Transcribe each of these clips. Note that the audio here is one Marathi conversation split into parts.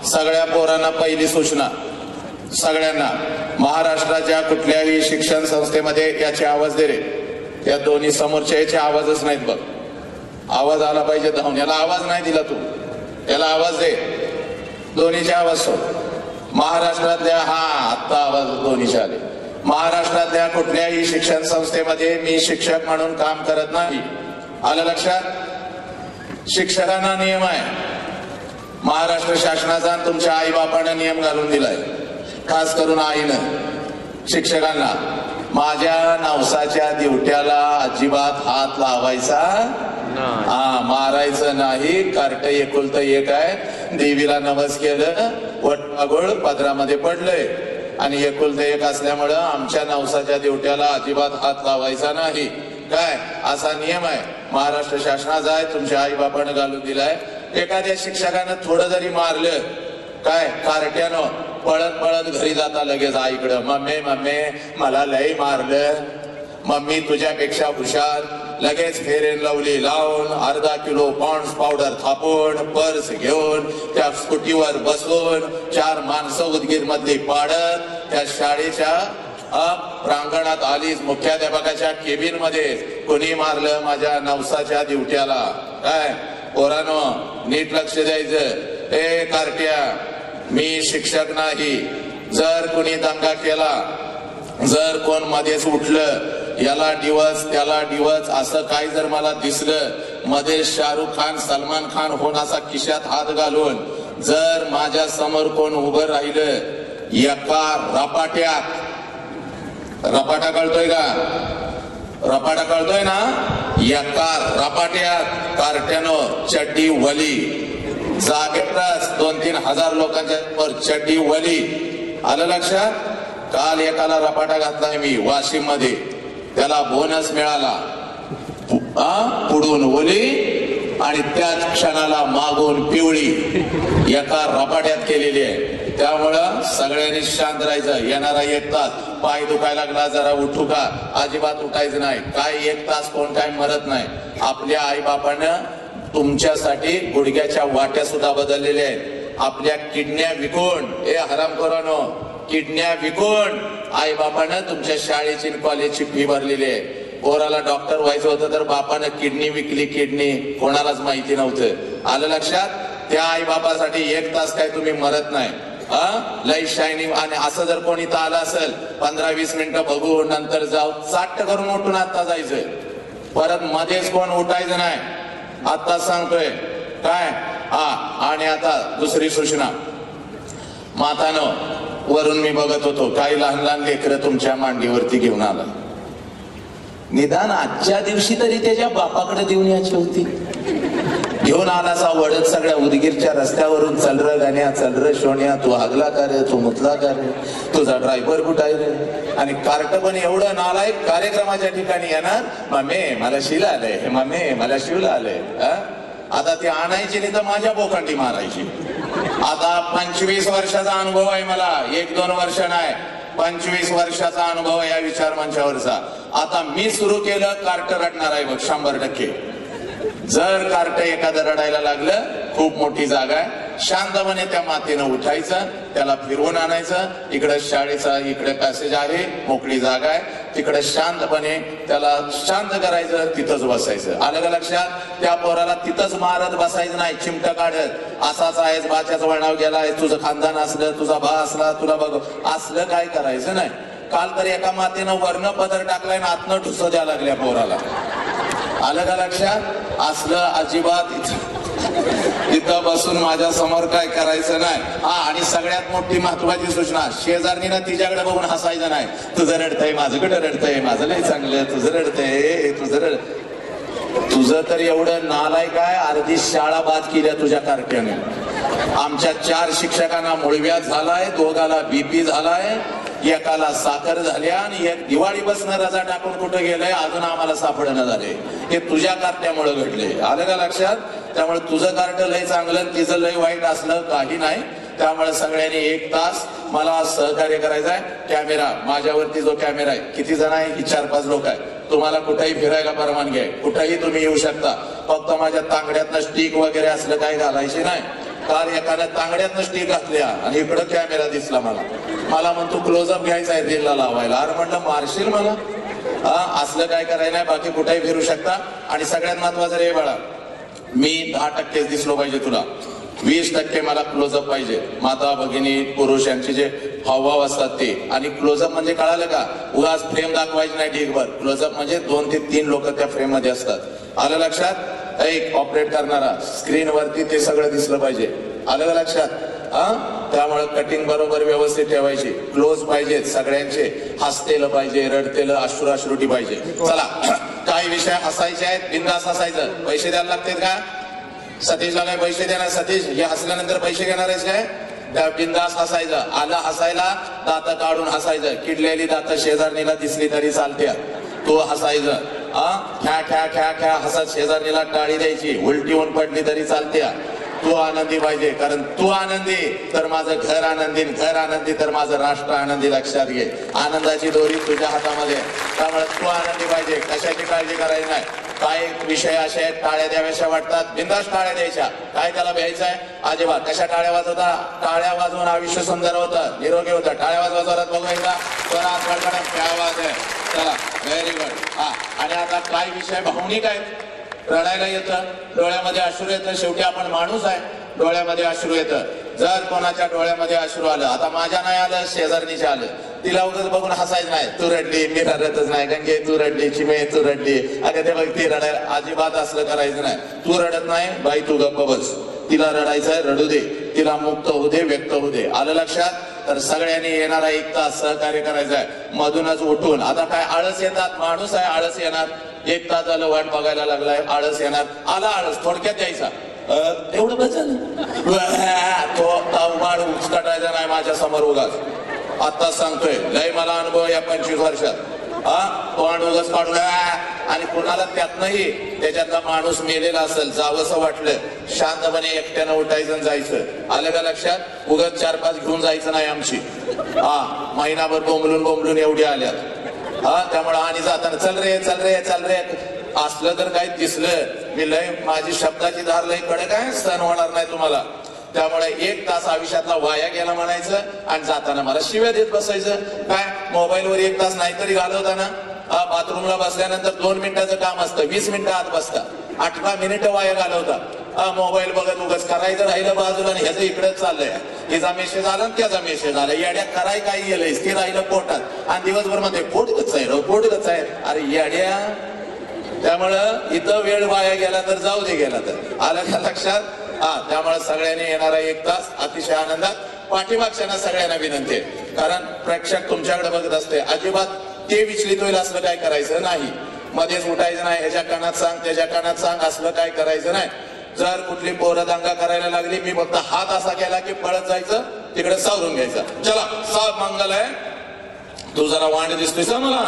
सगळ्या पोरांना पहिली सूचना, सगळ्यांना महाराष्ट्राच्या कुठल्याही शिक्षण संस्थेमध्ये याचे आवाज दे रे. या दोन्ही समोरच्या याचे आवाजच नाहीत बघ. आवाज आला पाहिजे धावून. याला आवाज नाही दिला तू, याला आवाज दे. दोन्हीचे आवाज सोड. महाराष्ट्रातल्या आत्ता आवाज दोन्हीचे आले. महाराष्ट्रातल्या कुठल्याही शिक्षण संस्थेमध्ये मी शिक्षक म्हणून काम करत नाही. आलं लक्षात? शिक्षकांना नियम आहे. महाराष्ट्र शासनाचा तुमच्या आई बापानं नियम घालून दिलाय, खास करून आईनं शिक्षकांना. माझ्या नवसाच्या दिवट्याला अजिबात हात लावायचा, मारायचं नाही. कार्ट एकुलतं एक आहे. देवीला नमस केलं, वटवागुळ पदरामध्ये पडलंय आणि एकुलतं एक असल्यामुळं आमच्या नवसाच्या दिवट्याला अजिबात हात लावायचा नाही. काय असा नियम आहे महाराष्ट्र शासनाचा आहे, तुमच्या आई बापानं घालून दिलाय. एखाद्या शिक्षकानं थोडं जरी मारलं काय कार्ट्यानं, पळत पळत घरी जाता लगेच आईकडं, मम्मी मम्मी मला लई मारलं, मम्मी तुझ्यापेक्षा हुशार. लगेच फेर अँड लवली लावून, अर्धा किलो पॉन्ड्स पावडर थापून, पर्स घेऊन, त्या स्कूटीवर बसून 4 माणसं उदगीर मधली पाडत त्या शाळेच्या प्रांगणात आलीच. मुख्याध्यापकाच्या केबिन मध्ये कोणी मारलं माझ्या नवसाच्या दिवट्याला. काय पोरानो नीट लक्ष द्यायचं. ए कार्ट्या, मी शिक्षक नाही. जर कोणी दंगा केला, जर कोण मध्येच उठलं, याला दिवस त्याला दिवस असं काही जर मला दिसलं, मध्ये शाहरुख खान सलमान खान होऊन असा खिशात हात घालून जर माझ्या समोर कोण उभं राहिलं, एका रपाट्यात, रपाटा कळतोय का? रपाटा कळतोय ना? एका रपाट्यात कार्ट्यानं चड्डी वली, जागेतच 2-3 हजार लोकांच्या वर चड्डी वली. आलं लक्षात? काल एकाला रपाटा घातलाय मी वाशिम मध्ये, त्याला बोनस मिळाला. पुढून ओली आणि त्याच क्षणाला मागून पिवळी, एका रपाट्यात केलेली आहे. त्यामुळं सगळ्यांनी शांत राहायचं. येणारा 1 तास पाय दुखायला लागला जरा उठू का? अजिबात उठायचं नाही. काय 1 तास कोण काय मरत नाही. आपल्या आई बापानं तुमच्यासाठी गुडघ्याच्या वाट्या सुद्धा बदललेल्या आहेत. आपल्या किडन्या विकून, ए हरामखोरानो, किडन्या विकून आई बापानं तुमच्या शाळेची कॉलेजची फी भरलेली आहे. पोराला डॉक्टर व्हायचं होतं तर बापानं किडनी विकली. किडनी कोणालाच माहिती नव्हतं. आलं लक्षात? त्या आई बापासाठी 1 तास काय तुम्ही मरत नाही. Light shining. आणि असं जर कोणी तर आलं असेल 15-20 मिनिटं बघू नंतर जाऊ, चाट्ट करून उठून आता जायचंय. परत मध्येच कोण उठायचं नाही. आता सांगतोय काय. आणि आता दुसरी सूचना. मातानो, वरून मी बघत होतो काही लहान लहान लेकरं तुमच्या मांडीवरती घेऊन आला. निदान आजच्या दिवशी तरी त्याच्या बापाकडे देऊन यायची होती. घेऊन आलासा वडत सगळ्या उदगीरच्या रस्त्यावरून, चल र गाण्या, चल र शोण्या, तू हागला का रे, तू मुतला का रे, तुझा ड्रायव्हर कुठं आहे रे. आणि कार्ट पण एवढं नालायक, कार्यक्रमाच्या ठिकाणी येणार, मम्मी मला शिला आलंय, मम्मी मला शिवला आलंय. आता ती आणायची नाही तर माझ्या बोकांडी मारायची. आता 25 वर्षाचा अनुभव आहे मला, 1-2 वर्ष नाही, 25 वर्षाचा अनुभव आहे या विचार मंचावरचा. आता मी सुरू केलं, कार्ट रडणार आहे बघ 100%. जर कार्ट एखादं रडायला लागलं, खूप मोठी जागा आहे, शांतपणे त्या मातेनं उठायचं, त्याला फिरवून आणायचं. इकडे शाळेचा इकडे पॅसेज आहे, मोकळी जागा आहे, तिकडे शांतपणे त्याला शांत करायचं, तिथंच बसायचं. आलं का लक्षात? त्या पोराला तिथंच मारत बसायचं नाही, चिमट काढत. असाच आहेस, बाच्याचं वळणाव गेलाय, तुझं खानदान असलं, तुझा भा असला, तुला बघ, असलं काय करायचं नाही. काल तर एका मातेनं वर्ण पदर टाकलाय ना आतनं ठुस द्यायला लागल्या पोराला. आलं का लक्षात? असलं अजिबात इथं बसून माझ्या समोर काय करायचं नाही. आणि सगळ्यात मोठी महत्वाची सूचना, शेजारणीनं तिच्याकडे बघून हसायचं नाही. तुझं रडतंय, माझ्याकडे रडतंय, माझं लय चांगलं, तुझं रडतंय, तुझं तर एवढं नालाय काय, अर्धी शाळा बाद केल्या तुझ्या कार्ट्याने. आमच्या 4 शिक्षकांना मुळव्याध झालाय, 2घाला BP झालाय, एकाला साखर झाल्या आणि एक दिवाळी बसणं रजा टाकून कुठं गेलंय अजून आम्हाला सापडणं झाले. हे तुझ्या कार्ट्यामुळे घडले. आलं का लक्षात? त्यामुळे तुझं कार्ट लय चांगलं, तिचं लय वाईट असलं काही नाही. त्यामुळे सगळ्यांनी 1 तास मला सहकार्य करायचं आहे. कॅमेरा, माझ्यावरती जो कॅमेरा आहे, किती जण आहे? ही 4-5 लोक आहे. तुम्हाला कुठेही फिरायला परवानगी आहे, कुठेही तुम्ही येऊ शकता. फक्त माझ्या तांगड्यातनं स्टिक वगैरे असलं काही घालायचे नाही. काल एकानं तांगड्यातनं स्टिक घातल्या आणि इकडं कॅमेरा दिसला मला म्हणतो क्लोजअप घ्यायचा आहे रीलला लावायला. अरे म्हणलं मारशील मला. असलं काय करायला नाही, बाकी कुठेही फिरू शकता. आणि सगळ्यात महत्वाचं रे बाळा, मी 10% दिसलो पाहिजे तुला, 20% मला क्लोजअप पाहिजे. माता भगिनी पुरुष यांचे जे हावभाव असतात ते. आणि क्लोजअप म्हणजे कळालं का, उगाच फ्रेम दाखवायची नाही ढीकभर. क्लोजअप म्हणजे 2 ते 3 लोक त्या फ्रेम मध्ये असतात. आलं लक्षात. एक ऑपरेट करणारा स्क्रीन वरती ते सगळं दिसलं पाहिजे. आलं का लक्षात. त्यामुळे कटिंग बरोबर व्यवस्थित ठेवायची. क्लोज पाहिजे सगळ्यांचे, हसतेलं पाहिजे, रडतेलं, अश्रुटी पाहिजे. चला, काही विषय हसायचे आहेत, बिंदास हसायचं. पैसे द्यायला लागतील का सतीशला? काय पैसे देणार सतीश? हे हसल्यानंतर पैसे घेणार आहेस काय? त्या बिंदास हसायचं. आला हसायला दात काढून हसायचं. किडलेली दात शेजारणीला दिसली तरी चालते, तो हसायचं. ख्या ख्या ख्या ख्या हसत शेजारणीला टाळी द्यायची. उलटी होऊन पडली तरी चालते. तू आनंदी पाहिजे, कारण तू आनंदी तर माझं घर आनंदी, घर आनंदी तर माझं राष्ट्र आनंदी. लक्षात घे, आनंदाची दोरी तुझ्या हातामध्ये. त्यामुळे तू आनंदी पाहिजे, कशाची काळजी करायची नाही. काही विषय असे आहेत टाळ्या द्याव्याशा वाटतात, बिंदास टाळ्या द्यायच्या. काय त्याला भ्यायचं आहे अजिबात. कशा टाळ्या वाजवता? टाळ्या वाजवून आयुष्य सुंदर होतं, निरोगी होतं. टाळ्या वाजवतात बघू एकदा. काय आवाज आहे. चला, व्हेरी गुड. आणि आता काय विषय भावनिक आहेत. रडायला येतं, डोळ्यामध्ये अश्रू येतं. शेवटी आपण माणूस आहे, डोळ्यामध्ये अश्रू येतं. जर कोणाच्या डोळ्यामध्ये अश्रू आलं, आता माझ्या नाही आलं, शेजारणीच्या आलं, तिला उगाच बघून हसायचं नाही. तू रडली, मी रडतच नाही. गंगे तू रडली, चिमे तू रडली, अगं ते बघ ती रडायला. अजिबात असलं करायचं नाही. तू रडत नाही बाई, तू गप्प बस. तिला रडायचंय, रडू दे. तिला मुक्त होऊ दे, व्यक्त होऊ दे. आलं लक्षात. तर सगळ्यांनी येणारा 1 तास सहकार्य करायचं आहे. मधूनच उठून. आता काय आळस येतात, माणूस आहे, आळस येणार. 1 तास झालं वाट बघायला लागलाय, आळस येणार. आला आळस, थोडक्यात द्यायचा. एवढं बचन तो तावमाड उचकाटायचा नाही माझ्या समोर उगाच. आता सांगतोय, लय मला अनुभव या 25 वर्षात. तो उगाच काढून आणि कुणाला त्यातनंही त्याच्यातला माणूस मेलेला असेल, जावंसं वाटलं, शांतपणे एकट्यानं उठायचं जायचं. आलं का लक्षात. उगाच 4-5 घेऊन जायचं नाही आमची. महिनाभर बोंबलून एवढी आल्यात. त्यामुळे आणि जाताना चल रे चल रे चल रे असलं तर काही दिसलं, मी लय माझी शब्दाची धार लय कडक आहे, सहन होणार नाही तुम्हाला. त्यामुळे 1 तास आयुष्यातला वाया गेला म्हणायचं आणि जाताना मला शिव्या देत बसायचं. काय मोबाईलवर 1 तास नाहीतरी घालवताना. बाथरूमला बसल्यानंतर 2 मिनिटाचं काम असतं, 20 मिनिटं आत बसता, 18 मिनिटं वाया घालवता. मोबाईल बघत उगाच करायचं राहिलं बाजूला आणि ह्याचं इकडेच चाललंय. हिचा मेसेज आला आणि त्याचा मेसेज आला. येड्या कराय काही गेलंय, ते राहिलं पोटात आणि दिवसभर मध्ये पोटच आहे, पोटच आहे. अरे येड्या. त्यामुळं इथं वेळ वाया गेला तर जाऊ दे, गेला तर. आलं का लक्षात. त्यामुळे सगळ्यांनी येणारा 1 तास अतिशय आनंदात. पाठीमागच्यांना सगळ्यांना विनंती आहे, कारण प्रेक्षक तुमच्याकडे बघत असते. अजिबात ते विचलित होईल असलं काय करायचं नाही. मध्येच उठायचं नाही, ह्याच्या कानात सांग त्याच्या कानात सांग, असलं काय करायचं नाही. जर कुठली पोरं दंगा करायला लागली, मी फक्त हात असा केला की पळत जायचं, तिकडे सावरून घ्यायचं. चला, साप मंगल आहे. तू जरा वांड दिसतोयस मला,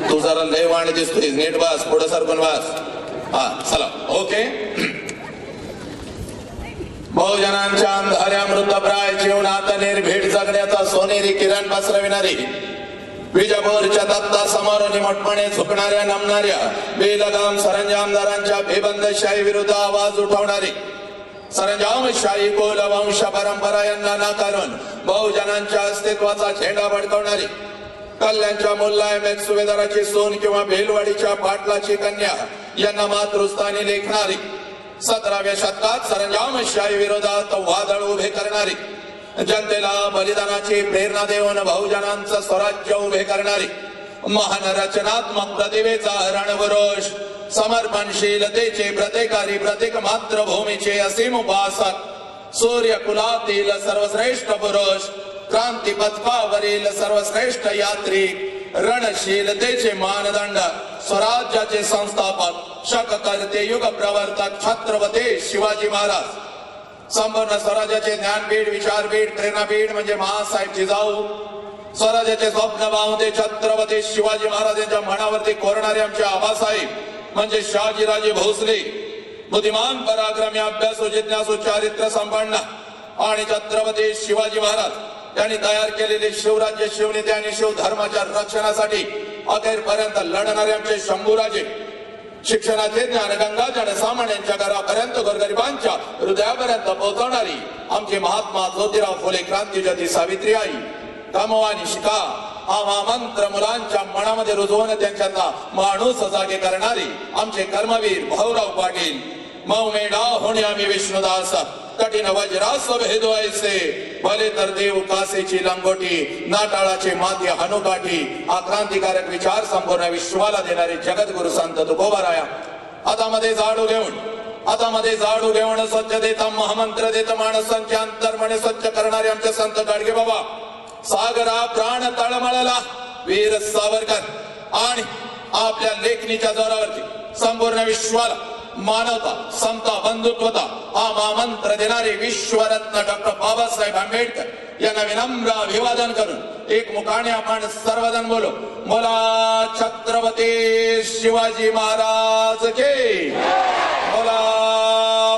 तू जरा लय वांड दिसतोय. नीट बस, पुढे सरकून बस. चला, ओके. बहुजनांच्या अंधाऱ्या मृतप्राय जीवनात निर्भीड जगण्याचा सोनेरी किरण पसरविणारी, विजयपूरच्या दत्ता समोर निमटपणे झुकणाऱ्या नमणाऱ्या बेलगाम सरंजामदारांच्या बेबंदशाही विरुद्ध आवाज उठवणारी, सरंजामशाही कोल वंश परंपरा यांना नाकारून बहुजनांच्या अस्तित्वाचा झेंडा फडकवणारी, कल्याणच्या मुल्लायम सुभेदाराची सून किंवा भेलवाडीच्या पाटलाची कन्या यांना मातृस्थानी लेखणारी, 17व्या शतकात सरंजामशाही विरोधात वादळ उभे करणारी, जनतेला बलिदानाची प्रेरणा देऊन बहुजनांचं स्वराज्य उभे करणारी, महान रचनात्मक प्रतिभेचा रणपुरुष, समर्पणशीलतेचे प्रत्येकारी प्रत्येक मातृभूमीचे असीम उपासक, सूर्य कुलातील सर्वश्रेष्ठ पुरुष, क्रांती पथकावरील सर्वश्रेष्ठ यात्रिक, रणशीलतेचे मानदंड, स्वराज्याचे संस्थापक, शककर्ते, युग प्रवर्तक छत्रपती शिवाजी महाराज, संपूर्ण स्वराज्याचे ज्ञानपीठ, विचारपीठ, प्रेरणापीठ म्हणजे महासाहेब जिजाऊ, स्वराज्याचे स्वप्न पाहून छत्रपती शिवाजी महाराजांच्या मनावरती कोरणारे आमचे आबासाहेब म्हणजे शहाजीराजे भोसले, बुद्धिमान पराक्रमी अभ्यासू जिज्ञासू चारित्र्य संपन्न आणि छत्रपती शिवाजी महाराज यांनी तयार केलेले शिवराज्य, शिवनीती आणि शिवधर्माच्या रक्षणासाठी अखेरपर्यंत लढणारे आमचे शंभूराजे, शिक्षणाचे ज्ञानगंगा जनसामान्यांच्या घरापर्यंत गोरगरिबांच्या हृदयापर्यंत पोहोचवणारी आमची महात्मा ज्योतिराव फुले क्रांतीज्योती सावित्री आई कामवानी शिका हा महामंत्र मुलांच्या मनामध्ये रुजवून त्यांच्यातला माणूस जागे करणारी आमचे कर्मवीर भाऊराव पाटील मौमेडा होणे आम्ही विष्णुदास कठीण वज्रास भेदो ऐसे भले तर देव कासेची लंगोटी नाटाळाचे माती हनुकाठी हा क्रांतिकारक विचार संपूर्ण विश्वाला देणारे जगद्गुरु संत तुकोबाराया हातामध्ये झाडू घेऊन स्वच्छ देता महामंत्र देत माणसांचे अंतर्मने स्वच्छ करणारे आमचे संत गाडगे बाबा सागरा प्राण तळमळला वीर सावरकर आणि आपल्या लेखणीच्या जोरावरती संपूर्ण विश्वाला मानवता समता बंधुत्वता हा महामंत्र देणारे विश्वरत्न डॉक्टर बाबासाहेब आंबेडकर यांना विनम्र अभिवादन करून एक मुखाने आपण सर्वजण बोलो बोला छत्रपती शिवाजी महाराज के बोला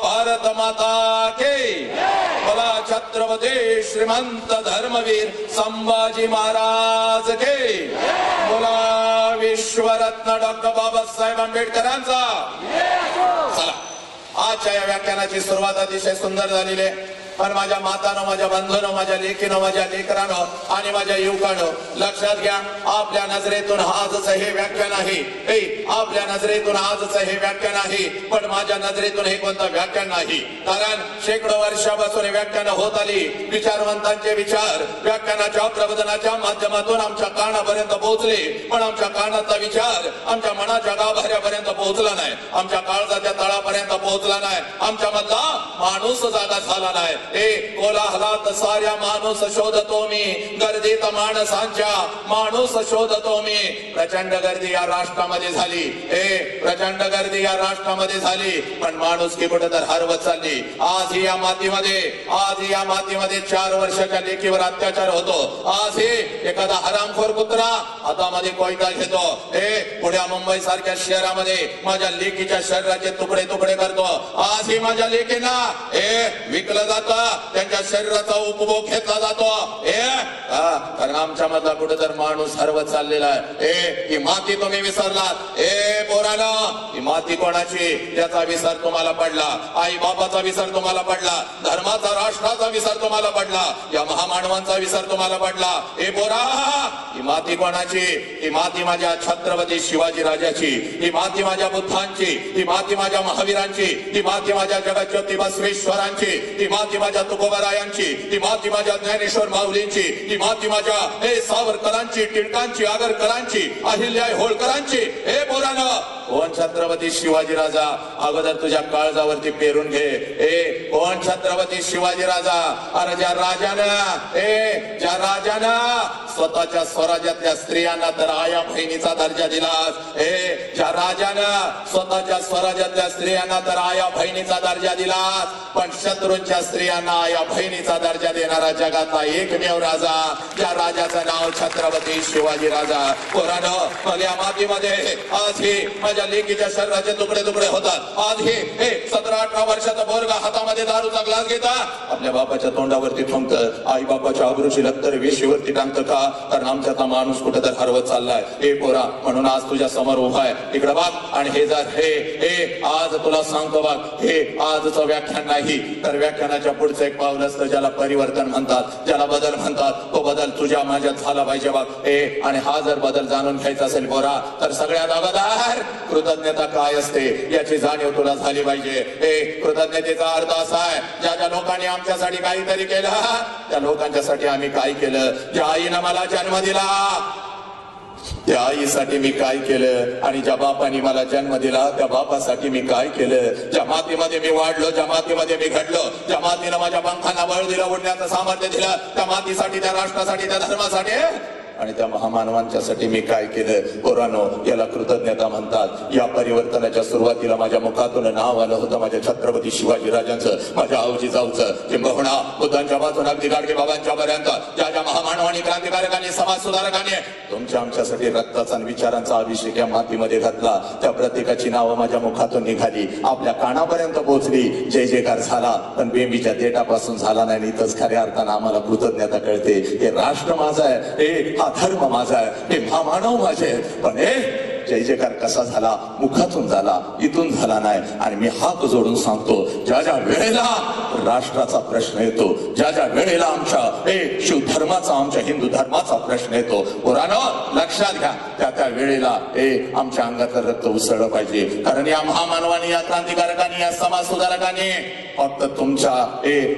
भारत माता के बोला छत्रपती श्रीमंत धर्मवीर संभाजी महाराज के बोला विश्वरत्न डॉक्टर बाबासाहेब आंबेडकरांचा चला आजच्या या व्याख्यानाची सुरुवात अतिशय सुंदर झालेली आहे पण माझ्या मातानो माझ्या बंधूनो माझ्या लेकीनो माझ्या लेकरानो आणि माझ्या युवकानो लक्षात घ्या आपल्या नजरेतून आजच हे व्याख्यान आहे आपल्या नजरेतून आजच हे व्याख्यान आहे पण माझ्या नजरेतून हे कोणतं व्याख्यान नाही कारण शेकडो वर्षापासून हे व्याख्यान होत आली विचारवंतांचे विचार व्याख्यानाच्या प्रबोधनाच्या माध्यमातून आमच्या कानापर्यंत पोहोचले पण आमच्या कानाचा विचार आमच्या मनाच्या गाभाऱ्यापर्यंत पोहोचला नाही आमच्या काळजाच्या तळापर्यंत पोहोचला नाही आमच्या मधला माणूस जागा झाला नाही कोलाहलात साऱ्या माणूस शोधतो मी गर्दीत माणसांच्या माणूस शोधतो मी प्रचंड गर्दी या राष्ट्रामध्ये झाली प्रचंड गर्दी या राष्ट्रामध्ये झाली पण माणूस की कुठे तर हरवत चालली आज ही या मातीमध्ये 4 वर्षाच्या लेकीवर अत्याचार होतो आज हे एखादा हरामखोर कुत्रा हातामध्ये कोयता घेतो पुण्या मुंबई सारख्या शहरामध्ये माझ्या लेकीच्या शरीराचे तुकडे तुकडे करतो आज ही माझ्या लेकींना विकलं जात त्यांच्या शरीराचा उपभोग घेतला जातो कारण आमच्या मधला कुठे तर माणूस हरवत चाललेला आहे ही माती तुम्ही विसरलात पोरानो ही माती कोणाची त्याचा विसर तुम्हाला पडला आई बाबाचा विसर तुम्हाला पडला धर्माचा राष्ट्राचा विसर तुम्हाला पडला या महामानवांचा विसर तुम्हाला पडला पोरा ही माती कोणाची ही माती माझ्या छत्रपती शिवाजी राजाची ही माती माझ्या बुद्धांची ही माती माझ्या महावीरांची ही माती माझ्या जगज्योती बसवेश्वरांची ही माती माझ्या तुकोबारायांची ही माती माझ्या ज्ञानेश्वर माऊलींची ही माती माझ्या सावरकरांची टिळकांची आगरकरांची अहिल्याबाई होळकरांची पोरानो कोण छत्रपती शिवाजी राजा अगोदर तुझ्या काळजावरती पेरून घे कोण छत्रपती शिवाजी राजा अरे ज्या राजानं स्वतःच्या स्वराज्यातल्या स्त्रियांना तर आया बहिणीचा दर्जा दिलास ज्या राजानं स्वतःच्या स्वराज्यातल्या स्त्रियांना तर आया बहिणीचा दर्जा दिलास पण शत्रूंच्या स्त्रियांना आया बहिणीचा दर्जा देणारा जगातला एकमेव राजा ज्या राजाचं नाव छत्रपती शिवाजी राजा पोरानो मग या मातीमध्ये आज ही माझ्या लेकीच्या शरीराचे तुकडे तुकडे होतात आज हे 17-18 वर्षाचा पोरगा हातामध्ये दारूचा ग्लास घेता आपल्या बापाच्या तोंडावरती थुंकत आई बापाच्या अब्रूची लत्तर वेशीवरती टांगत का कारण आमच्यातला माणूस कुठे तर हरवत चाललाय पोरा म्हणून आज तुझ्या समोर उभा आहे इकडे बघ आणि हे जर हे आज तुला सांगतो बघ हे आजचं व्याख्यान नाही तर व्याख्यानाच्या पुढचं एक पाऊल असतं ज्याला परिवर्तन म्हणतात ज्याला बदल म्हणतात तो बदल तुझ्या माझ्यात झाला पाहिजे बघ आणि हा जर बदल जाणून घ्यायचा असेल पोरा तर सगळ्यात अगोदर कृतज्ञता काय असते याची जाणीव तुला झाली पाहिजे कृतज्ञतेचा अर्थ असा आहे ज्या ज्या लोकांनी आमच्यासाठी काहीतरी केलं त्या लोकांच्यासाठी आम्ही काय केलं ज्या आईनं मला जन्म दिला त्या आईसाठी मी काय केलं आणि ज्या बापाने मला जन्म दिला त्या बापासाठी मी काय केलं ज्या मातीमध्ये मी वाढलो ज्या मातीमध्ये मी घडलो ज्या मातीनं माझ्या पंखांना बळ दिलं उडण्याचं सामर्थ्य दिलं त्या मातीसाठी त्या राष्ट्रासाठी त्या धर्मासाठी आणि त्या महामानवांच्यासाठी मी काय केलं पोरानो याला कृतज्ञता म्हणतात या परिवर्तनाच्या सुरुवातीला माझ्या मुखातून नाव आलं होतं माझ्या छत्रपती शिवाजी राजांचं माझ्या आऊजी जाऊचं किंबहुना बुद्धांच्या पासून अगदी गाडगे बाबांच्या पर्यंत ज्या ज्या महामानवांनी क्रांतिकारकांनी समाज सुधारकांनी तुमच्या आमच्यासाठी रक्ताचा आणि विचारांचा अभिषेक या मातीमध्ये घातला त्या प्रत्येकाची नावं माझ्या मुखातून निघाली आपल्या कानापर्यंत पोहोचली जय जयकार झाला पण बेंबीच्या देठापासून झाला नाही इथंच खऱ्या अर्थानं आम्हाला कृतज्ञता कळते हे राष्ट्र माझं आहे हा धर्म माझा आहे हे महामानव माझे पण जय जयकार कसा झाला, मुखातून झाला, इथून झाला नाही. आणि मी हात जोडून सांगतो, ज्या ज्या वेळेला राष्ट्राचा प्रश्न येतो, ज्या ज्या वेळेला आमच्या शिव धर्माचा, आमच्या हिंदू धर्माचा प्रश्न येतो, पुराणं लक्षात घ्या, त्या त्या वेळेला आमच्या अंगातलं रक्त उसळलं पाहिजे. कारण या महामानवानी, या क्रांतिकारकांनी, या समाज सुधारकांनी फक्त तुमच्या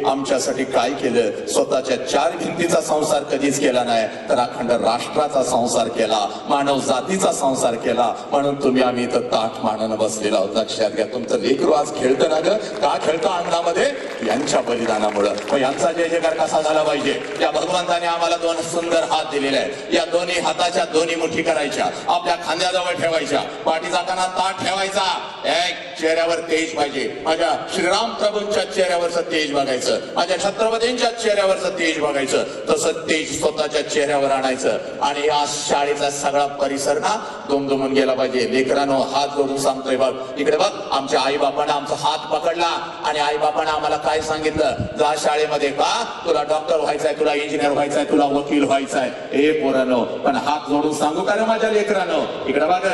आमच्यासाठी काय केलं? स्वतःच्या चार भिंतीचा संसार कधीच केला नाही, तर अखंड राष्ट्राचा संसार केला, मानव जातीचा संसार केला. म्हणून तुम्ही आम्ही इथं ताठ मानानं बसलेला आहोत. लक्षात घ्या, तुमचं लेकरू आज खेळतं ना ग, का खेळतं अंगणामध्ये? यांच्या बलिदानामुळं. मग यांचा जय जयकार कसा झाला पाहिजे? या भगवंताने आम्हाला दोन सुंदर हात दिलेले आहेत. या दोन्ही हाताच्या दोन्ही मुठी करायच्या, आपल्या खांद्याजवळ ठेवायच्या, पाठीचा कणा ताठ ठेवायचा, एक चेहऱ्यावर तेज पाहिजे. माझ्या श्रीराम प्रभूंच्या चेहऱ्यावरचं तेज बघायचं, माझ्या छत्रपतींच्या चेहऱ्यावरचं तेज बघायचं. तसं तेज स्वतःच्या चेहऱ्यावर आणायचं. आणि या शाळेचा सगळा परिसर ना दुमदुमून गेला पाहिजे. लेकरांनो, हात जोडून सांगतोय बघ, इकडे बघ. आमच्या आई बापानं आमचा हात पकडला आणि आई बापानं आम्हाला काय सांगितलं? जा शाळेमध्ये, का तुला डॉक्टर व्हायचंय, तुला इंजिनियर व्हायचंय, तुला वकील व्हायचंय. हे पोरांनो, पण हात जोडून सांगू का रे माझ्या लेकरांनो? इकडे बघ,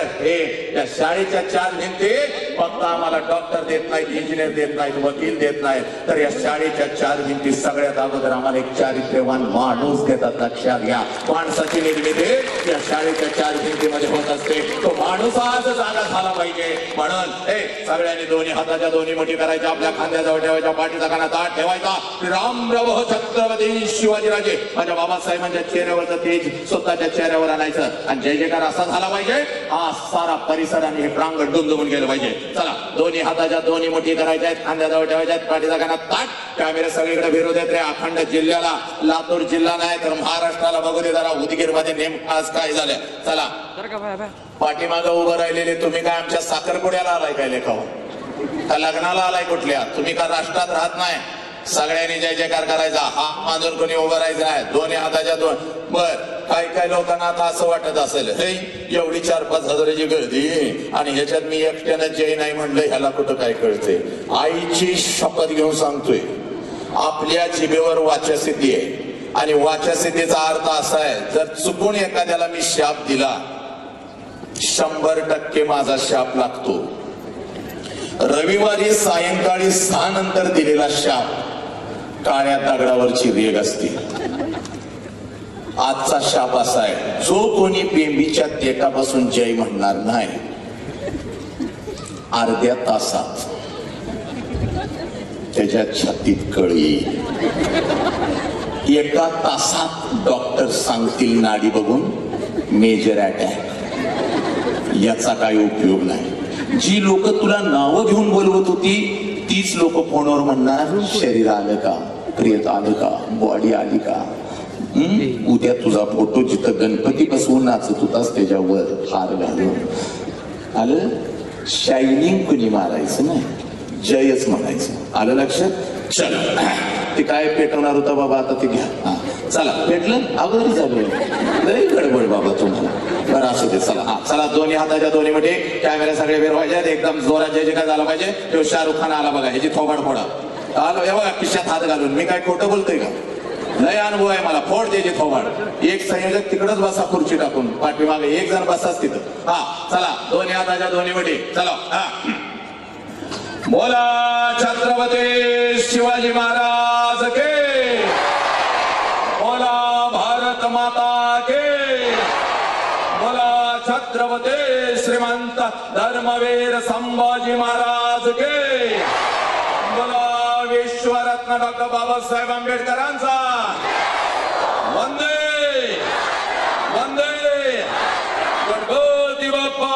या शाळेच्या चार भिंती फक्त आम्हाला डॉक्टर देत नाहीत, इंजिनियर देत नाहीत, वकील देत नाहीत, तर या शाळेच्या चार भिंती सगळ्यात अगोदर आम्हाला एक चारित्र्यवान माणूस देतात. लक्षात घ्या, माणसाची निर्मिती या शाळेच्या चार भिंतीमध्ये होत असते. तो माणूस आज जागा झाला पाहिजे. म्हणून सगळ्यांनी दोन्ही हाताच्या दोन्ही मुठी करायच्या, आपल्या खांद्याजवळ ठेवायच्या, पाठीचा कणा ताठ ठेवायचा. राम प्रभू छत्रपती शिवाजीराजे, माझ्या बाबासाहेबांच्या चेहऱ्यावरचं तेज स्वतःच्या चेहऱ्यावर आणायचं आणि जय जयकार असा झाला पाहिजे. हा सारा परिसर आणि हे प्रांगण दुमदुमून गेलं पाहिजे. चला, दोन्ही हाताच्या दोन्ही मुठी करायच्या आहेत, खांद्याजवळ ठेवायच्या आहेत, पाठीचा कणा ताठ. कॅमेरे सगळीकडे फिरू देत रे. अखंड जिल्ह्याला, लातूर जिल्हा नाही तर महाराष्ट्राला बघू दे जरा, उदगीर मध्ये नेमकं आज काय झालं. चला, पाठीमागं उभं राहिलेले तुम्ही काय आमच्या साखरपुड्याला आलाय काय लेखाव? का लग्नाला आलाय कुठल्या? तुम्ही का राष्ट्रात राहत नाही? सगळ्यांनी जय जयकार करायचा, हात मांजून कोणी उभं राहायचं नाही, दोन्ही हाताच्या दोन. बर, काय काय लोकांना आता असं वाटत असेल, हे एवढी 4-5 हजाराची गर्दी आणि ह्याच्यात मी एकट्यानं जय नाही म्हणलं, ह्याला कुठं काय कळते? आईची शपथ घेऊन सांगतोय, आपल्या जिभेवर वाचासिद्धी आहे. आणि वाचासिद्धीचा अर्थ असा आहे, जर चुकून एखाद्याला मी शाप दिला, 100% माझा शाप लागतो. रविवारी सायंकाळी 6 नंतर दिलेला शाप काळ्या दगडावरची रेग असते. आजचा शाप असा आहे, जो कोणी बेंबीच्या देठापासून जय म्हणणार नाही, अर्ध्या तासात त्याच्या छातीत कळी. एका तासात डॉक्टर सांगतील नाडी बघून मेजर अटॅक. याचा काही उपयोग नाही. जी लोक तुला नावं घेऊन बोलवत होती, तीच लोक फोनवर म्हणणार, शरीर आलं का, प्रियत आलं का, बॉडी आली का. उद्या तुझा फोटो जिथं गणपती बसवून नाचत होतास त्याच्यावर हार घालून आलं. शायनिंग कुणी मारायचं नाही, जयच म्हणायचं. आलं लक्षात? चल, ते काय पेटवणार होता बाबा, आता ते घ्या. चला, पेटलं अगोदर झालं, लई गडबड बाबा तुम्हाला. बरं असू दे. चला, चला, दोन्ही हाताच्या दोन्ही मध्ये कॅमेरे सगळे फिरवायचे, एकदम जोरात जय जयकार झाला पाहिजे. तो शाहरुख खान आला बघा, ह्याची थोबाड फोडा. आलो हे बघा, खिशात हात घालून. मी काय खोटं बोलतोय का? लय अनुभव आहे मला. फोड त्याची थोबाड. एक संयोजक तिकडच बसा खुर्ची टाकून, पाठीमागे एक जण बसाच तिथं. हा, चला, दोन्ही हाताच्या दोन्ही मध्ये. चला, बोला छत्रपती शिवाजी महाराज के, बोला भारत माता के, बोला छत्रपती श्रीमंत धर्मवीर संभाजी महाराज के, बोला विश्वरत्न डॉक्टर बाबासाहेब आंबेडकरांचा वंदे वंदे. गणपती बाप्पा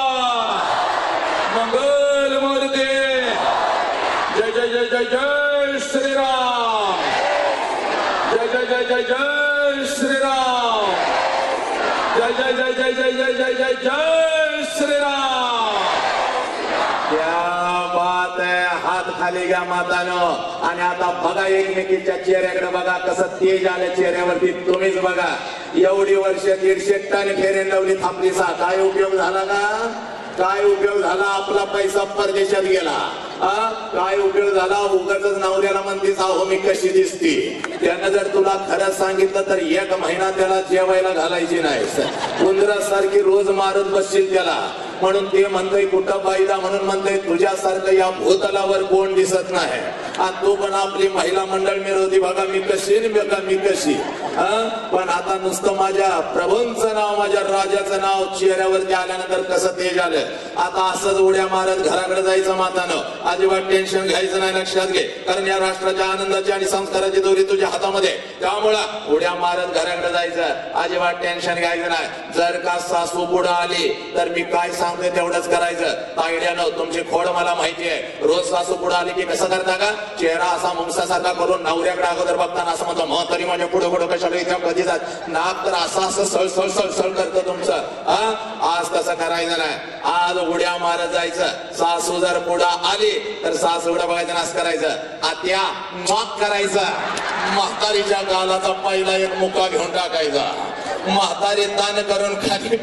मंगल मूर्ती. जय जय जय जय जय श्रीराम. जय जय जय जय जय श्रीराम. जय जय जय जय जय जय जय जय जय श्रीराम. क्या बात आहे. हात खाली घ्या मातानो. आणि आता बघा एकमेकीच्या चेहऱ्याकडे बघा, कसं तेज आलं चेहऱ्यावरती. तुम्हीच बघा, एवढी वर्ष 150 टन फेरेन लावली थांबलीचा, काय उपयोग झाला का? काय उपयोग झाला? आपला पैसा परदेशात गेला. काय उपयोग झाला? उगाच नवऱ्याला म्हणतीस अहो मी कशी दिसती. त्यानं जर तुला खरं सांगितलं तर 1 महिना त्याला जेवायला घालायची नाही. उंदरासारखी रोज मारत बसशील त्याला. म्हणून ते म्हणतोय कुठं बाईला म्हणून म्हणतोय तुझ्यासारखं या भूतलावर कोण दिसत नाही. आणि तू पण आपली महिला मंडळ मिळवती बघा मी कशी बघा मी कशी. पण आता नुसतं माझ्या प्रभूंचं नाव माझ्या राजाचं नाव चेहऱ्यावरती आल्यानंतर कसं तेज आलं. आता असंच उड्या मारत घराकडे जायचं मातानं. अजिबात टेन्शन घ्यायचं नाही, लक्षात घे. कारण या राष्ट्राच्या आनंदाची आणि संस्काराची दोरी तुझ्या हातामध्ये. त्यामुळं उड्या मारत घराकडे जायचं, अजिबात टेन्शन घ्यायचं नाही. जर का सासू पुढे आली तर मी काय सांगते तेवढंच करायचं. तायड्यानं तुमची खोड मला माहिती आहे. रोज सासू पुढे आली की कसं करता का, चेहरा असा मुंगसासारखा करून नवऱ्याकडे अगोदर बघताना असं म्हणतो मग तरी माझ्या पुढे पुढे कशाला इथे कधी जात. नाक तर असं असं सळसळ सळसळ करतं तुमचं. आज तसं करायचं नाही. आज उड्या मारत जायचं. सासू जर पुढे आली तर सासू उड्या बघायचं नाच करायचं. आत्या मॉक करायचं. म्हातारीच्या गालाचा पहिला एक मुका घेऊन टाकायचा. म्हातारी ताण करून खाली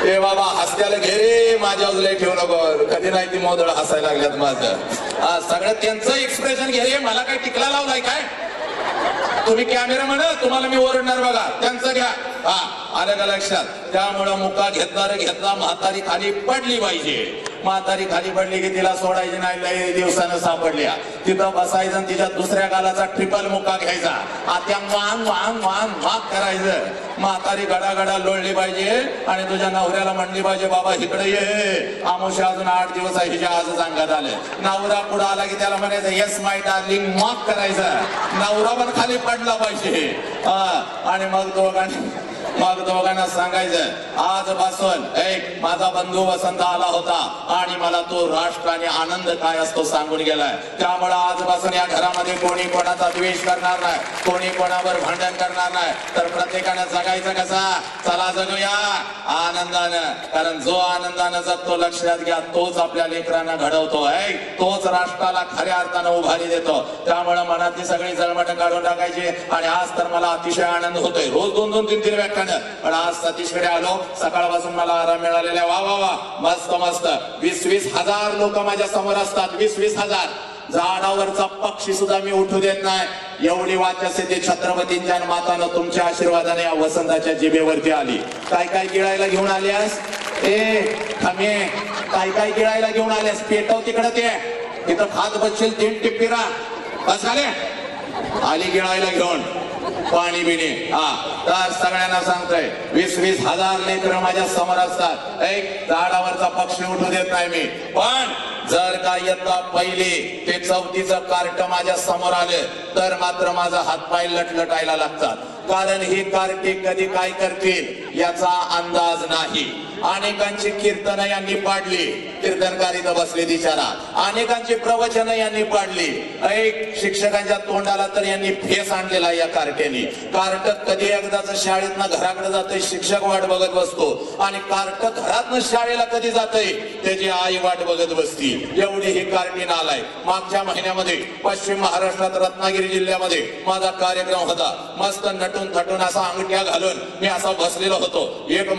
ए बाबा हसत्याला घे रे माझ्या उजले ठेवू नको. कधी नाही ती मोदळ हसायला लागल्यात माझं. सगळं त्यांचं एक्सप्रेशन घे रे. मला काय टिकला लावलाय काय तुम्ही कॅमेरा म्हण तुम्हाला मी ओरडणार बघा. त्यांचं घ्या. आलं का लक्षात. त्यामुळं मुका घेतला म्हातारी खाली पडली पाहिजे. म्हातारी खाली पडली की तिला सोडायची नाही. लय दिवसानं सापडल्या तिथं बसायचं आणि तिच्या दुसऱ्या गालाचा ट्रिपल मुका घ्यायचा. आत्या वांग वांग वांग वांग करायचं. म्हातारी गडागडा लोळली पाहिजे आणि तुझ्या नवऱ्याला म्हणली पाहिजे बाबा इकडे ये. आमुष्या अजून 8 दिवस आहे हिच्या आजच अंगात आलं. नवरा पुढे आला की त्याला म्हणायचं येस माय डार्लिंग मॉक करायचं. नवरा पण खाली पडला पाहिजे. आणि मग दोघांना सांगायचं आजपासून एक माझा बंधू वसंत आला होता आणि मला तो राष्ट्र आणि आनंद काय असतो सांगून गेलाय. त्यामुळे आजपासून या घरामध्ये कोणी कोणाचा द्वेष करणार नाही, कोणी कोणावर भांडण करणार नाही. तर प्रत्येकानं जगायचं कसा, चला जगूया आनंदानं. कारण जो आनंदानं जगतो लक्षात घ्या तोच आपल्या लेकरांना घडवतो. तोच राष्ट्राला खऱ्या अर्थानं उभारी देतो. त्यामुळे मनातली सगळी जळमट काढून टाकायची. आणि आज तर मला अतिशय आनंद होतोय. रोज 2-2-3-3 व्याख्यान. पण आज सतीशकडे आलो सकाळपासून मला आराम मिळालेला. वा वा वा मस्त मस्त. 20-20 हजार लोक माझ्या समोर असतात. 20-20 हजार. झाडावरचा पक्षी सुद्धा मी उठू देत नाही. एवढी वाचसिद्धी छत्रपतींच्या मातानं तुमच्या आशीर्वादाने या वसंताच्या जिभेवरती आली. काय काय गिळायला घेऊन आल्यास खमे, काय काय गिळायला घेऊन आल्यास पेटव तिकडं ते. तिथं खात बसशील 3 टिप्पीरा बस झाले. आली गिळायला घेऊन पाणी बिणी. तर सगळ्यांना सांगतोय 20-20 हजार लेकरं माझ्या समोर असतात. एक झाडावरचा पक्षी उठू देत नाही मी. पण जर का इयत्ता 1ली ते 4थीचं कार्ट माझ्या समोर आले तर मात्र माझा हातपाय लटलटायला लागतात. कारण ही कार्टी कधी काय करतील याचा अंदाज नाही. अनेकांची कीर्तनं यांनी पाडली. कीर्तनकार इथं बसले बिचारा. अनेकांची प्रवचनं यांनी पाडली. एक शिक्षकांच्या तोंडाला तर यांनी फेस आणलेला या कार्टेने. कार्ट कधी एकदाच शाळेतनं घराकडे जातंय शिक्षक वाट बघत बसतो आणि कार्ट घरातनं शाळेला कधी जातंय त्याची आई वाट बघत बसती. एवढी ही कार्टी नालाय. मागच्या महिन्यामध्ये पश्चिम महाराष्ट्रात रत्नागिरी जिल्ह्यामध्ये माझा कार्यक्रम होता. मस्त नटून थटून असा अंगठ्या घालून मी असा बसलेलो होतो. एक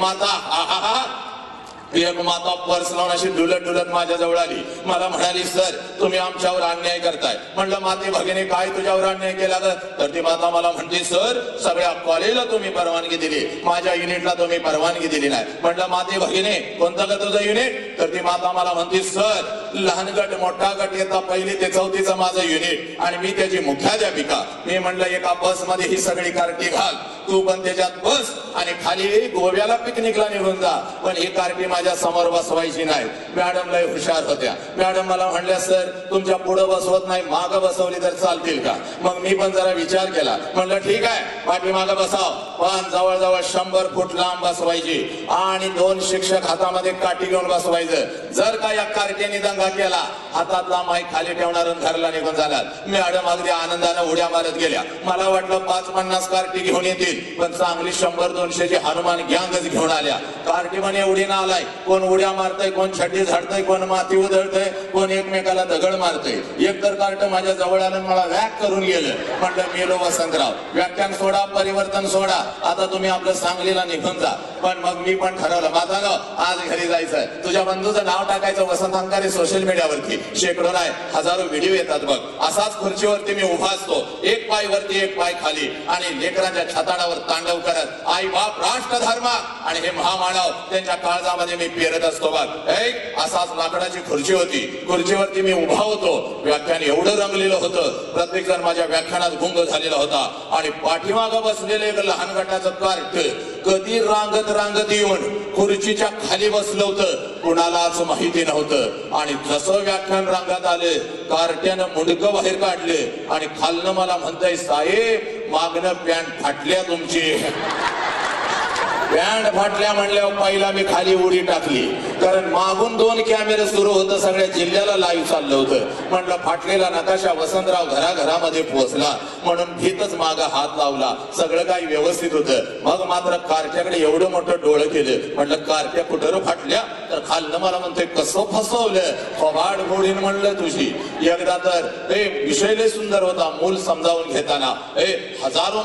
माता पर्स लावून अशी डुलत डुलत माझ्या जवळ आली. मला म्हणाली सर तुम्ही आमच्यावर अन्याय करताय. म्हणलं माते भगिनी काय तुझ्यावर अन्याय केला ग. तर ती माता मला म्हणते सर सगळ्या कॉलेजला तुम्ही परवानगी दिली, माझ्या युनिटला तुम्ही परवानगी दिली नाही. म्हणलं माते भगिनी कोणतं ग तुझं युनिट. तर ती माता मला म्हणते सर लहान गट मोठा गट येता 1ली ते 4थीचं माझं युनिट आणि मी त्याची मुख्याध्यापिका. मी म्हणलं एका बस मध्ये ही सगळी कार्टी घाल, तू पण त्याच्यात बस आणि खाली गोव्याला पिकनिकला निघून जा. पण ही कार्टी माझ्या समोर बसवायची नाही. मॅडम लय हुशार होत्या. मॅडम मला म्हणल्या सर तुमच्या पुढे बसवत नाही मागं बसवली तर चालतील का. मग मी पण जरा विचार केला. म्हणलं ठीक आहे पाठीमागं बसाव. पण जवळजवळ 100 फूट लांब बसवायची आणि 2 शिक्षक हातामध्ये काठी घेऊन बसवायचं. जर का या कार्टीने दंगा केला हातातला माईक खाली ठेवणार घरला निघून जाणार. मॅडम अगदी आनंदाने उड्या मारत गेल्या. मला वाटलं 5-50 कार्टी घेऊन येतील पण चांगली 100-200ची हनुमान गँगच घेऊन आल्या. कार्टी म्हणे एवढी ना आलाय. कोण उड्या मारतय, कोण छड्डी झाडतय, कोण माती उधळतय, कोण एकमेकाला दगड मारतय. एक तर कार्ट माझ्या जवळ आलं मला वॅक करून गेलं. म्हणलं मेलो वसंतराव व्याख्यान सोडा परिवर्तन सोडा आता तुम्ही आपलं सांगलीला निघून जा. पण मग मी पण ठरवलं माझा ना आज घरी जायचं. तुझ्या बंधूचं नाव टाकायचं वसंत अंकारे सोशल मीडियावरती. शेकडो नाही हजारो व्हिडिओ येतात बघ. असाच खुर्चीवरती मी उभा असतो, एक पाय वरती एक पाय खाली, आणि लेकरांच्या छाताडावर तांडव करत आई बाप राष्ट्र धर्म आणि हे महामानव त्यांच्या काळजामध्ये मी पेरत असतो बघ. एक असाच लाकडाची खुर्ची होती, खुर्चीवरती मी उभा होतो. व्याख्यान एवढं रंगलेलं होतं, प्रत्येक जण माझ्या व्याख्यानात गुंग झालेला होता. आणि पाठीमागं बसलेलं एक लहान गटाचं कार्ट कधी रांगत रांगत येऊन खुर्चीच्या खाली बसलं होतं, कुणालाच माहिती नव्हतं. आणि जसं व्याख्यान रंगात आले, कार्ट्यानं मुंडकं बाहेर काढले आणि खालनं मला म्हणताय साहेब मागणं पॅन्ट फाटल्या तुमची. पॅन्ट फाटल्या म्हणल्यावर पहिला मी खाली उडी टाकली, कारण मागून 2 कॅमेरे सुरू होतं, सगळ्या जिल्ह्याला लाईव्ह चाललं होतं. म्हणलं फाटलेला नकाशा वसंतराव घराघरामध्ये पोहोचला म्हणून भीतच माग हात लावला. सगळं काही व्यवस्थित होतं. मग मात्र कार्ट्याकडे एवढं मोठं डोळं केलं, म्हणलं कार्ट्या कुठं फाटल्या, तर खाल्लं मला म्हणतोय कसं फसवलं फवाड फोडीन म्हणलं तुझी. एकदा तर विषय लय सुंदर होता, मूल समजावून घेताना हजारो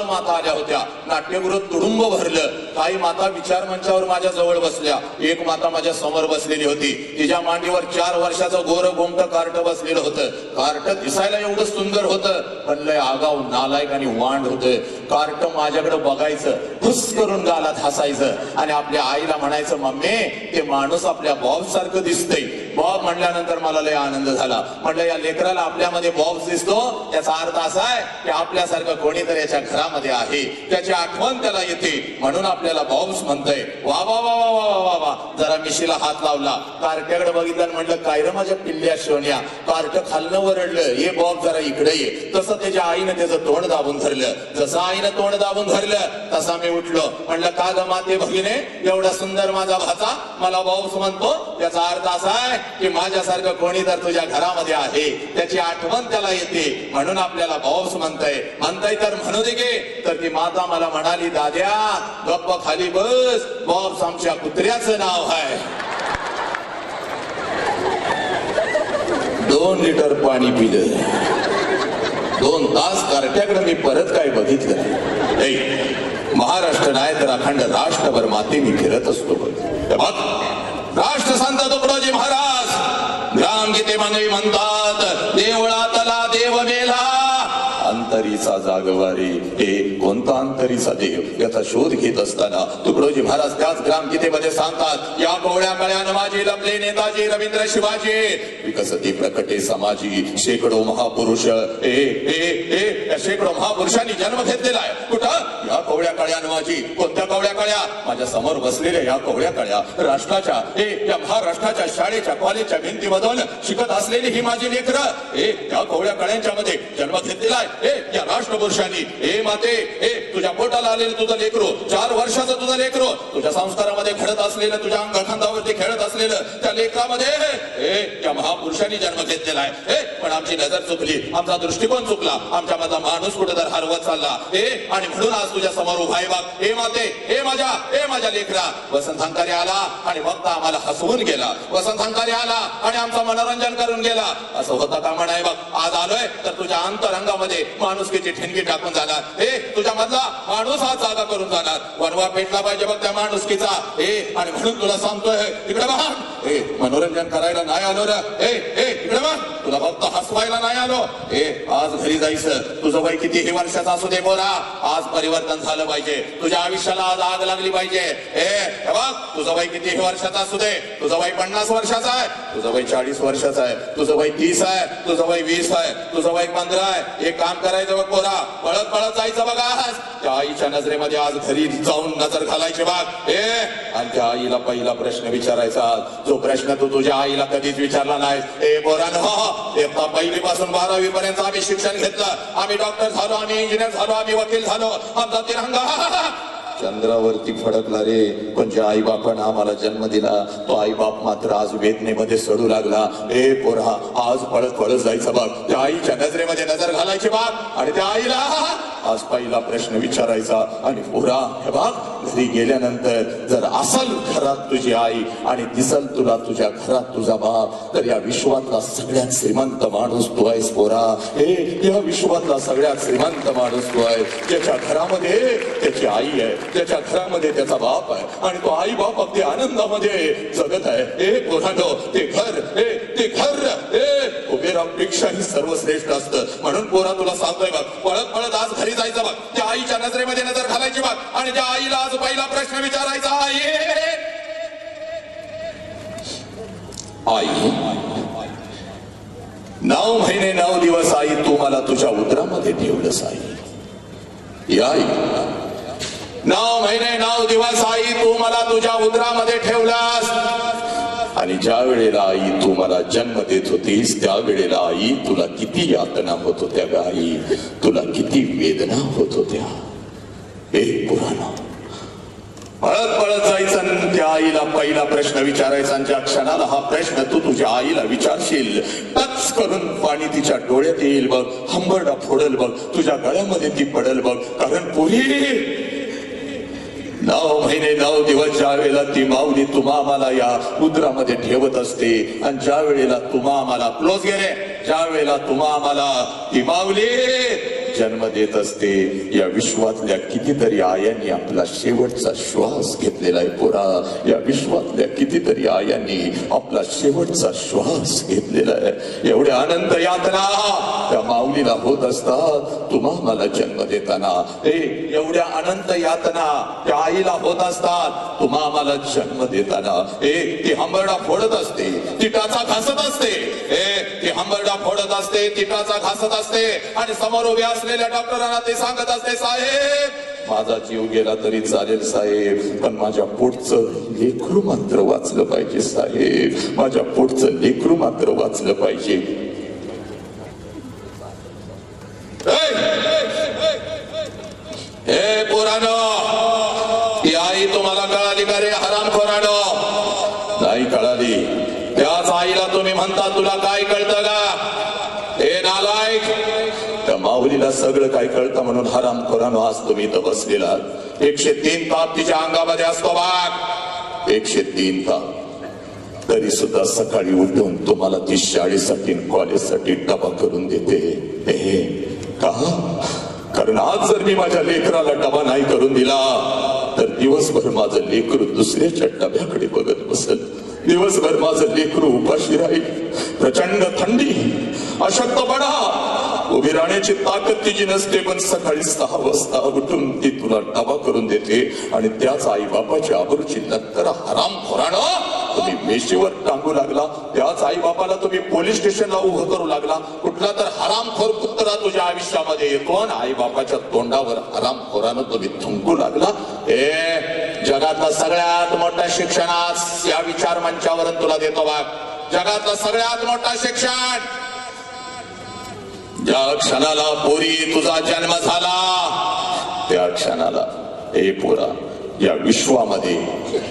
माता आल्या होत्या. नाट्यगृह तुडुंब भरलं. काही माता विचार मंचावर माझ्या जवळ बसल्या. एक माता माझ्या समोर बसलेली होती, तिच्या मांडीवर 4 वर्षाचं गोर गोमट कार्ट बसलेलं होतं. कार्ट दिसायला एवढं सुंदर होतं, पण लय आगाव नालायक आणि वांड होतं. कार्ट माझ्याकडे बघायचं, खुस करून गालात हसायचं आणि आपल्या आईला म्हणायचं मम्मी ते माणूस आपल्या बॉब सारखं दिसतंय. बॉब म्हणल्यानंतर मला लय आनंद झाला. म्हटलं या लेकराला आपल्यामध्ये बॉब दिसतो, याचा अर्थ असा आहे की आपल्यासारखं कोणीतरी याच्या घरामध्ये आहे, त्याची आठवण त्याला येते म्हणून आपल्याला बॉब्स म्हणतोय. वा वा वा वा वा वा वा. जरा मिशीला हात लावला, कार्ट्याकडे बघितलं आणि म्हटलं काय रे माझ्या पिल्ल्या शोन्या. कार्ट खालनं वरडलं, ये बॉब जरा इकडे ये. तसं त्याच्या आईनं त्याचं तोंड दाबून धरलं. जसं आईनं तोंड दाबून धरलं तसा मी उठलो. म्हणलं का ग माते भगिने, एवढा सुंदर माझा भाचा मला बॉब्स म्हणतो, याचा अर्थ असा आहे की माझ्यासारखं कोणी तर तुझ्या घरामध्ये आहे, त्याची आठवण त्याला येते म्हणून आपल्याला बॉब्स म्हणताय तर म्हणू दे गे. तर ती माता मला म्हणाली दाद्या गप्प खाली बस, बॉब्स आमच्या कुत्र्याचं नाव आहे. 2 लिटर पाणी पिलं, 2 तास कार्ट्याकडे मी परत काय बघितलं. महाराष्ट्र नाही तर अखंड राष्ट्रभर माते मी फिरत असतो. बघ राष्ट्रसंत तुकडोजी महाराज ग्रामगीतेमध्ये म्हणतात, देवळातला देव मेला अंतरीचा जागवारी. हे कोणता अंतरीचा देव याचा शोध घेत असताना तुकडोजी महाराज त्याच ग्रामगीतेमध्ये सांगतात, या कोवळ्या कळ्यानं माझी लपले नेताजी रवींद्र शिवाजी, विकसती प्रकटे समाजी. शेकडो महापुरुष शेकडो महापुरुषांनी जन्म घेतलेला आहे. कुठं? या कोवळ्या कळ्यानं माझी. कोणत्या कोवळ्या कळ्या? माझ्या समोर बसलेल्या या कोवळ्या कळ्या. राष्ट्राच्या या महाराष्ट्राच्या शाळेच्या कॉलेजच्या भिंतीमधून शिकत असलेली ही माझी लेकरं या कोवळ्या कळ्यांच्या मध्ये जन्म घेतलेला आहे. या राष्ट्रपुरुषांनी माते तुझ्या पोटाला आलेलं तुझं लेकरू, 4 वर्षाचं तुझं लेकरू, तुझ्या संस्कारामध्ये घडत असलेलं, तुझ्या अंगखांदावरती खेळत असलेलं त्या लेकरामध्ये त्या महापुरुषांनी जन्म घेतलेला आहे. पण आमची नजर चुकली, आमचा दृष्टिकोन चुकला, आमच्या मधला माणूस कुठेतरी हरवत चालला. आणि म्हणून आज तुझ्या समोर उभा आहे बघ. माते माझ्या लेकरा. वसंत अंकारे आला आणि फक्त आम्हाला हसवून गेला. वसंत अंकारे आला आणि आमचं मनोरंजन करून गेला. असं होतं का म्हणाय बघ. आज आलोय तर तुझ्या अंतरंगामध्ये माणुसकीची ठिणगी टाकून जाणार. तुझ्या मधला माणूस हा जागा करून जाणार. वनवा पेटला पाहिजे बघ त्या माणुसकीचा. आणि म्हणून तुला सांगतोय इकडे बघ, मनोरंजन करायला नाही आलो रे. इकडे बघ, तुला फक्त हसवायला नाही आलो. आज घरी जायचं. तुझं वय कितीही वर्षाचा असू दे बोरा, आज परिवर्तन झालं पाहिजे. तुझ्या आयुष्याला आज आग लागली पाहिजे. बघ, तुझं वय कितीही वर्षाचा असू दे, तुझं वय 50 वर्षाचा आहे, तुझं वय 40 वर्षाचा आहे, तुझं वय 30 आहे, तुझं वय 20 आहे, तुझं वय 15 आहे. एक काम करायचं बघ पोरा, पळत पळत जायचं बघा. त्या आईच्या नजरेमध्ये आज घरी जाऊन नजर घालायची बघ. आणि त्या आईला पहिला प्रश्न विचारायचा, जो प्रश्न तू तुझ्या आईला कधीच विचारला नाही. पोरांनो, एकदा 1ली पासून 12वी पर्यंत आम्ही शिक्षण घेतलं, आम्ही डॉक्टर झालो, आम्ही इंजिनियर झालो, आम्ही वकील झालो, आमचा तिरंगा चंद्रावरती फडकला रे. पण ज्या आई बापानं आम्हाला जन्म दिला तो आई बाप मात्र आज वेदनेमध्ये सडू लागला. पोरा, आज पळत पळत जायचं बघ. त्या आईच्या नजरेमध्ये नजर घालायची बाग आणि त्या आईला आज पहिला प्रश्न विचारायचा. आणि पोरा हे बघ, घरी गेल्यानंतर जर असल घरात तुझी आई आणि दिसल तुला तुझ्या घरात तुझा बाप, तर या विश्वातला सगळ्यात श्रीमंत माणूस तू आहेस पोरा. हे या विश्वातला सगळ्यात श्रीमंत माणूस तू आहे, ज्याच्या घरामध्ये त्याची आई आहे, त्याच्या घरामध्ये त्याचा बाप आहे आणि तो आई बाप अगदी आनंदामध्ये जगत आहे. हे पोरांनो, ते घर कुबेरापेक्षाही सर्वश्रेष्ठ असतं. म्हणून पोरा तुला सांगतोय बघ, पळत पळत आज घरी जायचं बघ, त्या आईच्या नजरेमध्ये नजर घालायची बघ आणि त्या आईला आज पहिला प्रश्न विचारायचा. आई 9 महिने 9 दिवस आई तू मला तुझ्या उदरामध्ये ठेवलंस. आई 9 महिने 9 दिवस आई तू मला तुझ्या उदरामध्ये ठेवलास. आणि ज्या वेळेला आई तू मला जन्म देत होतीस, त्या वेळेला आई तुला किती यातना होत होत्या ग आई, तुला किती वेदना होत होत्या. हे पुराणा पळत पळत जायचं आणि त्या आईला पहिला प्रश्न विचारायचा. आणि ज्या क्षणाला हा प्रश्न तू तुझ्या आईला विचारशील, टच करून पाणी तिच्या डोळ्यात येईल बघ, हंबरडा फोडल बघ, तुझ्या गळ्यामध्ये ती पडल बघ. कारण पुरी 9 महिने 9 दिवस ज्या वेळेला ती माऊली तुम्हा आम्हाला या उदरामध्ये ठेवत असते आणि ज्या वेळेला तुम्हा आम्हाला क्लोज गेले, ज्या वेळेला तुम्हा आम्हाला ती माऊली जन्म देत असते, या विश्वातल्या कितीतरी आयांनी आपला शेवटचा श्वास घेतलेला आहे पोरा. या विश्वातल्या कितीतरी आयांनी आपला शेवटचा श्वास घेतलेला आहे. एवढ्या अनंत यातना त्या माऊलीला होत असतात तुम्हा मला जन्म देताना. एवढ्या अनंत यातना त्या आईला होत असतात तुम्हा मला जन्म देताना. ती हंबरडा फोडत असते, तिटाचा घासत असते, ती हंबरडा फोडत असते, तिटाचा घासत असते आणि समोर उभ्या असलेल्या डॉक्टरांना ते सांगत असते, साहेब माझा जीव गेला तरी चालेल साहेब, पण माझ्या पोटचं लेकरू मात्र वाचलं पाहिजे साहेब, माझ्या पोटचं लेकरू मात्र वाचलं पाहिजे. हे पोरानो, ती आई तुम्हाला कळाली का रे हरामखोरानो? नाही कळाली. त्याच आईला तुम्ही म्हणता तुला काय कळतं का? हे नालायक, त्या माऊलीला सगळं काय कळतं म्हणून हरामखोरानो आज तुम्ही इथं बसलेला. 103 ताप तिच्या अंगामध्ये असतो बाग, 103 ताप. तरी सुद्धा सकाळी उठून तुम्हाला ती शाळेसाठी कॉलेजसाठी डबा करून देते. हे का? कारण आज जर मी माझ्या लेकराला डबा नाही करून दिला तर दिवसभर माझं लेकरू दुसऱ्याच्या डब्याकडे बघत बसल, दिवसभर माझं लेकरू उपाशी राहील. प्रचंड थंडी, अशक्तपणा, उभी राहण्याची ताकद तिची नसते, पण सकाळी 6 वाजता उठून ती तुला डबा करून देते. आणि त्याच आई बापाच्या आबरूची नंतर हरामखोरानं तुम्ही वेशीवर टांगू लागला, त्याच आई बापाला तुम्ही पोलीस स्टेशनला उभं करू लागला. कुठला तर हरामखोर पुत्र तुझ्या आयुष्यामध्ये येतो आणि आई बापाच्या तोंडावर हरामखोरानं तुम्ही थुंकू लागला. जगातलं सगळ्यात मोठं शिक्षण आज या विचार मंचावरून तुला देतो बाग. जगातलं सगळ्यात मोठं शिक्षण, ज्या क्षणाला पोरी तुझा जन्म झाला त्या क्षणाला, हे पोरा, या विश्वामध्ये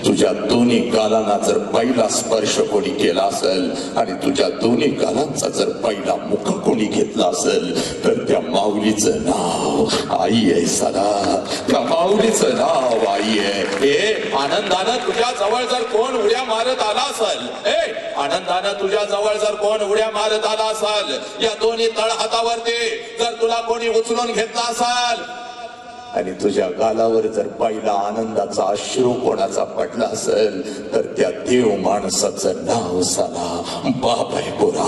तुझ्या दोन्ही गालांना जर पहिला स्पर्श कोणी केला असेल आणि तुझ्या दोन्ही गालांचा जर पहिला मुख कोणी घेतला असेल तर त्या माऊलीचं नाव आई आहे. साला त्या माऊलीचं नाव आई आहे. आनंदानं तुझ्या जवळ जर कोण उड्या मारत आला असेल, आनंदानं तुझ्या जवळ जर कोण उड्या मारत आला असेल, या दोन्ही तळ हातावरती जर तुला कोणी उचलून घेतला असेल आणि तुझ्या गालावर जर पहिला आनंदाचा अश्रू कोणाचा पडला असेल तर त्या देव माणसाचं नाव साला बाप आहे पोरा.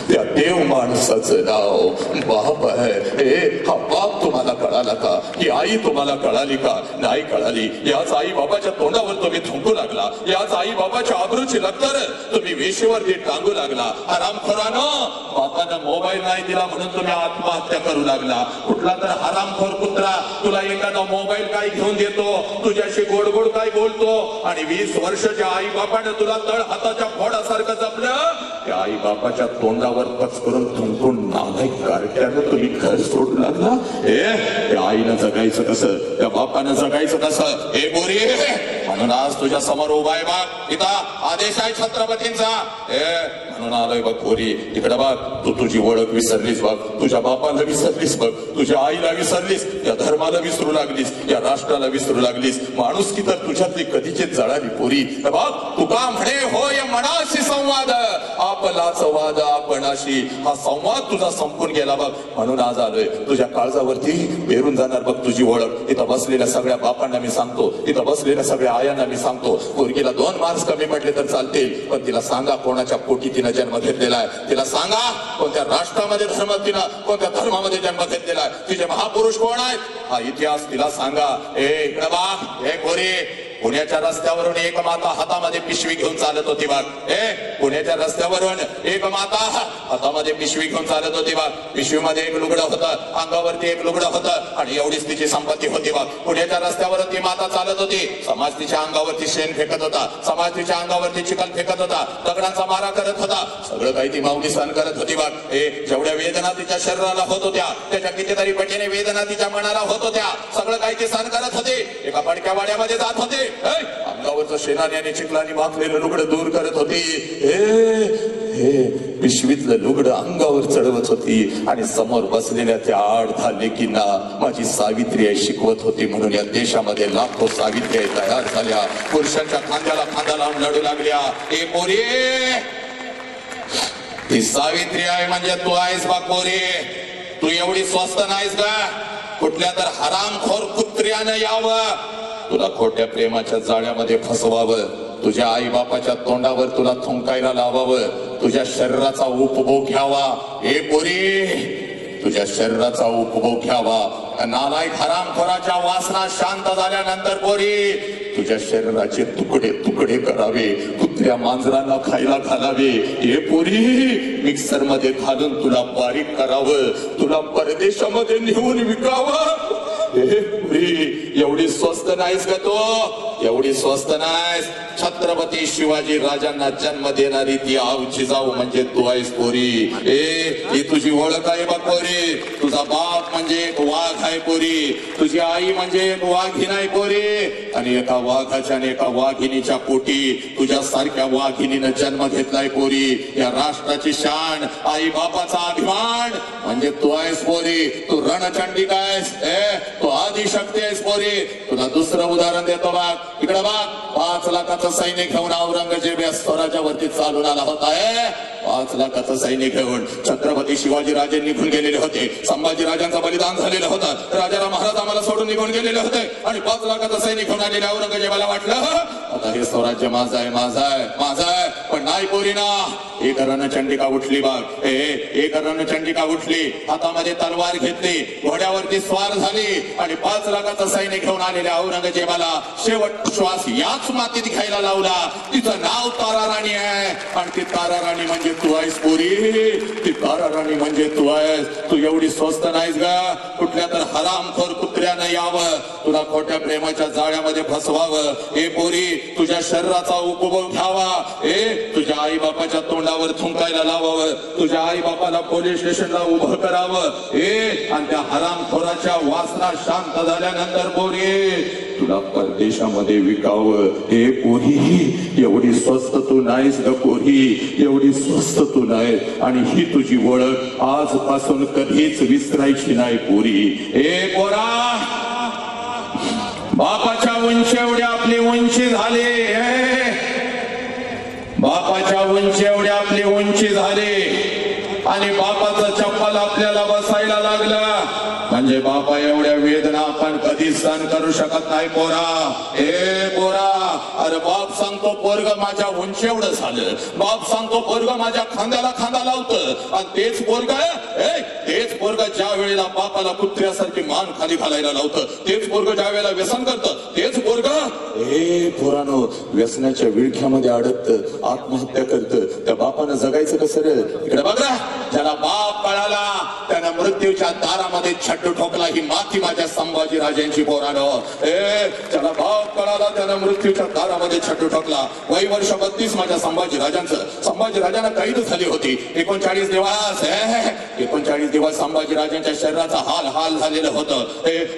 त्या देव माणसाचं नाव बाप आहे. हा बाप तुम्हाला कळाला का? ही आई तुम्हाला कळाली का? नाही कळाली. याच आई बाबाच्या तोंडावर तुम्ही थुंकू लागला, याच आई बाबाच्या आबरूची लक्तर तुम्ही वेशीवरती टांगू लागला. हरामखोरानं बापानं मोबाईल नाही दिला म्हणून तुम्ही आत्महत्या करू लागला. कुठला तर हरामखोर कुत्रा तुला एखादा मोबाईल काय घेऊन देतो, तुझ्याशी गोड गोड काय बोलतो आणि 20 वर्षाच्या आई बापाने तुला तळ हाताच्या फोडासारखं जपलं. त्या आई बापाच्या तोंडावर पच करून थुंकून नालायक कार्ट्यानं तुम्ही घर सोडू लागला. त्या आईनं जगायचं कसं? त्या बापानं जगायचं कसं? हे बोरी, म्हणून आज तुझ्या समोर उभा आहे बा. इथं आदेश आहे छत्रपतींचा. म्हणून आलोय बघ पोरी. इकडे बघ, तू तुझी ओळख विसरलीस बघ, तुझ्या बापाला विसरलीस बघ, तुझ्या आईला विसरलीस, या धर्माला विसरू लागलीस, या राष्ट्राला विसरू लागलीस. माणुसकी तर तुझ्यातली कधीची जळाली पोरी. बघ तुका म्हणे होय मनाशी संवाद, आपलाच वाद आपणाशी. हा संवाद तुझा संपून गेला बघ, म्हणून आज आलोय. तुझ्या काळजावरती पेरून जाणार बघ तुझी ओळख. इथं बसलेल्या सगळ्या बापांना मी सांगतो, इथं बसलेल्या सगळ्या आयांना मी सांगतो, पोरगीला 2 मार्क्स कमी पडले तर चालतील, पण तिला सांगा कोणाच्या पोटी तिनं जन्म घेतलेला आहे. तिला सांगा कोणत्या राष्ट्रामध्ये तिनं कोणत्या धर्मामध्ये जन्म घेतलेला आहे. तिचे महापुरुष कोण आहेत हा इतिहास तिला सांगा. इकडे बा, हे पोरी, पुण्याच्या रस्त्यावरून एक माता हातामध्ये पिशवी घेऊन चालत होती बघ. पुण्याच्या रस्त्यावरून एक माता हातामध्ये पिशवी घेऊन चालत होती बघ. पिशवीमध्ये एक लुगडं होतं, अंगावरती एक लुगडं होतं, आणि एवढीच तिची संपत्ती होती बघ. पुण्याच्या रस्त्यावर ती माता चालत होती. समाज तिच्या अंगावरती शेण फेकत होता, समाज तिच्या अंगावरती चिखल फेकत होता, दगडांचा मारा करत होता. सगळं काही ती माऊली सहन करत होती बघ. जेवढ्या वेदना तिच्या शरीराला होत होत्या त्याच्या कितीतरी पटीने वेदना तिच्या मनाला होत होत्या. सगळं काही ती सहन करत होती. एका पडक्या वाड्यामध्ये जात होते, अंगावरचं शेणाने आणि चिखलाने माखलेलं लुगडं दूर करत होती. पिशवीतलं लुगडं अंगावर चढवत होती आणि समोर बसलेल्या त्या 8-10 लेकींना माझी सावित्री आई शिकवत होती. म्हणून या देशामध्ये लाखो सावित्री आई तयार झाल्या, पुरुषांच्या खांद्याला खांदा लावून लढू लागल्या. पोरी, ती सावित्री आई म्हणजे तू आहेस बा पोरी. तू एवढी स्वस्त नाहीस का कुठल्या तर हरामखोर कुत्र्यानं यावं, तुला खोट्या प्रेमाच्या जाळ्यामध्ये फसवावं, तुझ्या आई बापाच्या तोंडावर तुला थुंकायला लावावं, तुझ्या शरीराचा उपभोग घ्यावा. पोरी, तुझ्या शरीराचा उपभोग घ्यावा. नालायक हरामखोराच्या वासना शांत झाल्यानंतर पोरी तुझ्या शरीराचे तुकडे तुकडे करावे, कुत्र्या मांजरांना खायला घालावे. पोरी, मिक्सर मध्ये घालून तुला बारीक करावं, तुला परदेशामध्ये नेऊन विकावं. एवढी स्वस्त नाहीस का तो, एवढी स्वस्त नाहीस. छत्रपती शिवाजी राजांना जन्म देणारी ती आवची जाऊ म्हणजे तू आहेस पोरी. ही तुझी ओळख आहे बा पोरी. तुझा बाप म्हणजे एक वाघ आहे पोरी, तुझी आई म्हणजे एक वाघीण आहे पोरी, आणि एका वाघाच्या आणि एका वाघिणीच्या पोटी तुझ्या सारख्या वाघिणीनं जन्म घेतलाय पोरी. या राष्ट्राची शान, आई बापाचा अभिमान म्हणजे तू आहेस पोरी. तू रणचंडिका आहेस, तू आदिशक्ती आहेस पोरी. तुला दुसरं उदाहरण देतो बघ. इकडे बघ, 5 लाखाचं सैनिक घेऊन औरंगजेब या स्वराज्यावरती चालून आला होता. 5 लाखाचं सैनिक घेऊन छत्रपती शिवाजी राजे निघून गेलेले होते. संभाजी राजांचं बलिदान झालेलं होतं. राजाला महाराज आम्हाला सोडून निघून गेलेले होते आणि 5 लाखाचं सैनिक घेऊन आलेल्या औरंगजेबाला वाटलं आता हे स्वराज्य माझं आहे, माझं आहे, माझं आहे. पण नाही पोरीना, एक रणचंडिका उठली बघ. एक रणचंडिका उठली, हातामध्ये तलवार घेतली, घोड्यावरती स्वार झाली आणि 5 लाखाचं सैनिक घेऊन आलेल्या औरंगजेबाला शेवट श्वास याच मातीत घ्यायला लावला. तिचं नाव तारा राणी आहे आणि ती तारा राणी म्हणजे तू आहेस पोरी. ती तारा राणी म्हणजे तू आहेस. तू एवढी स्वस्त नाहीस गा कुठल्या तर हरामखोर कुत्र्यानं यावं, तुला खोट्या प्रेमाच्या जाळ्यामध्ये फसवावं. पोरी, तुझ्या शरीराचा उपभोग घ्यावा. तुझ्या आई बापाच्या तोंडावर थुंकायला लावावं, तुझ्या आई बापाला पोलीस स्टेशनला उभं करावं. आणि त्या हरामखोराच्या वासना शांत झाल्यानंतर पोरी तुला परदेशामध्ये विकावं. पोरी, एवढी स्वस्त तू नाहीस ग पोरी, एवढी स्वस्त तू नाही. आणि ही तुझी ओळख आजपासून कधीच विसरायची नाही पोरी. पोरा, बापाच्या उंची एवढी आपली उंची झाली, बापाच्या उंची एवढी आपली उंची झाली आणि बापाचं चप्पल आपल्याला बसायला लागलं म्हणजे बापा एवढ्या वेदना आपण कधीच सहन करू शकत नाही पोरा. पोरा, अरे बाप सांगतो पोरग माझ्या उंची एवढं झालं, बाप सांगतो पोरग माझ्या खांद्याला खांदा लावतं, आणि तेच पोरग ज्या वेळेला बापाला कुत्र्यासारखी मान खाली घालायला लावतं, तेच पोरग ज्या वेळेला व्यसन करतं, तेच पोरग पोरानो व्यसनाच्या विळख्यामध्ये अडकतं, आत्महत्या करतं. त्या बापानं जगायचं कसं रे? इकडे बघा, ज्याला बाप कळाला त्यानं मृत्यूच्या दारामध्ये छड्डू ठोकला. ही माती माझ्या संभाजी राजांची पोरानो. ज्याला बाप कळाला त्यानं मृत्यूच्या दारामध्ये छड्डू ठोकला. वय वर्ष 32 माझ्या संभाजी राजांचं. संभाजी राजांना कैद झाली होती 39 दिवस. 39 दिवस संभाजी राजांच्या शरीराचा हाल झालेलं होतं.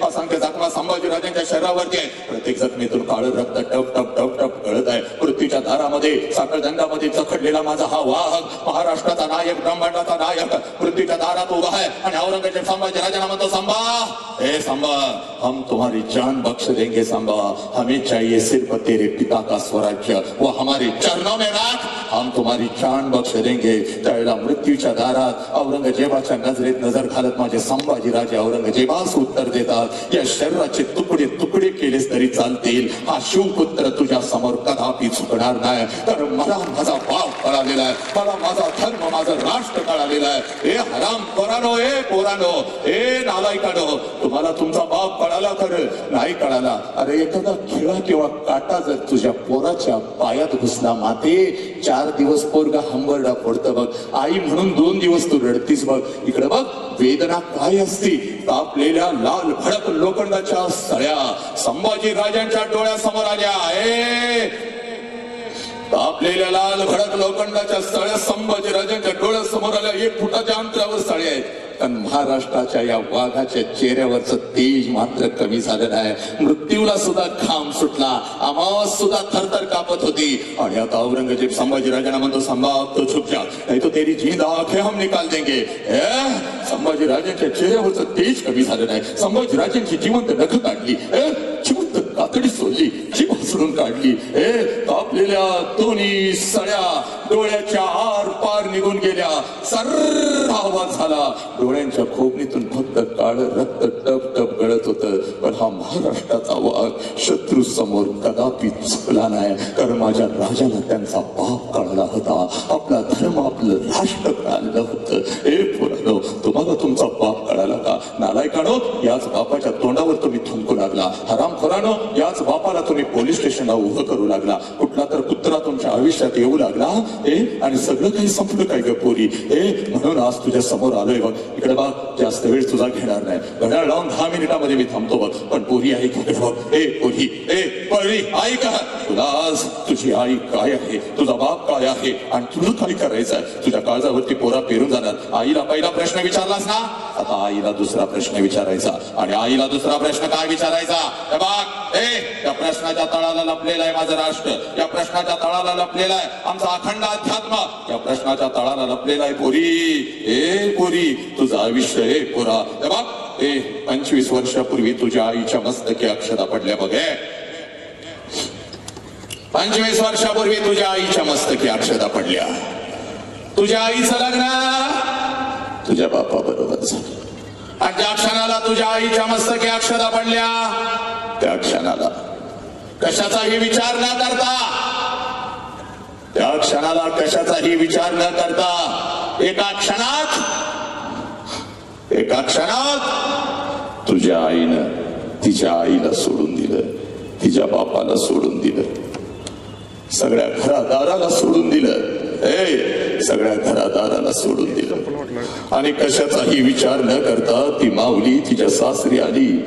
असंख्य जखमा संभाजी राजांच्या शरीरावरती आहे. प्रत्येक जखमेतून काळं रक्त टप टप टप टप गळत आहे. मृत्यूच्या दारामध्ये साखळ दंडामध्ये जखडलेला माझा हा वाहक महाराष्ट्राचा नायक ब्रह्मांडाचा नायक मृत्यूच्या दारात उभा आहे आणि औरंगजेब संभाजी राजांना म्हणतो सांबा ए सांबा हम तुम्हारी जान बख्श देंगे सांबा हमें चाहिए सिर्फ तेरे पिता का स्वराज्य वो हमारे चरणों में राख हम तुम्हारी जान बख्श देंगे। त्यावेळेला मृत्यूच्या दारात औरंगजेबाच्या नजरेत नजर घालत माझे संभाजी राजे औरंगजेबास उत्तर देतात या शरीराचे तुकडे तुकडे केलेस तरी चालतील हा शिवपुत्र तुझ्या समोर कदापि चुकणार नाही तर मला माझा बाप कळालेला आहे मला माझा धर्म माझं राष्ट्र कळालेलं आहे। ए हराम पोरानो ए पोरानो ए नालायकानो तुम्हाला तुमचा बाप कळाला खरं नाही कळाला अरे एखादा खिळा किंवा काटा जर तुझ्या पोराच्या पायात घुसला माते 4 दिवस पोरगा हंबरडा पडतं बघ आई म्हणून 2 दिवस तू रडतीस बघ इकडे बघ वेदना काय असती तापलेल्या लाल भडक लोखंडाच्या सळ्या संभाजी राजांच्या डोळ्यासमोर आल्या तापलेल्या लाल भडक लोखंडाच्या सळ्या संभाजी राजांच्या डोळ्यासमोर आल्या 1 फुटाच्या अंतरावर सळ्या आहेत पण महाराष्ट्राच्या या वाघाच्या चेहऱ्यावरचं तेज मात्र कमी झालं नाही मृत्यूला सुद्धा घाम सुटला आवाज सुद्धा थरथर कापत होती आणि आता औरंगजेब संभाजी राजांना म्हणतो सांबा तो छुप जा नहीं तो तेरी जींद आंखें हम निकाल देंगे संभाजी राजांच्या चेहऱ्यावरचं तेज कमी झालं नाही संभाजी राजांची जिवंत नख काढली जिवंत कातडी सोडली जीभ हसडून काढली तापलेल्या दोन्ही सळ्या डोळ्याच्या आर पार निघून गेल्या सर्र आवाज झाला डोळ्यांच्या खोबणीतून फक्त काळ रक्त टप टप गळत होतं पण हा महाराष्ट्राचा वाघ शत्रू समोर कदापि चुकला नाही कारण माझ्या राजाला त्यांचा बाप कळला होता आपला धर्म आपलं राष्ट्र कळलं होतं ए पोरांनो तुम्हाला तुमचा बाप कळाला का नालायकानो याच बापाच्या तोंडावर तुम्ही थुंकू लागला हरामखोरानो याच बापाला तुम्ही पोलीस स्टेशनला उभं करू लागला कुठला तर कुत्रा तुमच्या आयुष्यात येऊ लागला आणि सगळं काही संपलं काय ग पोरी म्हणून आज तुझ्या समोर आलोय बघ इकडे बघ जास्त वेळ तुझा घेणार नाही घड्याळ लावून 10 मिनिटांमध्ये मी थांबतो बघ पण पोरी आई बघ पोरी पोरी आई का तुला आज तुझी आई काय आहे तुझा बाप काय आहे आणि तुला काय करायचं आहे तुझ्या काळजावरती पोरा पेरून जाणार आईला पहिला प्रश्न विचारलास ना आता आईला दुसरा प्रश्न विचारायचा आणि आईला दुसरा प्रश्न काय विचारायचा बघ या प्रश्नाच्या तळाला लपलेला आहे माझं राष्ट्र या प्रश्नाच्या तळाला लपलेला आहे आमचा अखंड अध्यात्म या प्रश्नाच्या तळाला लपलेला आहे पोरी पोरी तुझं आयुष्य पोरा बघ 25 वर्षापूर्वी तुझ्या आईच्या मस्तकी अक्षता पडल्या बघ 25 वर्षापूर्वी तुझ्या आईच्या मस्तकी अक्षता पडल्या तुझ्या आईचं लग्न तुझ्या बापा बरोबर झालं आणि ज्या क्षणाला तुझ्या आईच्या मस्तकी अक्षता पडल्या त्या क्षणाला कशाचाही विचार न करता त्या क्षणाला कशाचाही विचार न करता एका क्षणात तुझ्या आईनं तिच्या आईला सोडून दिलं तिच्या बापाला सोडून दिलं सगळ्या घरादाराला सोडून दिलं सगळ्या घरादाराला सोडून दिलं आणि कशाचाही विचार न करता ती माऊली तिच्या सासरी आली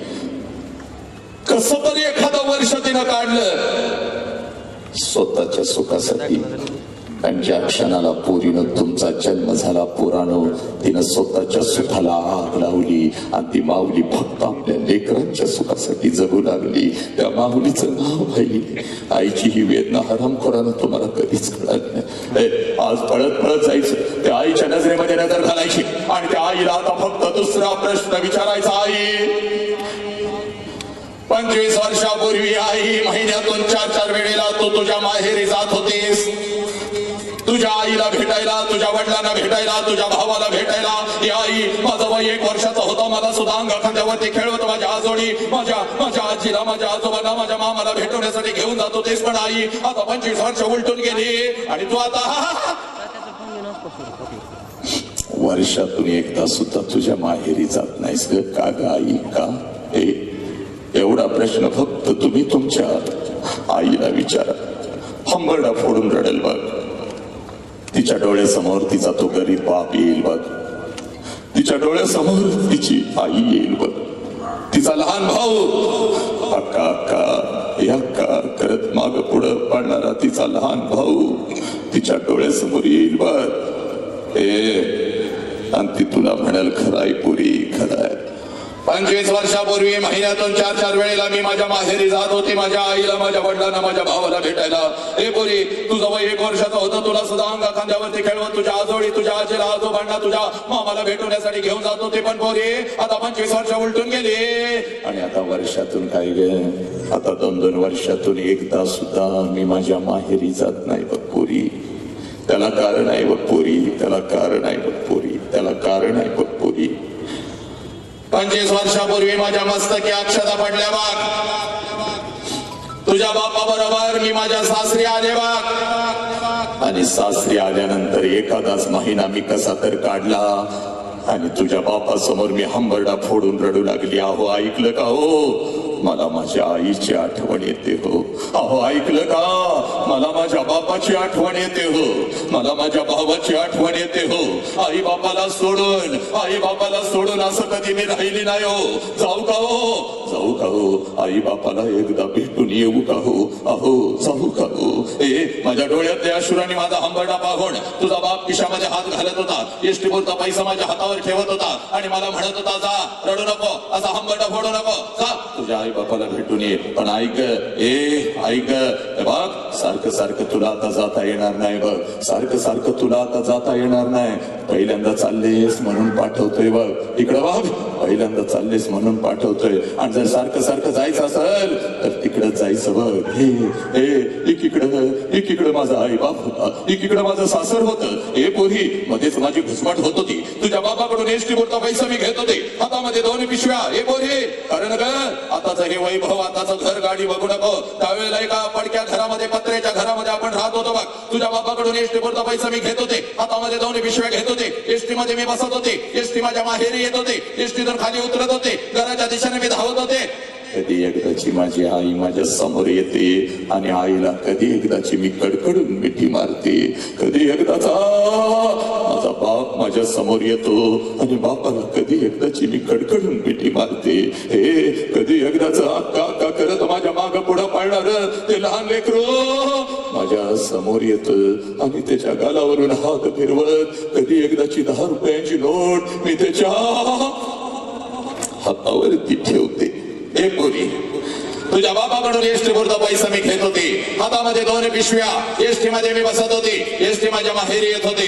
कसं तरी एखादं वर्ष तिनं काढलं स्वतःच्या सुखासाठी आणि ज्या क्षणाला पोरीनं तुमचा जन्म झाला पोरानो तिनं स्वतःच्या सुखाला आग लावली आणि ती माऊली फक्त आपल्या लेकरांच्या सुखासाठी जगू लागली त्या माऊलीचं नाव आहे आईची ही वेदना हरामखोरानं तुम्हाला कधीच कळत नाही आज पळत पळत जायचं त्या आईच्या नजरेमध्ये नजर घालायची आणि त्या आईला आता फक्त दुसरा प्रश्न विचारायचा आई 25 वर्षापूर्वी आई महिन्यातून 4 वेळेला तू तुझ्या माहेरी जात होतीस तुझ्या आईला भेटायला तुझ्या वडिलांना भेटायला तुझ्या भावाला भेटायला ही आई माझा वय 1 वर्षाचा होता मला सुद्धा अंग खांद्यावरती खेळवत माझ्या आजोळी माझ्या आजीला माझ्या आजोबांना माझ्या मामाला भेटवण्यासाठी घेऊन जात होतेस पण आई आता 25 वर्ष उलटून गेली आणि तू आता वर्षातून एकदा सुद्धा तुझ्या माहेरी जात नाहीस का ग आई का एवढा प्रश्न फक्त तुम्ही तुमच्या आईला विचारा हंबरडा फोडून रडेल बघ तिच्या डोळ्यासमोर तिचा तो गरीब बाप येईल बघ तिच्या डोळ्यासमोर तिची आई येईल बघ तिचा लहान भाऊ अक्का अक्का करत माग पुढं पाडणारा तिचा लहान भाऊ तिच्या डोळ्यासमोर येईल बघ आणि ती तुला म्हणाल खराय पुरी खराय 25 वर्षापूर्वी महिन्यातून 4-4 वेळेला मी माझ्या माहेरी जात होते, माझ्या आईला, माझ्या वडिलांना, माझ्या भावाला भेटायला. हे पोरी, तुझं वय 1 वर्षाचं होतं, तुला सुद्धा अंगा खांद्यावरती खेळवत तुझ्या आजोळी, तुझ्या आजीला, आजोबांना, तुझ्या मामाला भेटवण्यासाठी घेऊन जात होते. पण पोरी, आता 25 वर्ष उलटून गेली आणि आता वर्षातून काय गे, आता 2-2 वर्षातून एकदा सुद्धा मी माझ्या माहेरी जात नाही बघ पोरी. त्याला कारण आहे बघ पोरी, त्याला कारण आहे बघ पोरी, त्याला कारण आहे बघ पोरी. 25 वर्षापूर्वी माझ्या मस्तकी अक्षता पडल्या बाग. तुझ्या बापा बरोबर मी माझ्या सासरी आले बाग. आणि सासरी आल्यानंतर एखादाच महिना मी कसा तर काढला आणि तुझ्या बापासमोर मी हंबरडा फोडून रडू लागली. अहो ऐकलं का हो, मला माझ्या आईची आठवण येते हो. अहो ऐकलं का, मला माझ्या बापाची आठवण येते हो, मला माझ्या भावाची आठवण येते हो. आई बापाला सोडून असं कधी मी राहिली नाही हो. जाऊ का हो, जाऊ का हो, आई बापाला एकदा भेटून येऊ का हो. अहो जाऊ का हो. माझ्या डोळ्यातल्या अश्रुरांनी माझा हंबरडा पाहून तुझा बाप खिशामध्ये हात घालत होता, एसटीपुरता पैसा माझ्या हातावर ठेवत होता आणि मला म्हणत होता, जा रडू नको, असा हंबरडा फोडू नको, जा तुझ्या आई बापाला भेटून ये. पण ऐक, ऐक बघ, सारखं सारखं तुला आता जाता येणार नाही बघ, सारखं सारखं तुला आता जाता येणार नाही. पहिल्यांदा चाललेस म्हणून पाठवतोय बघ, इकडं बघ, पहिल्यांदा चाललेस म्हणून पाठवतोय. आणि जर सारखं सारखं जायचं असेल तर तिकडं जायचं बघ. एकीकडं माझा आई बाप होता, एकीकडं माझं सासर होतं. हे पोरी, मध्येच माझी घुसमट होत होती. तुझ्या बापाकडून एसटी पुरता पैसा मी घेत होते, हातामध्ये 2 पिशव्या. हे पोरी, कारण ग आताच हे वैभव, आताच घर गाडी बघू नको. त्यावेळेला एका पडक्या घरामध्ये, पत्र्याच्या घरामध्ये आपण राहत होतो बघ. तुझ्या बापाकडून एसटी पुरता पैसा मी घेत होते, हातामध्ये 2 पिशव्या घेत होते. एसटी मध्ये मी बसत होते, एसटी माझ्या माहेरी येत होते, एसटीतून खाली उतरत होते, घराच्या दिशेने मी धावत होते. कधी एकदाची माझी आई माझ्या समोर येते आणि आईला कधी एकदाची मी कडकडून मिठी मारते. कधी एकदाचा माझा बाप माझ्या समोर येतो आणि बापाला कधी एकदाची मी कडकडून मिठी मारते. हे कधी एकदाचा अक्का अक्का करत माझ्या माग पुढं पाळणार ते लहान लेकरू माझ्या समोर येत आणि त्याच्या गालावरून हात फिरवत कधी एकदाची 10 रुपयांची नोट मी त्याच्या हातावरती ठेवते. हे पोरी, तुझ्या बापाकडून एसटी पुरता पैसा मी घेत होते, हातामध्ये 2 पिशव्या. एसटी मध्ये मी बसत होती, एसटी माझ्या माहेरी येत होते,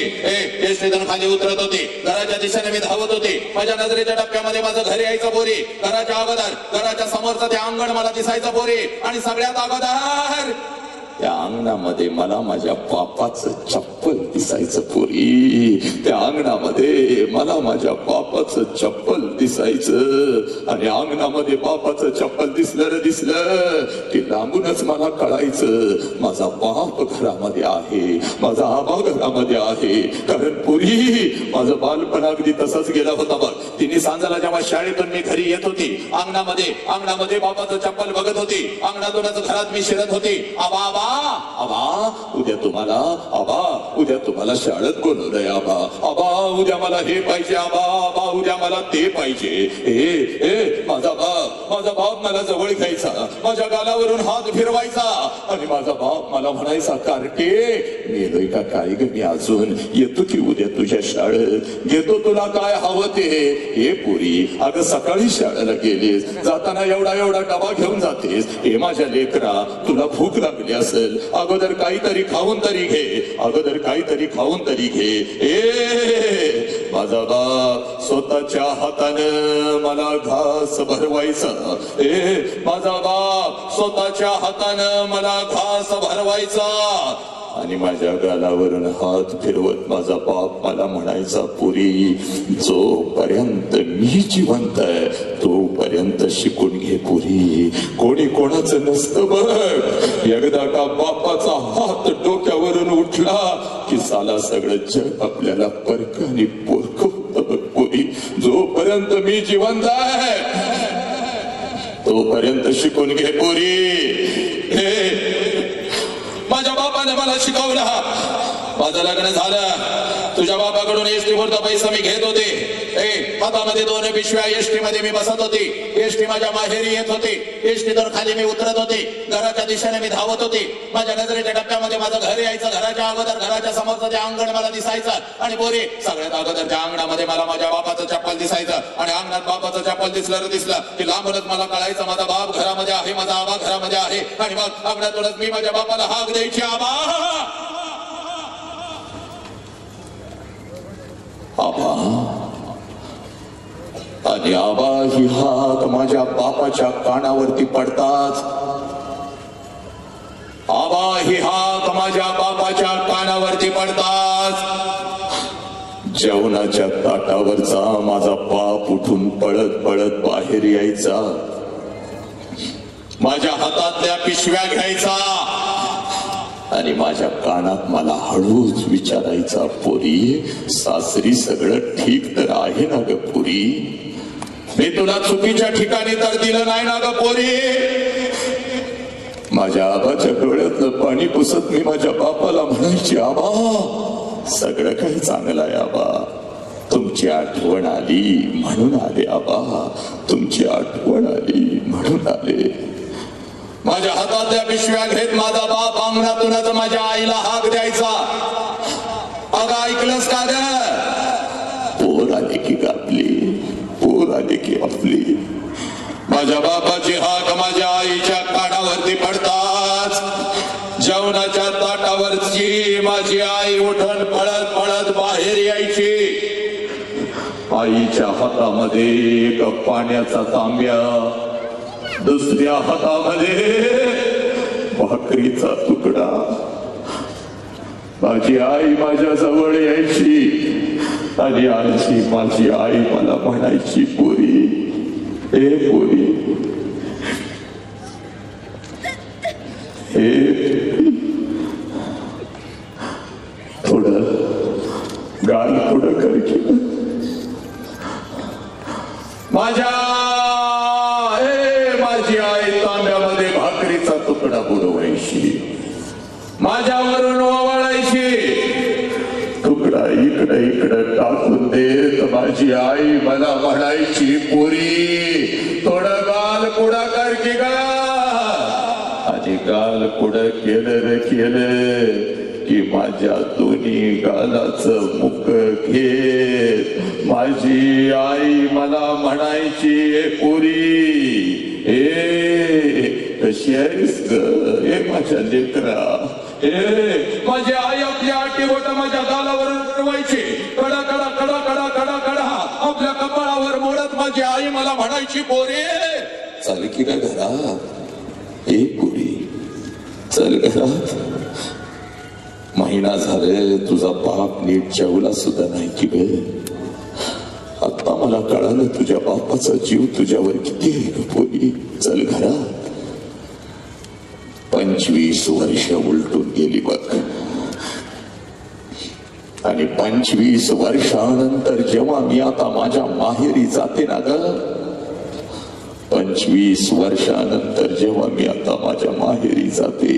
एसटीतून खाली उतरत होते, घराच्या दिशेने मी धावत होते. माझ्या नजरेच्या टप्प्यामध्ये माझं घर यायचं पोरी. घराच्या अगोदर, घराच्या समोरचं ते अंगण मला दिसायचं पोरी. आणि सगळ्यात अगोदर त्या अंगणामध्ये मला माझ्या बापाचं चप्पल दिसायचं पोरी. त्या अंगणामध्ये मला माझ्या बापाचं चप्पल दिसायचं. आणि अंगणामध्ये बापाचं चप्पल दिसलं की लांबूनच मला कळायचं माझा बाप घरामध्ये आहे, माझा आबा घरामध्ये आहे. कारण पोरी, माझं बालपण अगदी तसंच गेला होता बघ. तिने सांजाला जेव्हा शाळेतून मी घरी येत होती, अंगणामध्ये बापाचं चप्पल बघत होती. अंगणातूनच घरात मी शिरत होती. आबा उद्या तुम्हाला शाळेत बोलवलंय. आबा उद्या मला हे पाहिजे, आबा उद्या मला ते पाहिजे. माझा बाप मला जवळ घ्यायचा, माझ्या गालावरून हात फिरवायचा आणि माझा बाप मला म्हणायचा, कार्टे मेलोय का काय ग मी अजून, येतो की उद्या तुझ्या शाळेत, घेतो तुला काय हवं ते. हे पोरी, अगं सकाळी शाळेला गेलीस, जाताना एवढा डबा घेऊन जातेस. हे माझ्या लेकरा, तुला भूक लागली असेल, अगोदर काहीतरी खाऊन तरी घे. माझा बाप स्वतःच्या हातानं मला घास भरवायचा. माझा बाप स्वतःच्या हातानं मला घास भरवायचा आणि माझ्या गालावरून हात फिरवत माझा बाप मला म्हणायचा, पुरी जोपर्यंत मी जिवंत आहे तोपर्यंत शिकून घे पुरी, कोणी कोणाचं नसतं बघ. एकदा का बापाचा हात डोक्यावरून उठला की साला सगळं जग आपल्याला परकानी पोरखवतं बघ पुरी. जोपर्यंत मी जिवंत आहे तोपर्यंत शिकून घे पुरी. माझ्या बापाने मला शिकवलं, माझं लग्न झालं, तुझ्या बापाकडून एसटी पुरता पैसा मी घेत होते. हातामध्ये 2 पिशव्या एसटी मध्ये मी बसत होती. एसटी माझ्या माहेरी येत होती. एसटीतून खाली मी उतरत होते. घराच्या दिशेने मी धावत होते. माझ्या नजरेच्या टप्प्यामध्ये माझं घर यायचं. घराच्या अगोदर घराच्या समोरचं ते अंगण मला दिसायचं. आणि बोरे सगळ्यात अगोदर त्या अंगणामध्ये मला माझ्या बापाचं चप्पल दिसायचं. आणि अंगणात बापाचं चप्पल दिसलं की लांबूनच मला कळायचं माझा बाप घरामध्ये आहे, माझा आबा घरामध्ये आहे. आणि मग अंगणातूनच मी माझ्या बापाला हाक द्यायची, आबा आबा. आणि आबा ही हाक माझ्या बापाच्या कानावरती पडताच, आबा ही हाक माझ्या बापाच्या कानावरती पडताच जेवणाच्या ताटावरचा माझा बाप उठून पळत पळत बाहेर यायचा. माझ्या हातातल्या पिशव्या घ्यायचा आणि माझ्या कानात मला हळूच विचारायचा, पोरी सासरी सगळं ठीक तर आहे ना ग पोरी? मी तुला चुकीच्या ठिकाणी तर दिलं नाही ना ग पोरी? माझ्या आबाच्या डोळ्यातलं पाणी पुसत मी माझ्या बापाला म्हणायची, आबा सगळं काही चांगलं आहे आबा, तुमची आठवण आली म्हणून आले आबा, तुमची आठवण आली म्हणून आले. माझ्या हातातल्या पिशव्या घेत माझा बाप अंगणातूनच माझ्या आईला हाक द्यायचा, अगं ऐकलंस का ग? पोर आले की आपली, पोर आले की आपली. माझ्या बापाची हाक माझ्या आईच्या कानावरती पडताच जेवणाच्या ताटावरची माझी आई उठून पळत पळत बाहेर यायची. आईच्या हातामध्ये एक पाण्याचा तांब्या, दुसऱ्या हातामध्ये भाकरीचा तुकडा. माझी आई माझ्या जवळ यायची आणि आजी माझी आई मला म्हणायची, पोरी ए पोरी थोडं गाल पुढं कर की. माझी आई तांब्यामध्ये भाकरीचा तुकडा बुडवायची, माझ्यावरून ओवाळायची. तुकडा इकडे इकडे टाकून देत माझी आई मला म्हणायची, पोरी थोडं गाल पुढं कर की ग. आणि गाल पुढं केलं की माझ्या दोन्ही गालाचं मुख घेत माझी आई मला म्हणायची, पोरी कशी आहेस ग? माझ्या लेकरा. माझी आई आपली आटी बोट माझ्या गालावर फिरवायची, कडा कडा कडा कडा कडा कडा आपल्या कपाळावर मोडत माझी आई मला म्हणायची, पोरी चल की ग घरात. पोरी चल घरात. महिना झाले तुझा बाप नीट जेवला सुद्धा नाही की ग? आता मला कळालं तुझ्या बापाचा जीव तुझ्यावर किती आहे ग पोरी. चल घरात. 25 वर्ष उलटून गेली बघ. आणि 25 वर्षानंतर जेव्हा मी आता माझ्या माहेरी जाते ना ग, 25 वर्षानंतर जेव्हा मी आता माझ्या माहेरी जाते,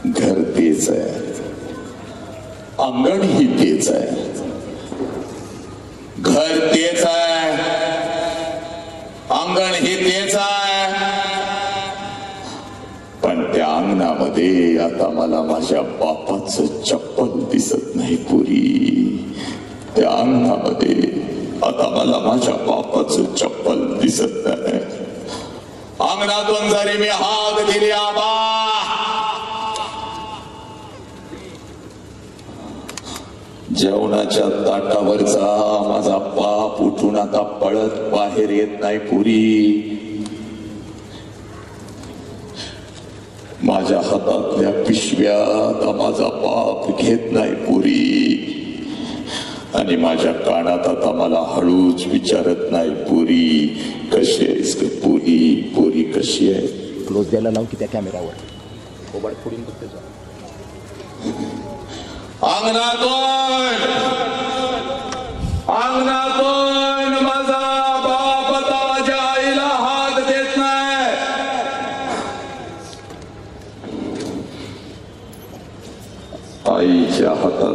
घर तेच आहे, अंगण ही तेच आहे, घर तेच आहे, अंगण ही तेच आहे. पण त्या अंगणामध्ये आता मला माझ्या बापाचं चप्पल दिसत नाही पुरी. त्या अंगणामध्ये आता मला माझ्या बापाचं चप्पल दिसत नाही. अंगणातून जरी मी हाक दिली, आबा जेवणाच्या ताटावरचा माझा बाप उठून आता पळत बाहेर येत नाही पुरी. माझ्या हातातल्या पिशव्या आता माझा बाप घेत नाही पुरी. आणि माझ्या कानात आता मला हळूच विचारत नाही, पुरी कशी आहेस ग पुरी, पुरी कशी आहे? क्लोज द्यायला लावू की त्या कॅमेरावर मोबाईल फोडून बघते. अंगणातून माझा बाप आता माझ्या आईला हाक देत नाही. आईच्या हातात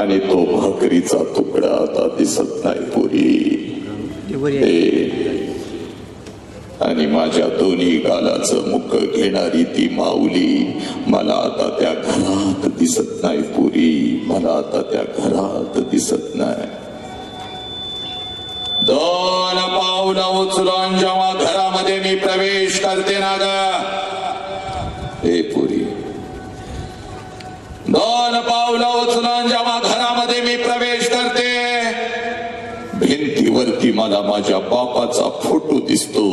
आणि तो भाकरीचा तुकडा आता दिसत नाही पुरी. आणि माझ्या दोन्ही गालाचं मुख घेणारी ती माऊली मला आता त्या घरात दिसत नाही पुरी. मला आता त्या घरात दिसत नाही. 2 पावलं उचलून जेव्हा घरामध्ये मी प्रवेश करते ना ग हे पुरी, 2 पावलं उचलून जेव्हा घरामध्ये मी प्रवेश करते, भिंतीवरती मला माझ्या बापाचा फोटो दिसतो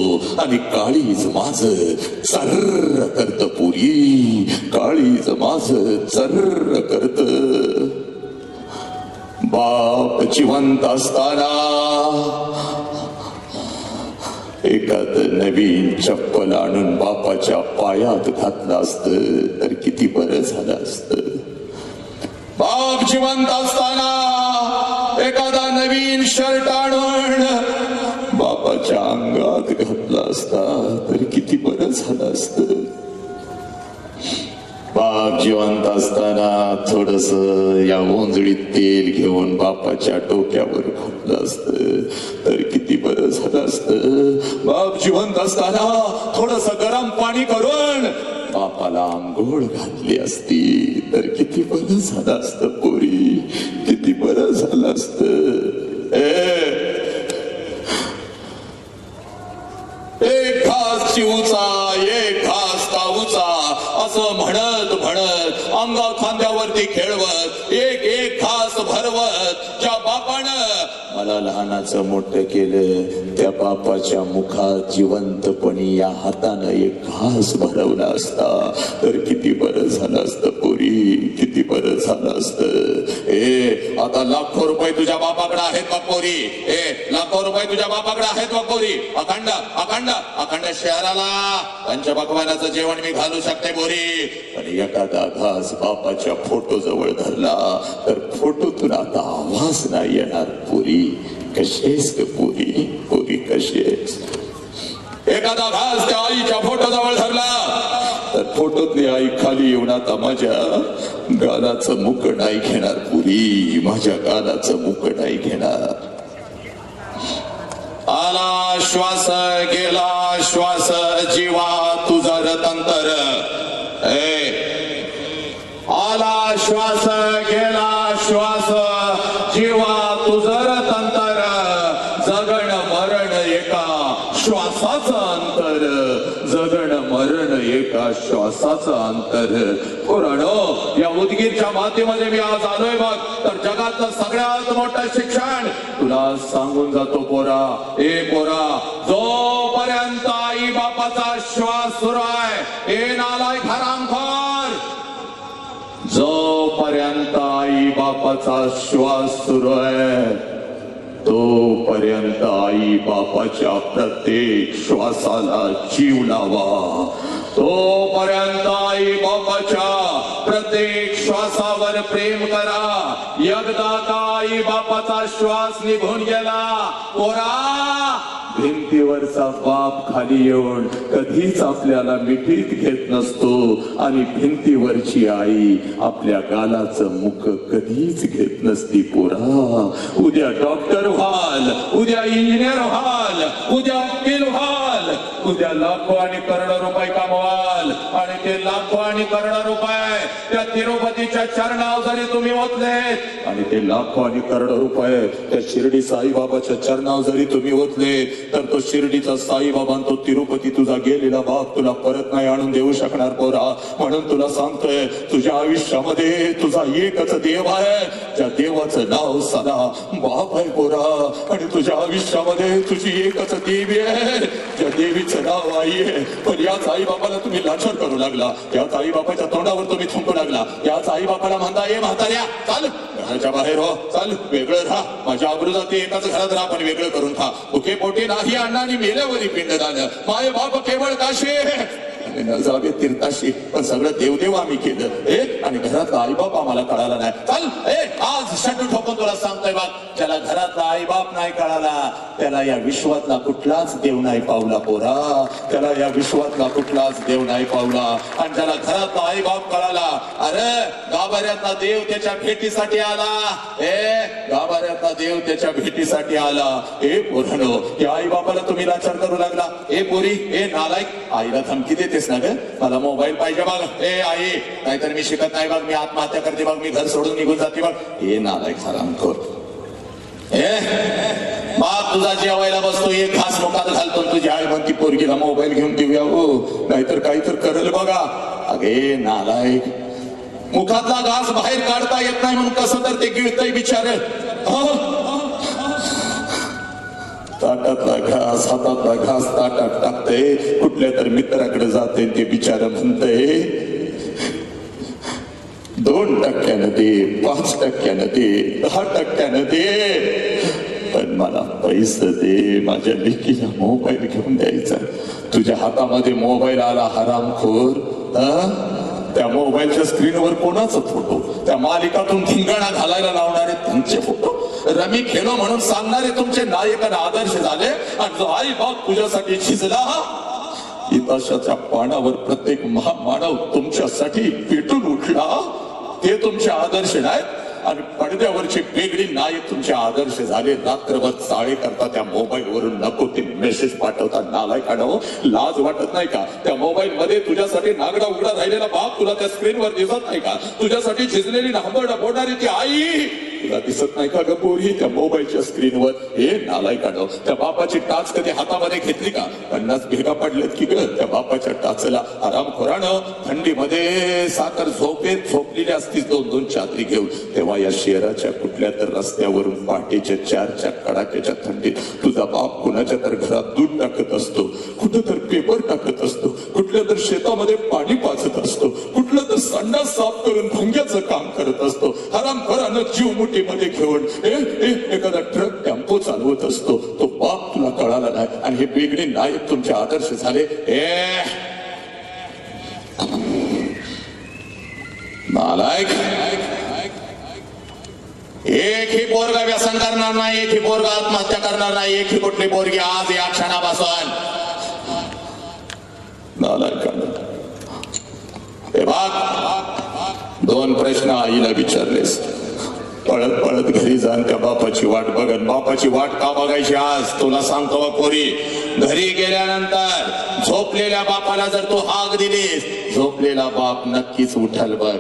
आणि काळीज माझ चर्र करत पुरी. काळीज माझ चर्र करत. बाप जिवंत असताना एखाद नवीन चप्पल आणून बापाच्या पायात घातलं असतं तर किती बरं झालं असतं. बाप जिवंत असताना एखादा नवीन शर्ट आणून बापाच्या अंगात घातला असता तर किती बरं झालं असतं. बाप जिवंत असताना थोडस या ओंजळीत तेल घेऊन बापाच्या डोक्यावर घातलं असतं तर किती बरं झालं असतं. बाप जिवंत असताना थोडस गरम पाणी करून बापाला आंघोळ घातली असती तर किती बरं झालं असतं पोरी. किती बरं झालं असतं. एक घास चिवचा एक घास काऊचा असं म्हणत म्हणत अंगा खांद्यावरती खेळवत एक एक घास भरवत ज्या बापानं मला लहानाचं मोठं केलं त्या बापाच्या मुखात जिवंतपणी या हातानं एक घास भरवला असता तर किती बरं झालं असतं पोरी. किती बरं झालं असतं. आता लाखो रुपये तुझ्या बापाकडे आहेत बघ पोरी. लाखो रुपये तुझ्या बापाकडे आहेत बघ पोरी. अखंड अखंड अखंड शहराला पंचपक्वानाचं जेवण मी घालू शकते पोरी. पण एखादा घास बापाच्या फोटो जवळ धरला तर फोटोतून आता आवाज नाही येणार पोरी. कशेस ग पोरी. पोरी कशेस. एखादा घास त्या आईच्या फोटो जवळ धरला तर फोटोतली आई खाली येऊन आता माझ्या गालाचं मुक नाही घेणार पुरी. माझ्या गालाचं मुक नाही घेणार. आला श्वास गेला श्वास जीवा तुझा रतंतर. आला श्वास गेला श्वास जीवा तुझं रतंतर. जगण मरण एका श्वासाचं अंतर. जगण मरण एका श्वासाचं अंतर. पुराणो या उदगीरच्या मातीमध्ये मी आज आलोय बघ तर जगातलं सगळ्यात मोठं शिक्षण तुला सांगून जातो पोरा. पोरा जोपर्यंत आई बापाचा श्वास सुरू आहे नालायक हरामखोर. जोपर्यंत आई बापाचा श्वास सुरू आहे तोपर्यंत आई बापाच्या प्रत्येक श्वासाला जीव लावा. तोपर्यंत आई बापाच्या प्रत्येक श्वासावर प्रेम करा. एकदा का आई बापाचा श्वास निघून गेला पोरा भिंतीवरचा बाप खाली येऊन कधीच आपल्याला मिठीत घेत नसतो आणि भिंतीवरची आई आपल्या गालाचं मुख कधीच घेत नसती पोरा. उद्या डॉक्टर व्हाल, उद्या इंजिनियर व्हाल, उद्या वकील व्हाल, उद्या लाखो आणि करोडो रुपये कमवाल आणि ते लाखो आणि करोडो रुपये त्या तिरुपतीच्या चरणावर जरी तुम्ही ओतलेत आणि ते लाखो आणि करोडो रुपये त्या शिर्डी साईबाबाच्या चरणावर जरी तुम्ही ओतले तर तो शिर्डीचा साईबाबा तो तिरुपती तुझा गेलेला बाप तुला परत नाही आणून देऊ शकणार पोरा. म्हणून तुला सांगतोय तुझ्या आयुष्यामध्ये तुझा एकच देव आहे ज्या देवाचं नाव सदा बाप आहे पोरा. आणि तुझ्या आयुष्यामध्ये तुझी एकच देवी आहे ज्या देवीचं नाव आई आहे. पण याच आई बापाला तुम्ही लाचार करू लागला. याच आई बापाच्या तोंडावर तुम्ही थुंकू लागला. याच आई बापाला म्हणता ये म्हाताऱ्या चाल घराच्या बाहेर हो चाल वेगळं राहा. माझ्या अब्रुजाती एकाच घरात राहा पण वेगळं करून खा. भुके पोटी नाही अण्णांनी मेल्यावरी पिंडदान. माय बाप केवळ काशे आणि न जावे तीर्थाशी, पण सगळं देवदेव आम्ही केलं आणि घरातला आईबाप आम्हाला कळाला नाही. चल आज शट ठोकून तुला सांगतोय बघ, ज्याला घरातला आईबाप नाही कळाला त्याला या विश्वातला कुठलाच देव नाही पावला पोरा, त्याला या विश्वातला कुठलाच देव नाही पावला. आणि ज्याला घरातला आईबाप कळाला, अरे गाभाऱ्यातला देव त्याच्या भेटीसाठी आला, गाभाऱ्यातला देव त्याच्या भेटीसाठी आला. पोरांनो, या आई बापाला तुम्ही लाचार करू लागला. पोरी, नालायक, आईला धमकी देतेस ना ग, मला मोबाईल पाहिजे बघ. आई, नाहीतर मी शिकत नाही बघ, मी आत्महत्या करते बघ, मी घर सोडून निघून जाते बघ. नालायक हरामखोर. बाप तुझा जेवायला बसतो, एक घास मुखात घालतो, तुझी आई म्हणती पोरगीला मोबाईल घेऊन देऊया हो, नाहीतर काही तर करेल बघा. अगे नालायक, मुखातला घास बाहेर काढता येत नाही म्हणून कसं तर ते गिळतय बिचार. ताटातला घास हातातला घास ताटात टाकते, कुठल्या तर मित्राकडे जाते, ते बिचार म्हणते 2% दे, 5% दे, 10% दे, पण मला पैसे दे, माझ्या लेकीला मोबाईल घेऊन द्यायचा. तुझ्या हातामध्ये मोबाईल आला हरामखोर, त्या मोबाईलच्या स्क्रीनवर कोणाचा फोटो, त्या मालिकातून धिंगाणा घालायला लावणारे त्यांचे फोटो, रमी खेळो म्हणून सांगणारे तुमचे नायक आणि आदर्श झाले. आणि जो आई बाप तुझ्यासाठी झिजला, इतिहासाच्या पानावर प्रत्येक महामानव तुमच्यासाठी पेटून उठला, ते तुमचे आदर्श नाहीत. आणि पडद्यावरचे वेगळी नायक तुमचे आदर्श झाले. रात्रभर चाळे करता त्या मोबाईल वरून नको ते मेसेज पाठवता. नालायकांनो, लाज वाटत नाही का? त्या मोबाईल मध्ये तुझ्यासाठी नागडा उघडा राहिलेला बाप तुला त्या स्क्रीनवर दिसत नाही का? तुझ्यासाठी झिजलेली नांबरडा बोलणारी ती आई तुला दिसत नाही का ग पोरी त्या मोबाईलच्या स्क्रीनवर? नालायकांनो, त्या बापाची टाच कधी हातामध्ये घेतली का? 50 भेगा पडल्यात की ग त्या बापाच्या टाचला. आरामखोरानं थंडीमध्ये साखर झोपेत झोपलेली असतीस 2-2 चादरी घेऊन, तेव्हा या शहराच्या कुठल्या तर रस्त्यावरून पहाटेच्या 4च्या कडाक्याच्या थंडीत तुझा बाप कुणाच्या तर घरात दूध टाकत असतो, कुठं तर पेपर टाकत असतो, कुठल्या तर शेतामध्ये पाणी पाजत असतो, कुठलं तर संडास साफ करून भंग्याचं काम करत असतो. हरामखोरानं जीव मुठीमध्ये घेऊन एखादा ट्रक टेम्पो चालवत असतो. तो बाप तुला कळाला नाही आणि हे वेगळे नायक तुमचे आदर्श झाले. नालायक, एकही पोरगा व्यसन करणार नाही, एकही पोरगा आत्महत्या करणार नाही, एकही कुठली पोरगी आज या क्षणापासून. नालायकांना हे बघ, 2 प्रश्न आईला विचारलेस. पळत पळत घरी जाण त्या बापाची वाट बघत. बापाची वाट का बघायची आज तुला सांगतो बघ पोरी. घरी गेल्यानंतर झोपलेल्या बापाला जर तू हाक दिलीस, झोपलेला बाप नक्कीच उठल बघ.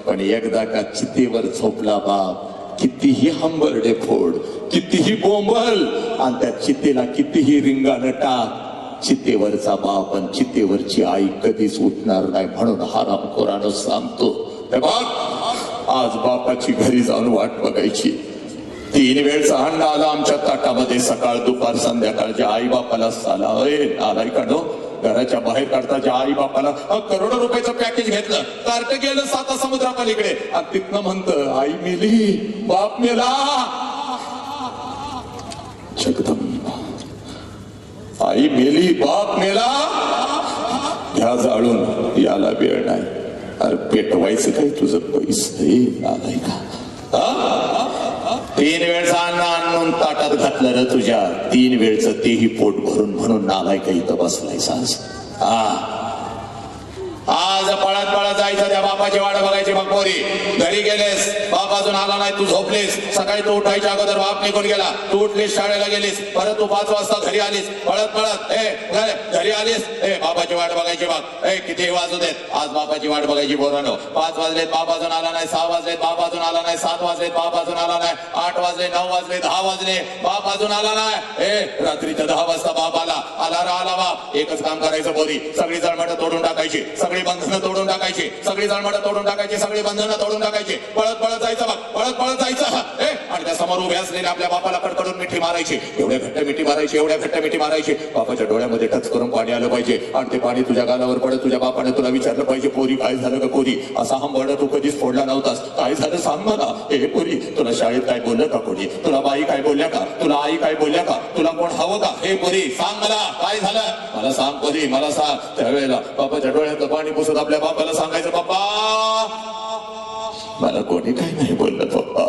पण एकदा का चितेवर झोपला बाप, कितीही हंबरडे फोड, कितीही बोंबल आणि त्या चितेला कितीही रिंगाण टाक, चितेवरचा बाप आणि चितेवरची आई कधीच उठणार नाही. म्हणून हरामखोरानं सांगतो, हे बघ, आज बापाची घरी जाऊन वाट बघायची. 3 वेळचा अन्न आला आमच्या ताटामध्ये, सकाळ दुपार संध्याकाळच्या. आई बापाला साला नालायकांनो, घराच्या बाहेर काढताच्या आई बापाला करोडो रुपयाचं पॅकेज घेतलं, कार्ट गेलं 7 समुद्रापलीकडे आणि तिथनं म्हणतं आई मेली, बाप मेला. जगदंबा, आई मेली, बाप मेला, ह्या जाळून याला वेळ नाही. अरे पेटवायचं काय तुझं पैसे? नालाय का? 3 वेळचं अन्न आणून ताटात घातलं र तुझ्या, 3 वेळचं तेही पोट भरून. म्हणून नालाय का इथं बसलायस आज? आज पळत पळत जायचं, त्या बापाची वाट बघायची. मग पोरी घरी गेलेस, बाप अजून आला नाही, तू झोपलीस. सकाळी तू उठायच्या अगोदर बाप निघून गेला, तू उठलीस, शाळेला गेलीस, परत तू 5 वाजता घरी आलीस. पळत पळत घरी आलीस, बापाची वाट बघायची. बघ किती वाजू देत, आज बापाची वाट बघायची. पोरांनो, 5 वाजलेत, बाप अजून आला नाही. 6 वाजलेत, बाप अजून आला नाही. 7 वाजलेत, बाप अजून आला नाही. 8 वाजले, 9 वाजले, 10 वाजले, बाप अजून आला नाही. रात्रीच्या 10 वाजता बाप आला. आला बाप. एकच काम करायचं पोरी, सगळी जळमट तोडून टाकायची, सगळी बंधनं तोडून टाकायची. टाकायची, सगळी जाळमाडं तोडून टाकायची, सगळी बंधनं तोडून टाकायची, पळत पळत जायचं बघ, पळत पळत जायचं. आणि त्या समोर उभे असलेल्या आपल्या बापाला कडकडून मिठी मारायची, एवढ्या घट्ट मिठी मारायची, एवढ्या घट्ट मिठी मारायची. बापाच्या डोळ्यामध्ये टच करून पाणी आलं पाहिजे आणि ते पाणी तुझ्या गालावर पडत तुझ्या बापाने तुला विचारलं पाहिजे, पोरी काय झालं का पोरी, असा हंबरडा तू कधीच फोडला नव्हतास, काय झालं सांग मला. हे पोरी, तुला शाळेत काय बोललं का कोणी, तुला बाई काय बोलल्या का, तुला आई काय बोलल्या का, तुला कोण हवं का, हे पोरी सांग मला काय झालं, मला सांग पोरी, मला सांग. त्यावेळेला बापाच्या डोळ्यातलं पाणी पुसत आपल्या बापाला सांगायचं, बाप्पा मला कोणी काय नाही बोललं पप्पा,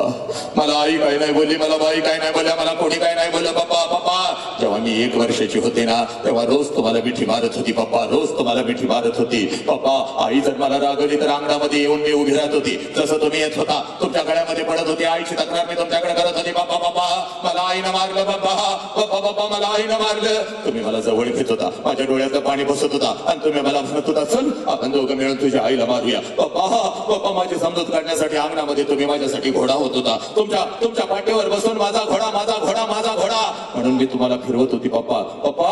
मला आई काय नाही बोलली, मला बाई काय नाही बोलल्या, मला कोणी काय नाही बोललं पप्पा. पप्पा जेव्हा मी 1 वर्षाची होते ना तेव्हा रोज तुम्हाला मिठी मारत होती पप्पा, रोज तुम्हाला मिठी मारत होती पप्पा. आई जर मला रागवली तर अंगणामध्ये येऊन मी उभी राहत होती, जसं तुम्ही येत होता तुमच्या गळ्यामध्ये पडत होती, आईची तक्रार मी तुमच्याकडे करत होती, पप्पा पप्पा मला आईनं मारलं, पप्पा पप्पा पप्पा मला आईनं मारलं. तुम्ही मला जवळ घेत होता, माझ्या डोळ्यातलं पाणी बसत होता आणि तुम्ही मला म्हणत होता, चल आपण दोघं मिळून तुझ्या आईला मारूया. पप्पा पप्पा माझी समजूत काढण्यासाठी अंगणामध्ये तुम्ही माझ्यासाठी घोडा होत होता, तुमच्या पाठीवर बसून माझा घोडा माझा घोडा माझा घोडा म्हणून मी तुम्हाला फिरवत होती पप्पा. पप्पा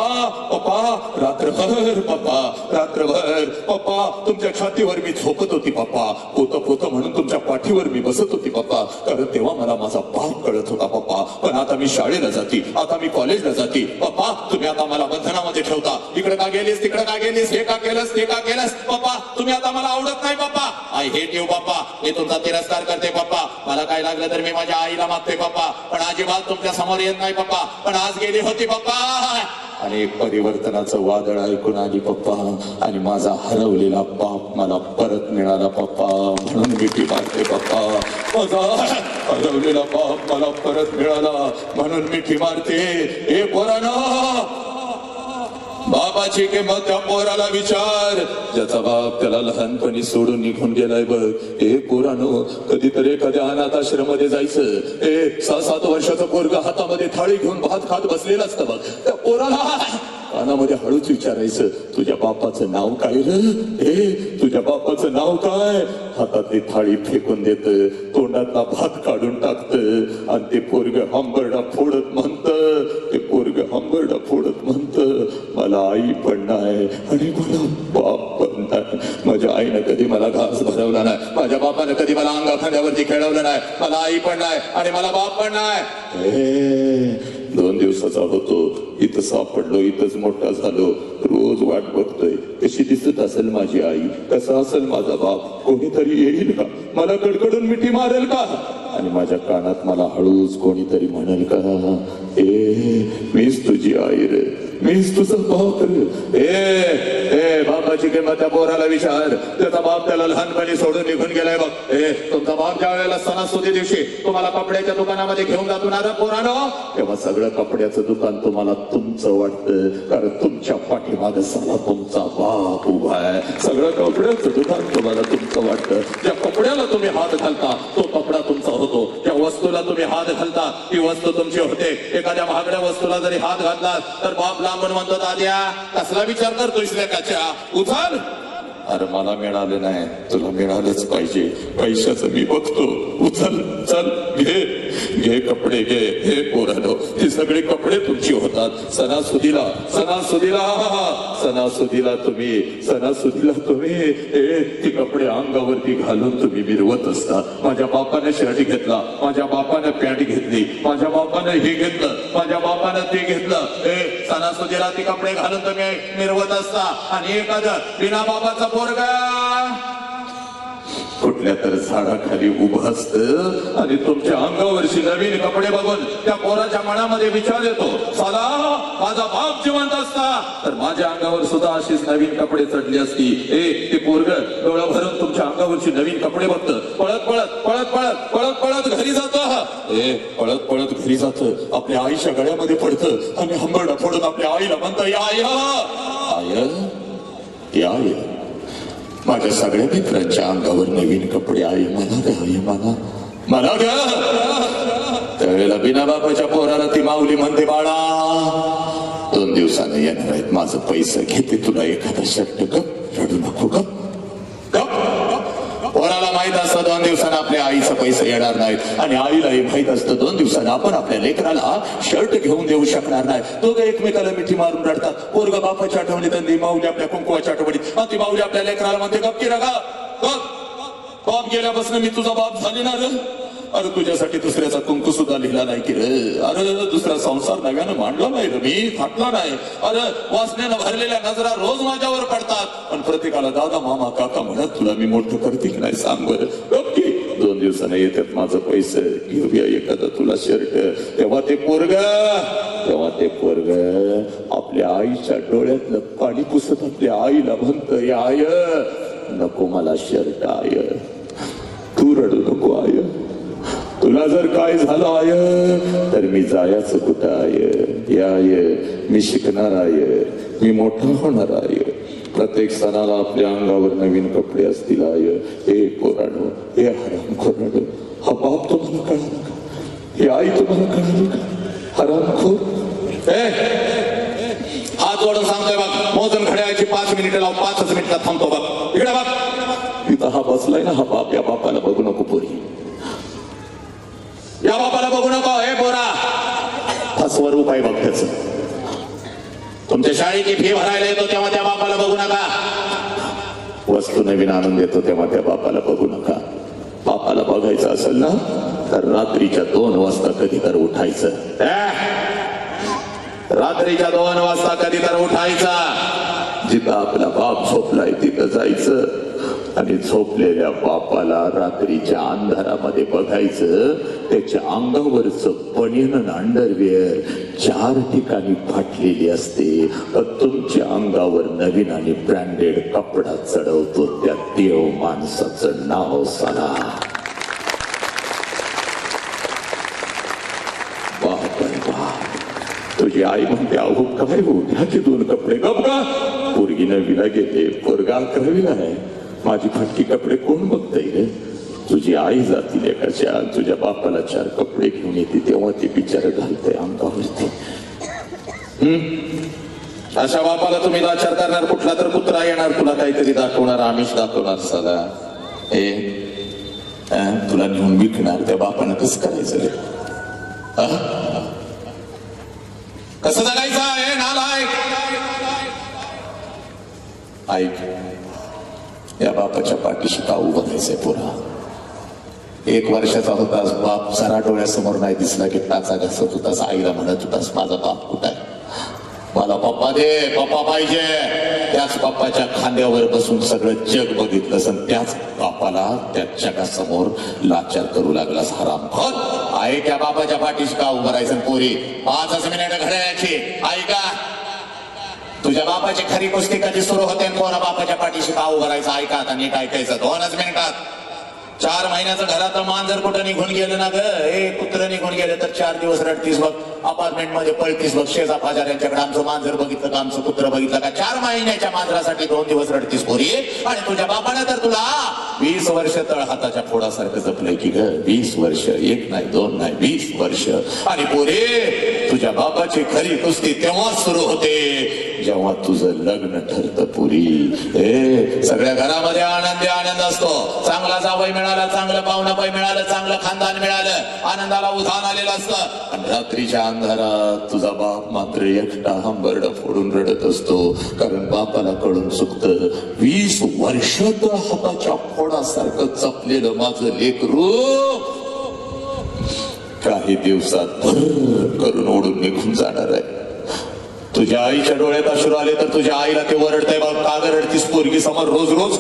पप्पा रात्रभर पप्पा, रात्रभर पप्पा तुमच्या छातीवर मी झोपत होती पप्पा, पोत म्हणून तुमच्या पाठीवर मी बसत होती पप्पा, कारण तेव्हा मला माझा बाप कळत होता पप्पा. पण आता मी शाळेला जाती, आता मी कॉलेजला जाती पप्पा, तुम्ही आता मला बंधनामध्ये ठेवता, इकडे का गेलीस तिकडे का गेलीस, हे का केलंस ते का केलंस पप्पा, तुम्ही आता मला आवडत नाही पप्पा, आय हेट यू पप्पा, मी तुमचा तिरस्कार करते पप्पा, मला काय लागलं तर मी माझ्या आईला मागते पप्पा, पण अजिबात तुमच्या समोर येत नाही पप्पा. पण आज गेली होती पप्पा आणि परिवर्तनाचं वादळ ऐकून आली पप्पा आणि माझा हरवलेला बाप मला परत मिळाला पप्पा, म्हणून मिठी मारते पप्पा. माझा हरवलेला बाप मला परत मिळाला म्हणून मिठी मारते. हे पोरांनो, बापाची किंमत त्या पोराला विचार, ज्याचा बाप त्याला लहानपणी सोडून निघून गेलाय बघ. हे पोरांनो, कधीतरी एखाद्या अनाथ आश्रमामध्ये जायचं, 6-7 वर्षाचं पोरगं हातामध्ये थाळी घेऊन भात खात बसलेलं असतं बघ, त्या पोराला कानामध्ये हळूच विचारायचं, तुझ्या बापाचं नाव काय रे, तुझ्या बापाचं नाव काय. हातातली थाळी फेकून देत, तोंडातला भात काढून टाकत आणि ते पोरगं हंबरडा फोडत म्हणत, ते पोरगं हंबरडा फोडत म्हणत, मला आई पण नाही आणि मला बाप पण नाही. माझ्या आईनं कधी मला घास भरवला नाही, माझ्या बापानं कधी मला अंगा खांद्यावरती खेळवलं नाही, मला आई पण नाही आणि मला बाप पण नाही. 2 दिवसाचा होतो, इथं सापडलो, इथंच मोठा झालो, रोज वाट बघतोय कशी दिसत असेल माझी आई, कसा असेल माझा बाप, कोणीतरी येईल का, मला कडकडून मिठी मारेल का आणि माझ्या कानात मला हळूच कोणीतरी म्हणेल का, मीच तुझी आई रे, मीच तुझं बाप रे. बापाची किंमत त्या पोराला विचार, त्याचा बाप त्याला लहानपणी सोडून निघून गेलाय बघ. तुमचा बाप ज्या वेळेला सणासुदी दिवशी तुम्हाला कपड्याच्या दुकानामध्ये घेऊन जातो ना पोरानं, तेव्हा सगळं कपड्याचं दुकान तुम्हाला तुमचं वाटतं, कारण तुमच्या पाठीमागे सगळा तुमचा बाप उभा आहे. सगळं कपड्याचं दुकान तुम्हाला तुमचं वाटतं, ज्या कपड्याला तुम्ही हात घालता तो कपडा तुमचा होतो, त्या वस्तूला तुम्ही हात घालता ती वस्तू तुमची होते. एखाद्या महागड्या वस्तूला जरी हात घातला तर बाप लांबून म्हणतो, दाद्या कसला विचार करतोयस लेकाच्या, उचल. अरे मला मिळालं नाही, तुला मिळालंच पाहिजे, पैशाचं मी बघतो, उचल चल घे कपडे घे. हे पोरांनो, हे सगळे कपडे तुमची होतात. सणासुदीला तुम्ही ती कपडे अंगावरती घालून तुम्ही मिरवत असता. माझ्या बापाने शर्ट घेतला, माझ्या बापाने पॅन्ट घेतली, माझ्या बापाने हे घेतलं, माझ्या बापाने ते घेतलं. सणासुदीला ती कपडे घालून तुम्ही मिरवत असता आणि एखादं बिना बाबाचा पोरगा कुठल्या तर झाडाखाली उभं असतं आणि तुमच्या अंगावरची नवीन कपडे बघून त्या पोराच्या मनामध्ये विचार येतो, साला माझा बाप जिवंत असता तर माझ्या अंगावर सुद्धा अशीच नवीन कपडे चढली असती. ते पोरगं डोळं भरून तुमच्या अंगावरची नवीन कपडे बघतं, पळत पळत पळत पळत पळत पळत घरी जातं. पळत पळत घरी जातं, आपल्या आईच्या गळ्यामध्ये पडतं आणि हंबरडा फोडून आपल्या आईला म्हणतं, आय माझ्या सगळ्या मित्रांच्या अंगावर नवीन कपडे आहे, मला द्या, आई मला द्या. त्यावेळेला बिना बापाच्या पोराला ती माऊली म्हणते, बाळा 2 दिवसानं येणार आहेत, माझं पैसे घेते, तुला एखादा शर्ट गप, रडू नको गप. पोराला माहित असतं 2 दिवसानं आपल्या आईचं पैसे येणार नाहीत आणि आईलाही माहित असतं 2 दिवसानं आपण आपल्या लेकराला शर्ट घेऊन देऊ शकणार नाही. दोघं एकमेकाला मिठी मारून रडतात. पोरगा बापाच्या आठवणीत आणि माऊली आपल्या कुंकुवाच्या आठवणीत, ती माऊली आपल्या लेकराला म्हणते, गप की रगा बाप गेल्यापासून मी तुझा बाप झाले ना रे. अरे तुझ्यासाठी दुसऱ्याचा कुंकू सुद्धा लिहिला नाही की रे. अरे दुसरा संसार नव्यानं मांडला नाही रे मी, थाटला नाही. अरे वासनेनं भरलेल्या नजरा रोज माझ्यावर पडतात, पण प्रत्येकाला दादा मामा काका म्हणत तुला मी मोठं करते की नाही सांग बरं. 2 दिवसानं येतात माझं पैसे, घेऊया एखादं तुला शर्ट. तेव्हा ते पोरग आपल्या आईच्या डोळ्यातलं पाणी पुसत आपल्या आईला म्हणतंय, आय नको मला शर्ट, आय तू रडू नको आय, तुला जर काय झालं आय तर मी जायचं कुठं आय, आय मी शिकणार आय, मी मोठा होणार आय. प्रत्येक सणाला आपल्या अंगावर नवीन कपडे असतील आय. हे पोराडो, हे हरामखोराडो, हा बाप तुम्हाला कळाला का, ही आई तुम्हाला कळाली का, हरामखोर. हात जोडून सांगतोय बघ, मोजून घड्याळाची 5 मिनिटं लाव, 5च मिनिटात थांबतो बघ. इकडे बघ, इथं हा बसलाय ना हा बाप, या बापाला बघू नको पोरी, या बापाला बघू नको. हे पोरा, हा स्वरूप आहे बघ त्याच. तुमच्या शाळेची फी भरायला येतो तेव्हा त्या बापाला बघू नका. वस्तू नवीन आणून देतो तेव्हा त्या बापाला बघू नका. बापाला बघायचं असेल ना तर रात्रीच्या 2 वाजता कधी तर उठायचं. रात्रीच्या 2 वाजता कधी तर उठायचा. जिथं आपला बाप झोपलाय तिथं जायचं आणि झोपलेल्या बापाला रात्रीच्या अंधारामध्ये बघायचं. त्याच्या अंगावरचं बनियन अंडरवेअर 4 ठिकाणी फाटलेली असते. तुमच्या अंगावर नवीन आणि ब्रँडेड कपडा चढवतो त्या देव माणसाचं नाव सांगा. बाप आणि बाप. तुझी आई म्हणते अहो काय हो घ्या की 2 कपडे. गप का, पोरगी 9वीला गेले, पोरगा 11वीला आहे. माझी फाटकी कपडे कोण बघताय रे. तुझी आई जातील एकाच्या, तुझ्या बापाला 4 कपडे घेऊन येते तेव्हा ते बिचार घालतंय अंगावरती. अशा बापाला तुम्ही लाचार करणार. कुठला तर कुत्रा येणार तुला काहीतरी दाखवणार, आमिष दाखवणार सदा. तुला नेऊन विकणार. त्या बापानं कसं करायचं रे, कसं जगायचं आहे नालायक. ऐक, या बापाच्या पाठीशी का उभं राहायचंय पोरा. 1 वर्षाचा होतास, बाप जरा डोळ्यासमोर नाही दिसला की टाचा घसत होतास. आईला म्हणत होतास माझा बाप कुठं आहे, मला पप्पा दे, पप्पा पाहिजे. त्याच बाप्पाच्या खांद्यावर बसून सगळं जग बघितलंस आणि त्याच बापाला त्या जगासमोर लाचार करू लागलास. हरामखोर. आहे त्या बापाच्या पाठीशी का उभं राहायचं पोरी. 5 मिनिटं घड्याळाची. ऐका, तुझ्या बापाची खरी कुस्ती कधी सुरू होते, कोणा बापाच्या पाठीशी का उभं राहायचं. ऐका आता नीट ऐकायचं. 2च मिनिटात. 4 महिन्याचं घरात मांजर कुठं निघून गेलं ना ग, हे कुत्रं निघून गेलं तर 4 दिवस रडतीस बघ. अपार्टमेंट मध्ये पळतीस बघ. शेजा पाजाऱ्यांच्याकडे आमचं मांजर बघितलं का, आमचं कुत्र बघितलं का. 4 महिन्याच्या मांजरासाठी 2 दिवस रडतीस पोरी. आणि तुझ्या बापाने तर तुला 20 वर्ष तळ हाताच्या फोडासारखं जपलंय की ग. 20 वर्ष, 1 नाही 2 नाही 20 वर्ष. आणि पोरी, तुझ्या बापाची खरी कुस्ती तेव्हा सुरू होते जेव्हा तुझं लग्न ठरतं पुरी. सगळ्या घरामध्ये आनंदी आनंद असतो. चांगला जावई मिळाला, चांगलं पाहुणाबाई मिळालं, चांगलं खानदान मिळालं, आनंदाला उधाण आलेलं असतं. आणि रात्रीच्या अंधारात तुझा बाप मात्र एकटा हंबरडं फोडून रडत असतो. कारण बापाला कळून चुकतं 20 वर्ष तर हाताच्या फोडासारखं जपलेलं माझं लेकरू काही दिवसात भर करून ओढून निघून जाणार आहे. तुझ्या आईच्या डोळ्यात अश्रू आले तर तुझ्या आईला ते वरडतंय बघ. का रडतीस पोरगी समोर रोज रोज.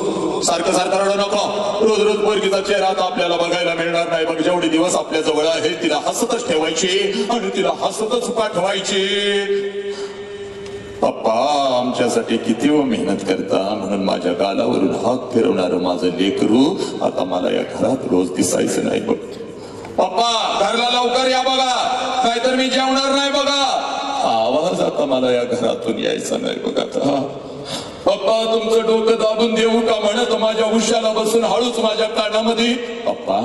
सारखं सारखं रडू नको. रोज रोज पोरगीचा चेहरा आपल्याला बघायला मिळणार नाही बघ. जेवढे दिवस आपल्या जवळ आहे तिला हसतच ठेवायची आणि तिला हसतच पाठवायची. पप्पा आमच्यासाठी किती मेहनत करता, म्हणून माझ्या गालावरून हात फिरवणारं माझं लेकरू आता मला या घरात रोज दिसायचं नाही बघ. पप्पा घरला लवकर या बघा, नाहीतर मी जेवणार नाही बघा. आवाज आता मला या घरातून यायचा नाही बघा. आता पप्पा तुमचं डोकं दाबून देऊ का म्हणत माझ्या उशाला बसून हळूच माझ्या कानामध्ये. पप्पा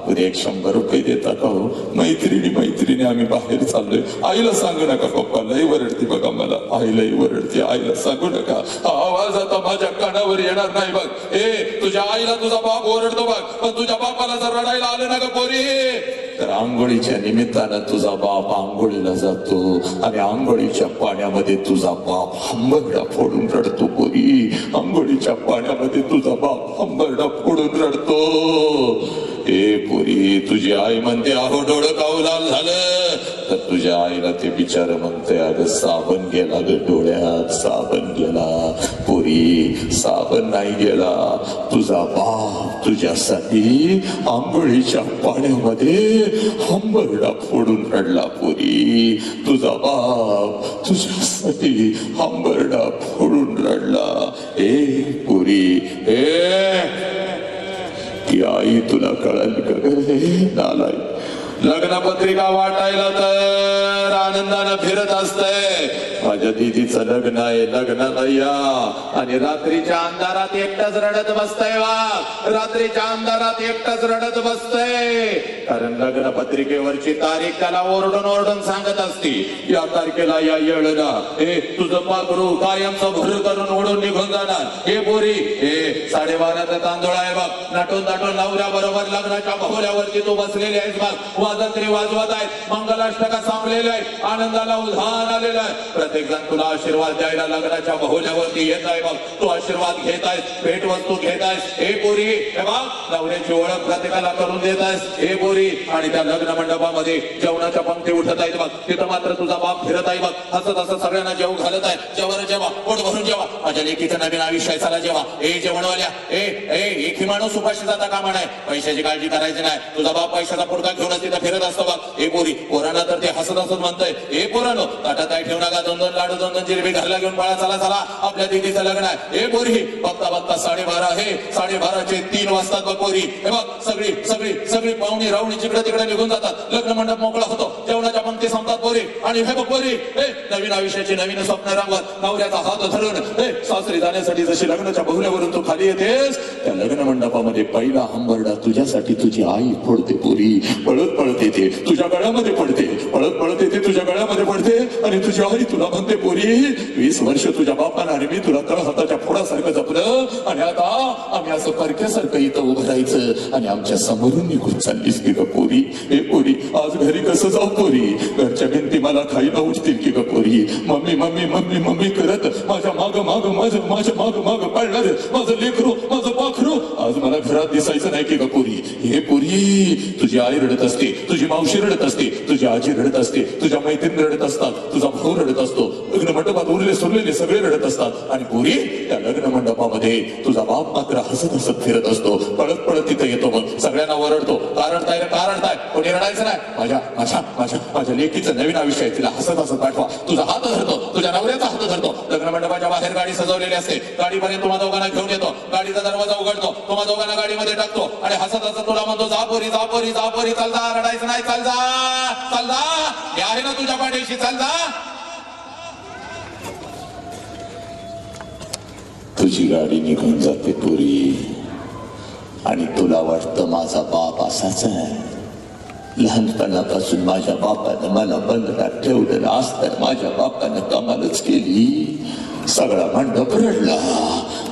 उद्या 100 रुपये देता का हो. मैत्रिणी आम्ही बाहेर चाललोय. आईला सांगू नका. पप्पा लई वरडते बघा मला. आई लई वरडते, आईला सांगू नका. आवाज आता माझ्या कानावर येणार नाही बघ. तुझ्या आईला तुझा बाप ओरडतो बघ, पण तुझ्या बापाला जर रडायला आलं ना ग पोरी तर आंघोळीच्या निमित्तानं तुझा बाप आंघोळीला जातो आणि आंघोळीच्या पाण्यामध्ये तुझा बाप हंबरडा फोडून रडतो पोरी. आंघोळीच्या पाण्यामध्ये तुझा बाप हंबरडा फोडून रडतो. ए पोरी, तुझी आई म्हणते अहो डोळं कावलाल झालं, तर तुझ्या आईला ते बिचार म्हणते अगं साबण गेला ग डोळ्यात, साबण गेला. पोरी, साबण नाही गेला, तुझा बाप तुझ्यासाठी आंघोळीच्या पाण्यामध्ये हंबरडा फोडून रडला. पोरी, तुझा बाप तुझ्यासाठी हंबरडा फोडून रडला. ए पोरी, की आई तुला कळाली का रे नालाय? लग्नपत्रिका वाटायला तर आनंदानं फिरत असतंय. माझ्या दीदीचं लग्न आहे, लग्नाला या. आणि रात्रीच्या अंधारात एकटाच रडत बसतय वा, रात्रीच्या अंधारात एकटाच रडत बसतय. कारण लग्नपत्रिकेवरची तारीख त्याला ओरडून ओरडून सांगत असती, या तारखेला या येळला हे तुझं पाखरू कायमचं भर करून ओढून निघून जाणार. हे पोरी, हे 12:30चा तांदूळ आहे बघ, नटून नटून नवऱ्या बरोबर लग्नाच्या बहुल्यावरती तू बसलेली आहेस बघ. वाजंत्री वाजवत आहेत, मंगलाष्टका सांगलेले आहेत, आनंदाला उधाण आलेलं आहे. प्रत्येक जण तुला आशीर्वाद द्यायला लग्नाच्या बहुल्यावरती येत आहे बघ. तू आशीर्वाद घेत आहेस, भेट वस्तू घेत आहेस. हे पोरी, हे बघ, नवऱ्याची ओळख प्रत्येकाला करून देत आहेस. हे पोरी, आणि त्या लग्न मंडपामध्ये जेवणाच्या पंक्ती उठत आहेत बघ. तिथं मात्र तुझा बाप फिरत आहे बघ, हसत हसत सगळ्यांना जेव घालत आहे. जेवण जेवा, पोट भरून जेवा, माझ्या लेकीचं नवीन आयुष्य आहे, चला जेवा. ए जेवणवाल्या, एकही माणूस उपाशी जाता कामा नाही. पैशाची काळजी करायची नाही. तुझा बाप पैशाचा पुडका घेऊनच तिथं फिरत असतो बघ. ए पोरी, पोरांना तर ते हसत हसत म्हणतंय, ए पोरांनो, ताटात काय ठेवू नका, 2-2 लाडू 2-2 जिलेबी घरला घेऊन पळा, चला चला आपल्या दीदीचं लग्न आहे. ए पोरी, बघता बघता 12:30 आहे, 12:30चे 3 वाजतात बघ पोरी. हे बघ, सगळी सगळी सगळी पाहुणी रावणी जिकडे तिकडे निघून जातात. लग्न मंडप मोकळा होतो, जेवणाच्या पंक्ती संपतात पोरी. आणि हे बघ पोरी, नवीन आयुष्याची नवीन स्वप्न रंगवत नवऱ्याचा हात धरून सासरी जाण्यासाठी जशी लग्नाच्या बहुल्यावरून तू खाली येतेस, त्या लग्न मंडपामध्ये पहिला हंबरडा तुझ्यासाठी तुझी आई फोडते पोरी. पळत पळत येते, तुझ्या गळ्यामध्ये पडते, पळत पळत येते, तुझ्या गळ्यामध्ये पडते. आणि तुझी आई तुला म्हणते, पोरी, 20 वर्ष तुझ्या बापानं आणि मी तुला तळ हाताच्या फोडासारखं जपलं, आणि आता आम्ही असं परक्यासारखं इथं उभं राहायचं आणि आमच्या समोरून निघून चाललीस की ग पोरी? हे पोरी, आज घरी कसं जाऊ पोरी? घरच्या भिंती मला खाईला उठतील की ग पोरी? मम्मी मम्मी मम्मी मम्मी करत माझ्या माग माग माझ्या माग माग पडणार माझं लेकरू, माझं पाखरू आज मला घरात दिसायचं नाही की ग पोरी? हे पोरी, तुझी आई रडत असते, तुझी मावशी रडत असते, तुझी आजी रडत असते, तुझ्या मैत्रिणी रडत असतात, तुझा भाऊ रडत असतो, लग्न मंडपात उरले सुरलेले सगळे रडत असतात. आणि पोरी, त्या लग्न मंडपामध्ये तुझा बाप मात्र हसत हसत फिरत असतो. पळत पळत तिथे येतो मग सगळ्यांना ओरडतो, कारणताय रे कारणताय, कोणी रडायचं नाही. माझ्या माझ्या माझ्या माझ्या लेकीचं नवीन आयुष्य आहे, तिला हसत हसत पाठवा. तुझा हात धरतो, तुझ्या नवऱ्याचा हात धरतो. लग्न मंडपाच्या बाहेर गाडी सजवलेली असते, गाडीपर्यंत तुम्हा दोघांना घेऊन येतो, गाडीचा दरवाजा उघडतो, तुम्हा दोघांना गाडीमध्ये टाकतो आणि हसत हसत तुला म्हणतो, जा पोरी जा पोरी जा पोरी, चल जा, रडायचं नाही, चल जा चल जा, हे आहे ना तुझ्या पाठीशी, चल जा. तुझी गाडी निघून जाते पोरी आणि तुला वाटतं माझा बाप असाच आहे. लहानपणापासून माझ्या बापानं मला बंधनात ठेवलेलं असतं, माझ्या बापानं कमालच केली. सगळा मंडप रडला,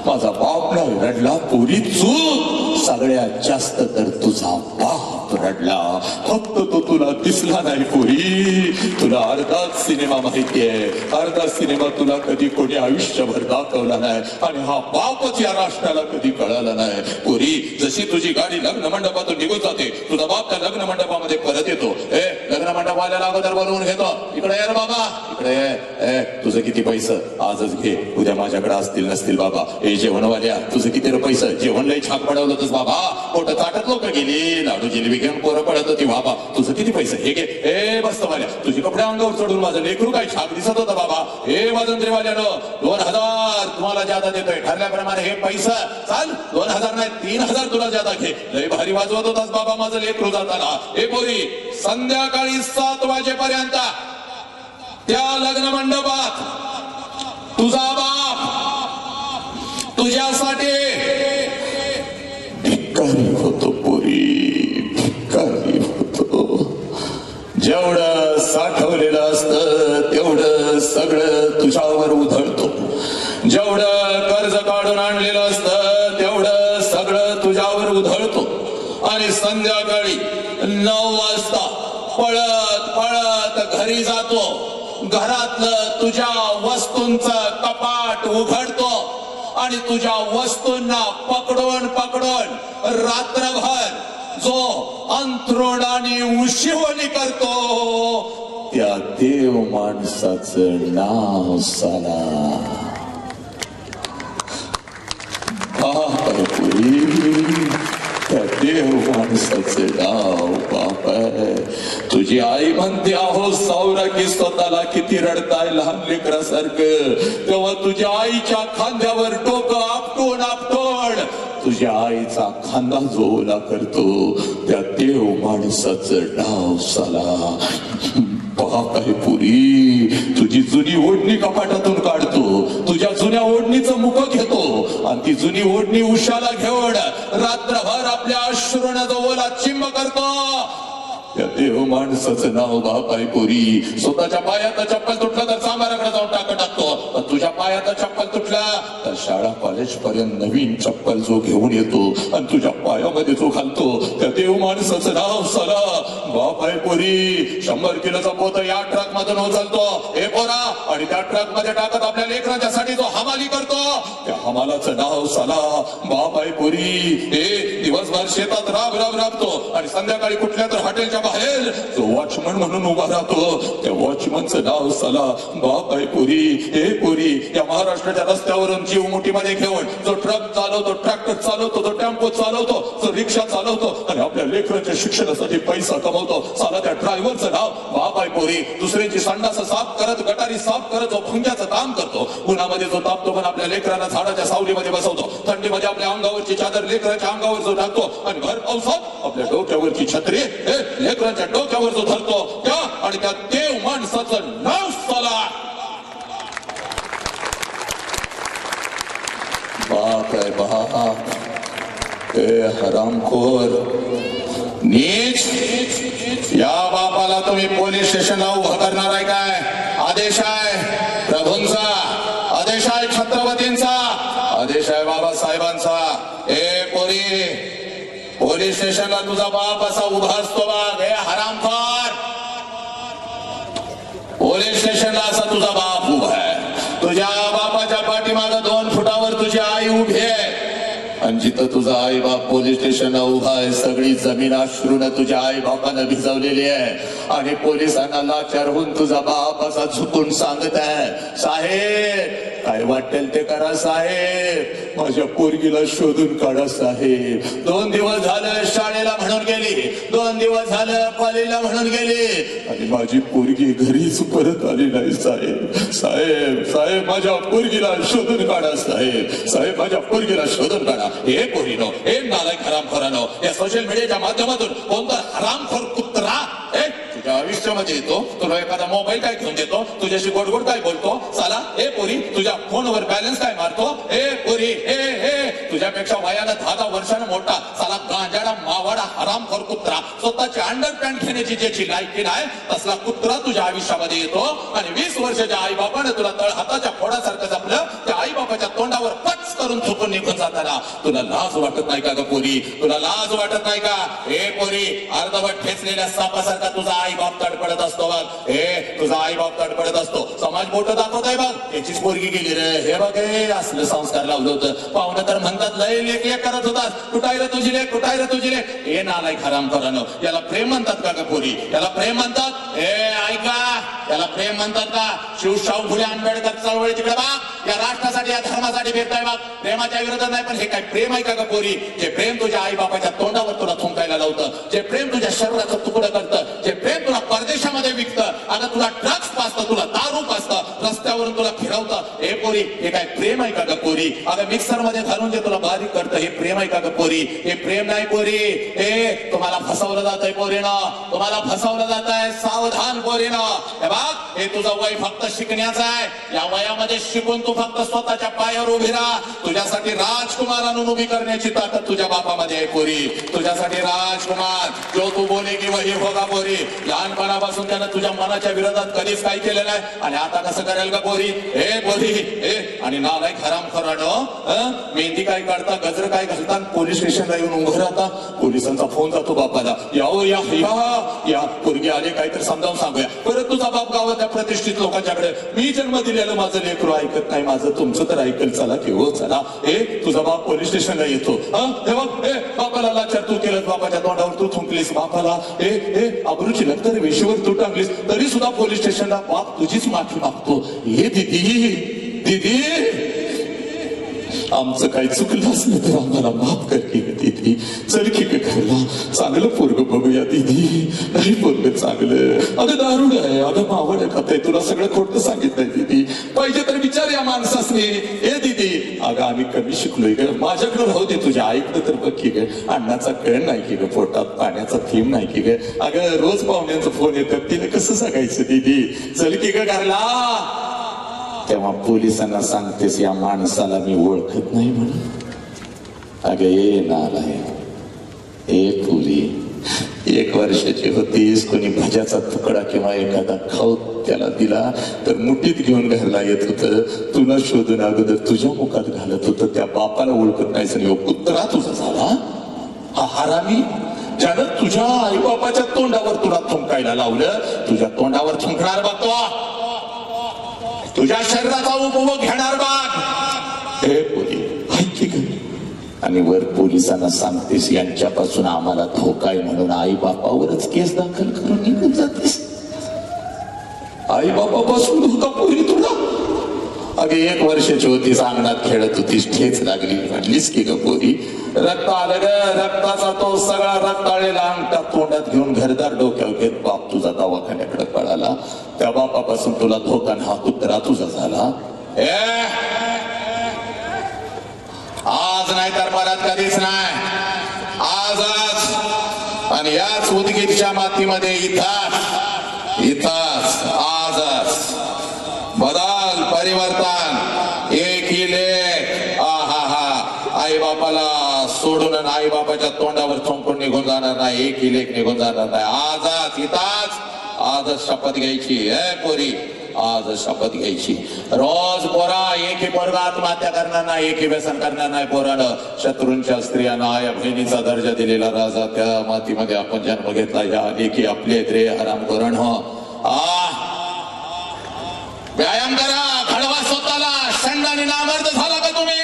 माझा बाप नाही रडला पोरी, चूक सगळ्यात जास्त तर तुझा बाप रडला. फक्त तो तुला दिसला नाही पोरी. तुला अर्धाच सिनेमा माहितीये, अर्धा सिनेमा तुला कधी कोणी आयुष्यभर दाखवला नाही आणि हा बापच या राष्ट्राला कधी कळाला नाही पोरी. जशी तुझी गाडी लग्न मंडपातून निघून जाते, तुझा बाप त्या लग्न मंडपामध्ये परत येतो. लग्न मंडपाला अगोदर बोलवून घेतो, इकडे ये बाबा, इकडे ये. तुझं किती पैसे? आजच घे, उद्या माझ्याकडे असतील नसतील बाबा. हे जेवणवाल्या, तुझं किती रे पैसे? जेवण लई छाक पडवलं होतंस बाबा, पोट ताटत लोक गेली, लाडू जिलेबी घेऊन पोरं पडत होती बाबा. तुझं किती पैसे? हे घे. हे बसत वाल्या, तुझी कपडे अंगावर चढून माझं लेकरू काय छाक दिसत होतं बाबा. हे वाजंत्रीवाल्यानं 2000 तुम्हाला ज्यादा देतोय, ठरल्याप्रमाणे हे पैसा चाल 2000 नाही 3000 तुला ज्यादा घे. लई भारी वाजवत होतास बाबा माझं लेकरू जाताना. हे पोरी, संध्याकाळी 7 वाजेपर्यंत त्या लग्न मंडपात तुझा बाप तुझ्यासाठी भिकारी होतो पोरी, भिकारी होतो. जेवढं साठवलेलं असतं तेवढं सगळं तुझ्यावर उधळतो. जेवढं कर्ज काढून आणलेलं असतं तेवढं सगळं तुझ्यावर उधळतो. आणि संध्याकाळी 9 वाजता घरी जातो, घरातलं तुझ्या वस्तूंचं कपाट उघडतो आणि तुझ्या वस्तूंना पकडून पकडून रात्रभर जो अंथरुणाने उशिवणी करतो त्या देव माणसाचं नाव साला त्या देव माणसाचं नाव बाप आहे. तुझी आई म्हणते अहो सावरा की स्वतःला किती रडताय लहान लेकरासारखं, तेव्हा तुझ्या आईच्या खांद्यावर डोकं आपटून आपटून तुझ्या आईचा खांदा जो ओला करतो त्या देव माणसाचं नाव साला बाप आहे. पुरी तुझी जुनी ओढणी कपाटातून काढतो, तुझ्या जुन्या ओढणीचं मुख घेतो आणि ती जुनी ओढणी उशाला घेऊन रात्रभर आपल्या अश्रूनं जो ओला चिंब करतो त्या देव माणसाचं नाव बाप आहे. पुरी स्वतःच्या पायात चप्पल तुटलं तर सामाराकडे जाऊन टाकतो, तुझ्या पायात चप्पल तुटला तर शाळा कॉलेज पर्यंत नवीन चप्पल जो घेऊन येतो आणि तुझ्या पायामध्ये जो घालतो त्या देव माणसाचं नाव साला बाप आहे. पुरी 100 किलोचा पोत या ट्रक मधून उचलतो हे पोरा आणि त्या ट्रक मध्ये टाकत आपल्या लेकरांच्यासाठी जो हमाली करतो त्या हमालाचं नाव साला बाप आहे. पुरी हे दिवसभर शेतात राब राब राबतो आणि संध्याकाळी कुठल्या तर हॉटेलच्या बाहेर जो वॉचमन म्हणून उभा राहतो त्या वॉचमनचं नाव साला बाप आहे. पुरी हे पुरी या महाराष्ट्राच्या रस्त्यावरून जीव मुठीमध्ये घेऊन जो ट्रक चालवतो, ट्रॅक्टर चालवतो, जो टेम्पो चालवतो, जो रिक्षा चालवतो आणि आपल्या लेकरांच्या शिक्षणासाठी पैसा कमवतो साला त्या ड्रायव्हरचं नाव बाप आहे. पुरी दुसऱ्यांची संडास साफ करत, गटारी साफ करत जो भुंग्याचं काम करतो, उन्हामध्ये जो तापतो पण आपल्या लेकरांना झाडाच्या सावलीमध्ये बसवतो, थंडीमध्ये आपल्या अंगावरची चादर लेकरांच्या अंगावर जो टाकतो आणि भर पावसात आपल्या डोक्यावरची छत्री लेकरांच्या डोक्यावर जो धरतो त्या आणि त्या देव माणसाचं नाव साला बाप आहे. बाप हे हरामखोर नीच या बापाला तुम्ही पोलीस स्टेशनला उभं करणार आहे काय? आदेश आहे प्रभूंचा, आदेश आहे छत्रपतींचा, आदेश आहे बाबासाहेबांचा. हे पोरी पोलीस स्टेशनला तुझा बाप असा उभा असतो बघ. हे हरामखोर पोलीस स्टेशनला असा तुझा बाप उभा आहे. तुझ्या बापाच्या पाठीमागं 2 फुटावर तुझी आई उभी आहे आणि जिथं तुझा आई बाप पोलीस स्टेशनला उभा आहे सगळी जमीन अश्रूनं तुझ्या आई बापानं भिजवलेली आहे आणि पोलिसांना लाचार होऊन तुझा बाप असा झुकून सांगत आहे साहेब काय वाटेल ते करा साहेब, माझ्या पोरगीला शोधून काढा साहेब. 2 दिवस झालं शाळेला म्हणून गेली, 2 दिवस झालं कॉलेजला म्हणून गेली आणि माझी पोरगी घरीच परत आली नाही साहेब. साहेब साहेब माझ्या पोरगीला शोधून काढा साहेब, साहेब माझ्या पोरगीला शोधून काढा. हे पोरीनो, हे नालायक हरामखोरानो, या सोशल मीडियाच्या माध्यमातून कोणता हरामखोर कुत्रा तुझ्या आयुष्यामध्ये येतो, तुला एखादा मोबाईल काय घेऊन देतो, तुझ्याशी गोड गोड काय बोलतो साला. हे पोरी तुझ्या फोनवर बॅलन्स काय मारतो. हे पोरी हे हे तुझ्यापेक्षा वयाला 10 वर्षानं मोठा साला गांजाडा मावाडा हरामखोर कुत्रा, स्वतःची अंडरपॅन्ट घेण्याची ज्याची लायकी नाही तसला कुत्रा तुझ्या आयुष्यामध्ये येतो आणि 20 वर्षाच्या आई बापाने तुला तळ हाताच्या फोडासारखं जपलं, त्या आई बापाच्या तोंडावर पच करून थुकून निघून जाताना तुला लाज वाटत नाही का ग पोरी? तुला लाज वाटत नाही का? हे पोरी अर्धवट ठेचलेल्या सापासारखा तुझा आई बाप तडपडत असतो बघ. हे तुझा आई बाप तडपडत असतो, समाज बोट दाखवत आहे बघ, याचीच पोरगी गेली रे. हे बघ हे असलं संस्कार लावलं होतं. पाहुणं तर म्हणतात लय लेख लेख करत होतात, कुठाय रे तुझी लेख, कुठाय रे तुझी लेख. हे नालायक हरामखोरानो, याला प्रेम म्हणतात का ग पोरी? याला प्रेम म्हणतात? हे ऐका, याला प्रेम म्हणतात का? शिवशाहू फुले आंबेडकर चळवळी तिकडे बघ, या राष्ट्रासाठी या धर्मासाठी भेटताय बघ. प्रेमाच्या विरोधात नाही, पण हे काय प्रेम आहे का ग पोरी? जे प्रेम तुझ्या आई बापाच्या तोंडावर तुला थुंकायला लावतं, जे प्रेम तुझ्या शरीराचं तुकडं करतं, जे प्रेम तुला परदेशामध्ये विकतं, अगं तुला ड्रग्स पाजतं, तुला दारू पाजतं, रस्त्यावरून तुला फिरवतं. हे पोरी हे काय प्रेम आहे का ग पोरी? अगं मिक्सर मध्ये घालून जे तुला बारीक करतं हे प्रेम आहे का ग पोरी? हे प्रेम नाही पोरी, हे तुम्हाला फसवलं जात आहे पोरीनं, तुम्हाला फसवलं जात आहे. सावधान पोरीनं. हे बघ हे तुझं वय फक्त शिकण्याचं आहे, या वयामध्ये शिकून तू फक्त स्वतःच्या पायावर उभी राहा. तुझ्यासाठी राजकुमार आणून उभी करण्याची ताकद तुझ्या बापामध्ये आहे पोरी. तुझ्यासाठी राजकुमार जो तू बोले की वही होगा पोरी. लहानपणापासून त्यानं तुझ्या मनाच्या विरोधात कधीच काही केलं नाही आणि आता कसं करेल का पोरी? हे पोरी हे आणि नालायक हरामखोरानो, मेहंदी काय काढता, गजर काय घालता, पोलीस स्टेशनला येऊन उभं राहता. पोलिसांचा फोन जातो बापाला, या या या पोरगी आले काहीतरी समजावून सांगूया. परत तुझा बाप गावात प्रतिष्ठित लोकांच्याकडे, मी जन्म दिलेलं माझं लेकरू ऐकत नाही, माझं तुमचं तर ऐकल, चला की हो चला. तुझा बाप पोलीस स्टेशनला येतो. हे बघ, बापाला लाचार तू केलं, बापाच्या तोंडावर तू थुंकलीस, बापाला अब्रूची नंतर वेशीवर तू टांगलीस, तरी सुद्धा पोलीस स्टेशनला बाप तुझीच माफी मागतो. हे दीदी आमचं काही चुकलं असलं तर आम्हाला माफ कर की दीदी. चल की घरला चांगलं पोरग बघूया दीदी. नाही पोरग चांगलं, अगं दारुड आहे, अगं मावड खात, तुला सगळं खोटं सांगितलंय दीदी. पाहिजे तर विचार या माणसासने. दीदी अगं आम्ही कमी शिकलोय ग, माझ्याकडे राहू दे, तुझ्या ऐकलं तर बघ की ग, अन्नाचा कळ नाही की ग, पोटात पाण्याचा थेंब नाही की ग. अगं रोज पाहुण्यांचा फोन येतात, तिने कसं सांगायचं दीदी. चल की घरला. तेव्हा पोलिसांना सांगतेस या माणसाला मी ओळखत नाही म्हणून. अगं नालाय, पुरी 1 वर्षाची होतीस, कोणी भाज्याचा तुकडा किंवा एखादा खाऊ त्याला दिला तर मुठीत घेऊन घरला येत होतं. तुला शोधून अगोदर तुझ्या मुखात घालत होतं. त्या बापाला ओळखत नाही, कुत्रा तुझा झाला. हा हरामी ज्यानं तुझ्या आई बापाच्या तोंडावर तुला थुंकायला लावलं, तुझ्या तोंडावर थुंकणार बघतो, तुझ्या शरीराचा उपभोग घेणार बाग. आणि वर पोलिसांना सांगतेस यांच्यापासून आम्हाला धोका आहे म्हणून आई बापावरच केस दाखल करून निघून जातेस. आई बापापासून धोका पोरी तुला. अगे 1 वर्षाची होतीस, अंगणात खेळत होतीस, ठेच लागली, म्हटलीस की ग पोरी. रक्त आलं ग, रक्ताचा तो सगळा रक्ताळलेला अंगठा तोंडात घेऊन घरदार डोक्यावर घेत बाप तुझा दवाखान्याकडे पळाला. त्या बापापासून तुला धोका, हा कुत्रा तुझा झाला. आज नाही तर परत कधीच नाही. आजच आणि याच उदगीरच्या मातीमध्ये इथंच आजच बदल, परिवर्तन. एक ही लेख आई बापाला सोडून आई बापाच्या तोंडावर थुंकून निघून जाणार नाही. एक ही लेख निघून जाणार नाही. आजच इथंच आजच शपथ घ्यायची. पोरी आज शपथ घ्यायची. रोज पोरा एकही पोरगा आत्महत्या करणार नाही, एकही व्यसन करणार नाही. पोरानं शत्रूंच्या स्त्रियांना आया बहिणीचा दर्जा दिलेला राजा, त्या मातीमध्ये आपण जन्म घेतला. या लेखी आपले रे हराम करण. व्यायाम करा, घडवा स्वतःला. शंडाने नामर्द झाला का तुम्ही?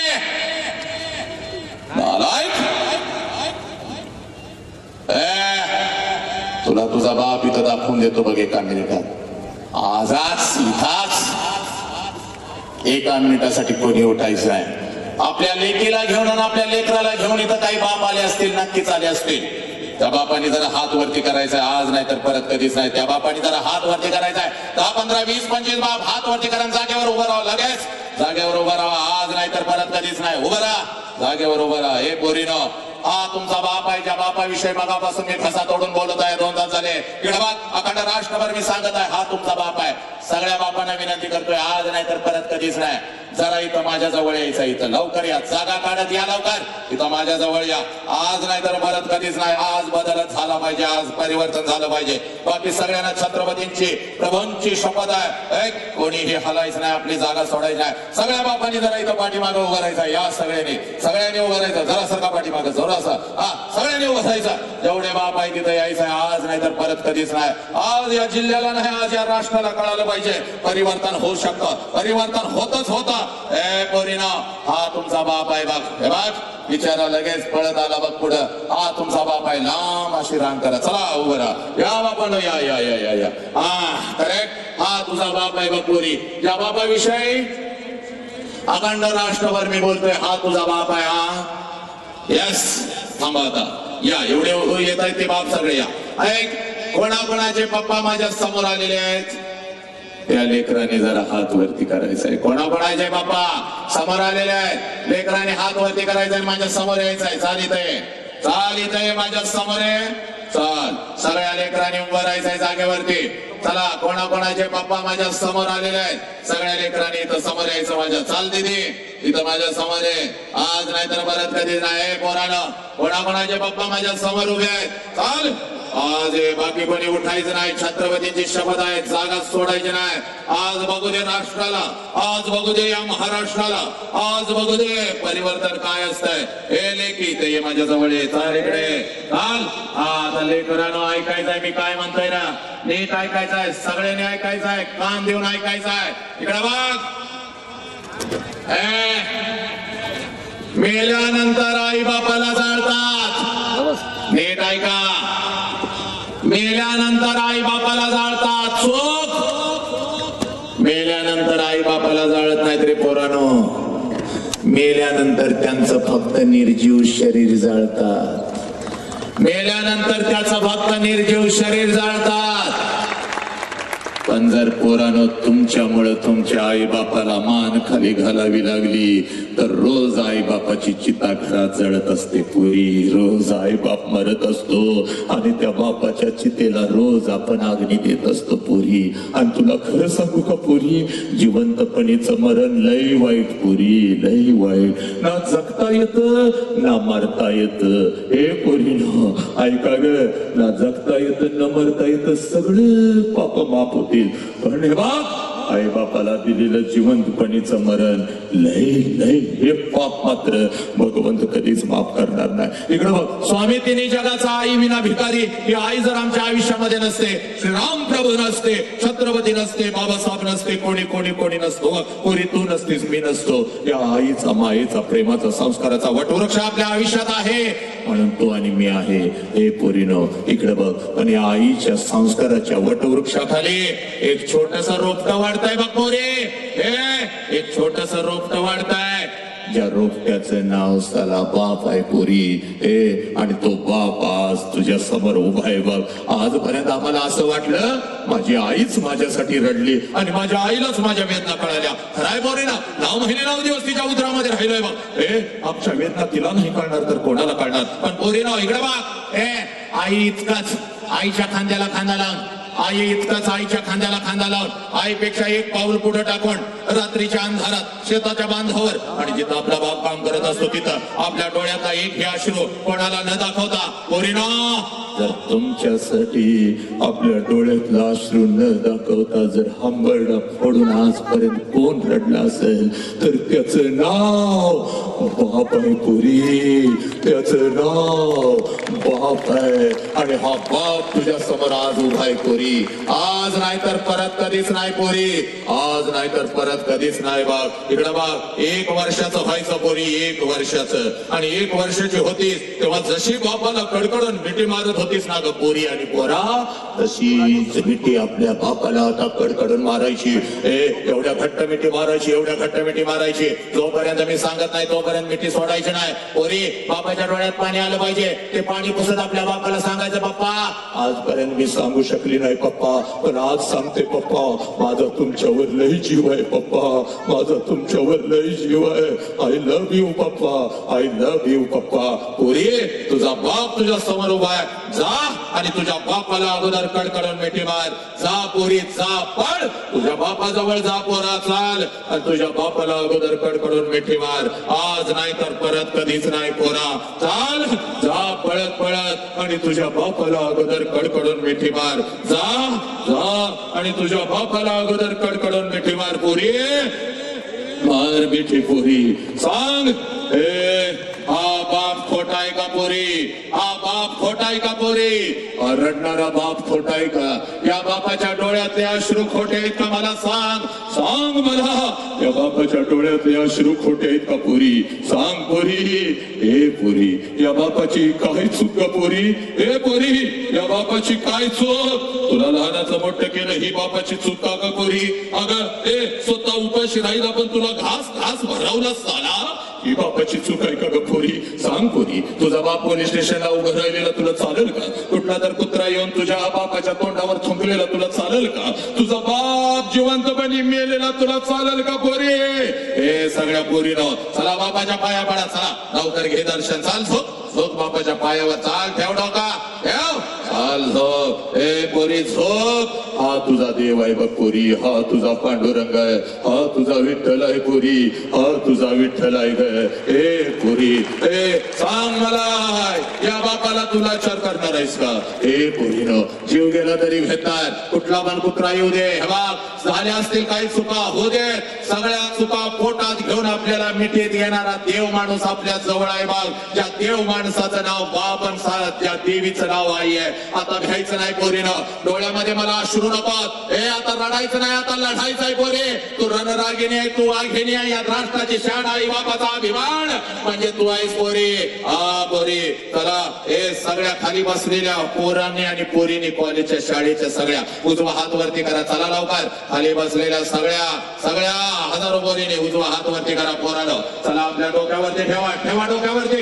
तुला तुझा बाप इथं दाखवून देतो बघ 1 मिनिटात. आजच इथंच 1 मिनिटासाठी कोणी उठायचं आहे. आपल्या लेकीला घेऊन आणि आपल्या लेकराला घेऊन इथं काही बाप आले असतील, नक्कीच आले असतील. त्या बापाने जरा हात वरती करायचा, आज नाही तर परत कधीच नाही. त्या बापाने जरा हात वरती करायचा आहे. 10, 15, 20, 25 बाप हात वरती करा, जागेवर उभं राहा. लगेच जागेवर उभं राहा. आज नाही तर परत कधीच नाही. उभं राहा, जागेवर उभं राहा. हे पोरीनो, हा तुमचा बाप आहे, ज्या बापाविषयी मगापासून मी ठसा तोडून बोलत आहे. 2 तास झाले. इकडबाग अखंड राष्ट्रभर मी सांगत आहे, हा तुमचा बाप आहे. सगळ्या बापांना विनंती करतोय, आज नाही तर परत कधीच नाही. जरा इथं माझ्या जवळ यायचं, इथं लवकर या, जागा काढत या लवकर, इथं माझ्या जवळ या. आज नाही तर परत कधीच नाही. आज बदलच झाला पाहिजे, आज परिवर्तन झालं पाहिजे. बाकी सगळ्यांना छत्रपतींची, प्रभूंची शपथ आहे, कोणीही हलायचं नाही, आपली जागा सोडायची नाही. सगळ्या बापांनी जरा इथं पाठीमागं उभं राहायचं. या सगळ्यांनी उभं राहायचं. जरा सरका पाठीमागं जोरासा, सगळ्यांनी उभं राहायचं. जेवढे बाप आहे तिथं यायचं आहे. आज नाही तर परत कधीच नाही. आज या जिल्ह्याला नाही, आज या राष्ट्राला कळालं पाहिजे, परिवर्तन होऊ शकतं, परिवर्तन होतच होतं. पोरीनो, हा तुमचा बाप आहे बघ. हे बघ, बिचारा लगेच पळत आला बघ पुढं. हा तुमचा बाप आहे. लांब अशी रांग करा, चला उभं राहा. या बापानो, या या या या. करेक्ट. हा तुझा बाप आहे बघ पोरी. ज्या बापाविषयी अखंड राष्ट्रभर मी बोलतोय, हा तुझा बाप आहे. यस, थांबा आता. या एवढे येत आहेत ते बाप सगळे. या ऐक, कोणाकोणाचे पप्पा माझ्या समोर आलेले आहेत, त्या लेकराने जरा हात वरती करायचा आहे. कोणाकोणाचे बाप्पा समोर आलेले आहेत, लेकराने हात वरती करायचा आहे, माझ्या समोर यायचं आहे. चाल इथे माझ्या समोर आहे. चाल, सगळ्या लेकरांनी उभं राहायचंय जागेवरती. चला, कोणाकोणाचे बाप्पा माझ्या समोर आलेले आहेत, सगळ्या लेकरांनी इथं समोर यायचं माझ्या. चाल दीदी, इथं माझ्या समोर आहे. आज नाही तर परत कधी नाही. पोरानं, कोणाकोणाचे बाप्पा माझ्या समोर उभे आहेत. चाल. आज बाकी कोणी उठायचं नाही. छत्रपतींची शपथ आहे, जागा सोडायची नाही. आज बघू दे राष्ट्राला, आज बघू दे या महाराष्ट्राला, आज बघू दे परिवर्तन काय असतंय. हे लेखी ते माझ्या जवळ ये, चाल इकडे चाल. आता लेकरांनो ऐकायचंय मी काय म्हणतोय ना, नीट ऐकायचंय, सगळ्यांनी ऐकायचंय, कान देऊन ऐकायचंय. इकडे बघ, मेल्यानंतर आई बापाला जाळतात. नीट ऐका, मेल्यानंतर आई बापाला जाळतात. चूक. मेल्यानंतर आई बापाला जाळत नाहीत रे पोरानो, मेल्यानंतर त्यांचं फक्त निर्जीव शरीर जाळतात. मेल्यानंतर त्याचं फक्त निर्जीव शरीर जाळतात. पण जर पोरानो तुमच्यामुळे तुमच्या आई बापाला मान खाली घालावी लागली तर रोज आई बापाची चिता घरात जळत असते पुरी. रोज आई बाप मरत असतो आणि त्या बापाच्या चितेला रोज आपण अग्नी देत असतो पुरी. आणि तुला खरं सांगू का पुरी, जिवंतपणीचं मरण लय वाईट पुरी, लय वाईट. ना जगता येतं ना मरता येतं. हे पोरीनो ऐका ग, ना जगता येतं ना मरता येतं, सगळे पाप माफ होते. पण हे बाप आई बापाला दिलेलं जिवंतपणीचं मरण लय लय हे पाप मात्र भगवंत कधीच माफ करणार नाही. इकडं बघ, स्वामी तिन्ही जगाचा आई विना भिकारी. ही आई जर आमच्या आयुष्यामध्ये नसते, श्रीराम प्रभू नसते, छत्रपती नसते, बाबासाहेब नसते, कोणी कोणी कोणी नसतो, कोणी तू नसतीस, मी नसतो. या आईचा मायेचा प्रेमाचा संस्काराचा वटवृक्ष आपल्या आयुष्यात आहे म्हणून तू आणि मी आहे. हे पोरीनो इकडे बघ, पण या आईच्या संस्काराच्या वटवृक्षाखाली एक छोटस रोपट वाढतंय बघ पोरी. हे एक छोटस रोपट वाढतंय, ज्या रोपट्याचं नाव साला बाप आहे पोरी. हे आणि तो बाप आज तुझ्या समोर उभा आहे बघ. आजपर्यंत आम्हाला असं वाटलं माझी आईच माझ्यासाठी रडली आणि माझ्या आईलाच माझ्या वेदना कळाल्या. खराय पोरी ना, 9 महिने 9 दिवस तिच्या उदरामध्ये राहिलोय बघ. हे आमच्या वेदना तिला नाही कळणार तर कोणाला कळणार. पण पोरी ना इकडे बघ, हे आई इतकाच आईच्या खांद्याला खांदा लावून, आई इतकाच आईच्या खांद्याला खांदा लावून, आईपेक्षा एक पाऊल पुढे टाकून रात्रीच्या अंधारात शेताच्या बांधावर आणि जिथं आपला बाप काम करत असतो तिथं आपल्या डोळ्यातला एक हे अश्रू कोणाला न दाखवता. पोरीनो जर तुमच्यासाठी आपल्या डोळ्यातला अश्रू न दाखवता जर हंबरडा फोडून आजपर्यंत कोण रडला असेल तर त्याचं नाव बाप आहे पोरी. त्याचं नाव बाप आहे आणि हा बाप तुझ्या समोर आज उभा आहे पोरी. आज नाही तर परत कधीच नाही पोरी, आज नाही तर परत कधीच नाही. बघ इकडं बघ, 1 वर्षाचं व्हायचं पोरी, 1 वर्षाचं. आणि 1 वर्षाची होतीस तेव्हा जशी बापाला कडकडून मिठी मारत होतीस ना ग पोरी आणि पोरा, तशीच मिठी आपल्या बापाला आता कडकडून मारायची. एवढ्या घट्ट मिठी मारायची, एवढ्या घट्ट मिठी मारायची. जोपर्यंत मी सांगत नाही तोपर्यंत मिठी सोडायची नाही पोरी. बापाच्या डोळ्यात पाणी आलं पाहिजे, ते पाणी पुसत आपल्या बापाला सांगायचं पप्पा आजपर्यंत मी सांगू शकली नाही पप्पा, पण आज सांगते पप्पा माझा तुमच्यावर लई जीव आहे पप्पा, माझा तुमच्यावर लई जीव आहे. आय लव्ह यू पप्पा, आय लव्ह यू पप्पा. पोरी तुझा बाप तुझ्या समोर उभा आहे, जा आणि तुझ्या बापाला अगोदर कडकडून मिठी मार. जा पोरी जा, पळ तुझ्या बापाजवळ जा पोरा, चाल आणि तुझ्या बापाला अगोदर कडकडून मिठी मार. आज नाही तर परत कधीच नाही पोरा, चाल जा पळत पळत आणि तुझ्या बापाला अगोदर कडकडून मिठी मार. जा जा आणि तुझ्या बापाला अगोदर कडकडून मिठी मार पोरी, मार मिठी पोरी. सांग हा बाप खोटा आहे का पोरी, हा बाप खोटा आहे का पोरी, रडणारा बाप खोटा आहे का, या बापाच्या डोळ्यातले अश्रू खोटे आहेत का मला सांग, सांग मला या बापाच्या डोळ्यातले अश्रू खोटे आहेत का पोरी, सांग पोरी. हे पोरी या बापाची काय चूक का पोरी, हे पोरी या बापाची काय चूक, तुला लहानाचं मोठं केलं ही बापाची चूक का ग पोरी. अगं ते स्वतः उपाशी राहील आपण तुला घास घास भरवला साला, ही बापाची चूक आहे का ग पोरी. सांग पोरी तुझा बाप पोलीस स्टेशनला उभं राहिलेला तुला चालेल का, कुठला तर कुत्रा येऊन तुझ्या बापाच्या तोंडावर थुंकलेला तुला चालेल का, तुझा बाप जिवंतपणी मेलेला तुला चालेल का पोरी. हे सगळ्या पोरीनं चला बापाच्या पाया पडा, चला लवकर घे दर्शन, चाल झोप झोप बापाच्या पायावर, चाल ठेव डोका ठेव, चाल झोप. हे पोरी झोप. हा तुझा देव आहे बघ पोरी, हा तुझा पांडुरंग आहे, हा तुझा विठ्ठल आहे पोरी, हा तुझा विठ्ठल आहे ग. ए पोरी, ए सांग मला, या बापाला तू लाचार करणार आहेस का? ए पोरीनो, जीव गेला तरी भेटणार, कुठला पण कुत्रा येऊ दे, हे बघ झाल्या असतील काही चुका होऊ दे, सगळ्या चुका पोटात घेऊन आपल्याला मिठीत येणारा देव माणूस आपल्या जवळ आहे बघ. ज्या देव माणसाचं नाव बाप आणि त्या देवीचं नाव आई आहे. आता घ्यायचं नाही पोरीनं, डोळ्यामध्ये मला अश्रू नको, हे आता रडायचं नाही, आता लढायचं आहे पोरी. तू रणरागिणी आहे, तू वाघिणी आहे, या राष्ट्राची शान आई बापाचा अभिमान म्हणजे तू आहेस पोरी. हा पोरी, चला हे सगळ्या खाली बसलेल्या पोरांनी आणि पोरीनी कॉलेजच्या शाळेच्या सगळ्या उजवा हात वरती करा. चला लवकर, खाली बसलेल्या सगळ्या हजारो पोरीने उजवा हात वरती करा. पोरानं चला आपल्या डोक्यावरती ठेवा डोक्यावरती,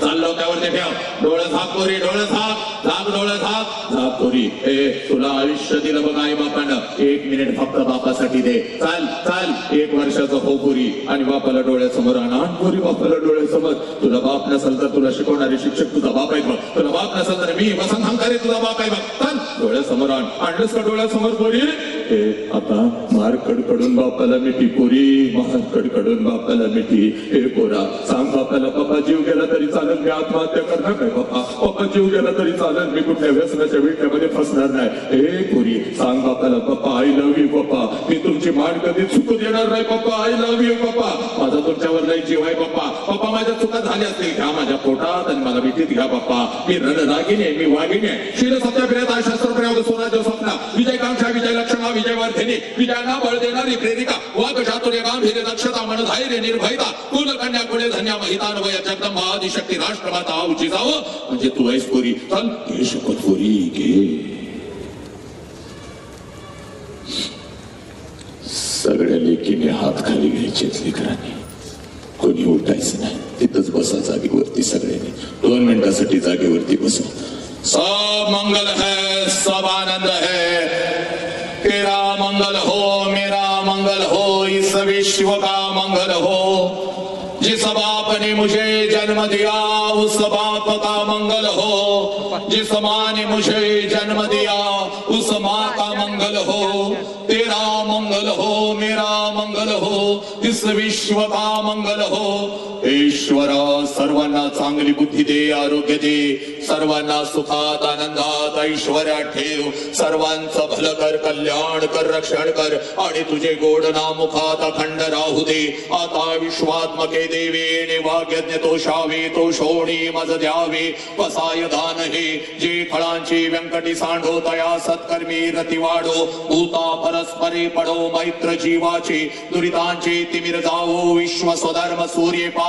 चाल डोक्यावरती ठेव, डोळे झाक पोरी, डोळे झाक डोळे झाक पोरी. ए तुला आयुष्य दिलं बघ आई बापानं, 1 मिनिट फक्त बापासाठी दे. चाल 1 वर्षाचं हो पोरी, आणि बापाला डोळ्यासमोर आणा पोरी, बापाला डोळ्यासमोर. तुला बाप नसेल तर तुला शिकवणारे शिक्षक तुझा बाप आहे बघ, तुला बाप नसेल तर मी वसंत हंकारे तुझा बाप आहे बघ. चल डोळ्यासमोर आणलंस का डोळ्यासमोर पोरी? ए आता मार कडकडून बापाला मिठी पोरी, मार कडकडून बापाला मिठी. ए पोरा सांग बापाला, बाबा जीव गेला तरी चालेल, मी आत्महत्या करणार नाही बाबा, बाबा जीव गेला तरी चालेल, मी कुठल्या व्यसनाच्या विट्यामध्ये फसणार नाही. ए पोरी सांग बापाला, बाप्पा आय लव्ह यू बाप्पा, मी तुमची मान कधी चुकू देणार नाही बाप्पा, आय लव्ह यू बाप्पा, माझा तुमच्यावर लई जीव आहे बाप्पा, बाप्पा माझ्या चुका झाल्या असतील घ्या माझ्या पोटात आणि मला मिठीत घ्या बाप्पा. मी रणरागिणी आहे, मी वाघिणी आहे, शिर सत्याग्रह शस्त्रप्रयोग स्वराज्य स्वप्न, विजयकांक्षा विजय लक्षणा विजयवर्धिनी, विजयांना बळ देणारी प्रेरिका, वाघ चातुर्य गांभीर्य दक्षता मन धैर्य निर्भयता, कुल कन्या कुळे धन्या महितान्वय जगदंबा आदिशक्ती राष्ट्रमाता उची जावं म्हणजे तू आहेस पोरी. चल घे शपथ पोरी घे. सगळ्या लेकीने हात खाली घ्यायचे लेकरांनी, कोणी उठायचं नाही, तिथंच बसा जागेवरती. सगळ्यांनी 2 मिनिटासाठी जागेवरती बसा. सब मंगल है, सब आनंद है, तेरा मंगल हो, मेरा मंगल हो, इस विश्व का मंगल हो. जिस बाप ने मुझे जन्म दिया उस बाप का मंगल हो, जिस माँ ने मुझे जन्म दिया उस माँ का मंगल हो. तेरा मंगल हो, मेरा मंगल हो, इस विश्व का मंगल हो. ईश्वरा सर्वांना चांगली बुद्धी दे, आरोग्य दे, सर्वांना सुखात आनंदात ऐश्वर्यात ठेव, सर्वांचं भलं कर, कल्याण कर, रक्षण कर, आणि तुझे गोड नामुखात अखंड राहू दे. आता विश्वात्मके देवेने वाग्यज्ञ तोषावे, तो शोणी मज द्यावे, वसाय दान हे जे फळांची व्यंकटी सांडो, तया सत्कर्मी रती वाढो, भूता परस्परे पडो, मैत्र जीवाचे दुरितांचे तिमिर जावो, विश्व स्वधर्म सूर्य पाहो,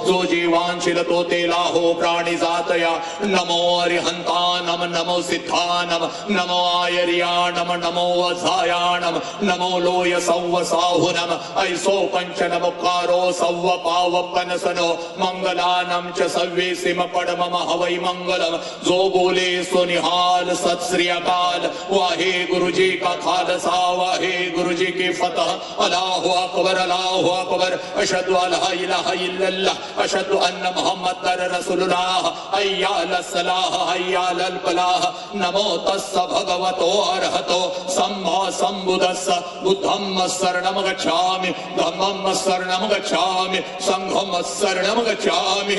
जो जीवांशील तो ते लाहो, प्राणी जातया नमो अरिहंतानम, नमो सिद्धानम, नमो आयर्याणम, नमो अजायाणम, नमो लोय सौव साहुनम, ऐसो पंचन मुकारो सौव पाव पनसनो, मंगलानम च सव्वेसिम पडमम हवै मंगलम. जो बोले सो निहाल, सत श्री अकाल, वाहे गुरुजी का खालसा, वाहे गुरुजी की फतह. अल्लाहु अकबर, अल्लाहु अकबर, अशहदु अल्ला इलाहा इल्लल्लाह, अशहदु अन्न मुहम्मदर रसूलुल्लाह, हय्या अलस सलाह, हय्या अलल फलाह. नमो तस्स भगवतो अरहतो सम्मा सम्बुद्धस्स. बुद्धं शरणं गच्छामि, धम्मं शरणं गच्छामि, संघं शरणं गच्छामि.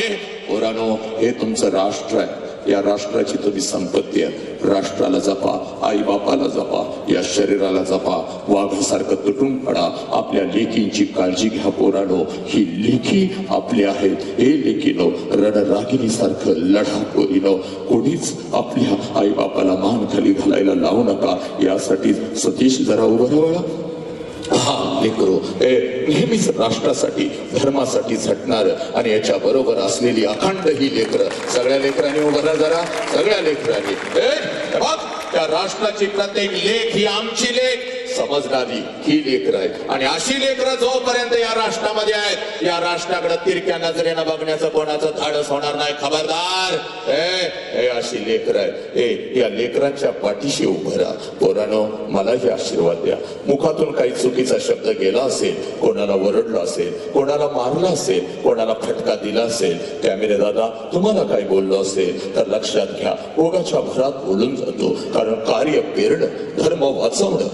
पोरांनो, हे तुमचं राष्ट्र आहे, या राष्ट्राची तुम्ही संपत्ती आहे. राष्ट्राला जपा, आई बापाला जपा, या शरीराला जपा, वाघासारखं तुटून पडा. आपल्या लेकींची काळजी घ्या पोरांनो, ही लेकी आपली आहेत. हे लेकीनो, रणरागिणी सारखं लढा पोरीनो, कोणीच आपल्या आई बापाला मान खाली घालायला लावू नका. यासाठी सतीश जरा उभं राहा. हा लेकरो, नेहमीच राष्ट्रासाठी धर्मासाठी झटणार आणि याच्या बरोबर असलेली अखंड ही लेकर. सगळ्या लेकरांनी उभं राहा जरा, सगळ्या लेकरांनी. त्या राष्ट्राची प्रत्येक लेख ही आमची लेख, समजणारी ही लेकरं आहेत आणि अशी लेकरं जोपर्यंत या राष्ट्रामध्ये आहेत या राष्ट्राकडे तिरक्या नजरेनं बघण्याचं कोणाचं धाडस होणार नाही. खबरदार. हे अशी लेकरं आहेत. या लेकरांच्या पाठीशी उभं राहा. पोरांनो, मलाही आशीर्वाद द्या. मुखातून काही चुकीचा शब्द गेला असेल, कोणाला ओरडला असेल, कोणाला मारला असेल, कोणाला फटका दिला असेल, कॅमेरे दादा तुम्हाला काय बोललो असेल तर लक्षात घ्या. ओघाच्या भरात बोलून जातो. कारण कार्य पेरणं, धर्म वाचवणं,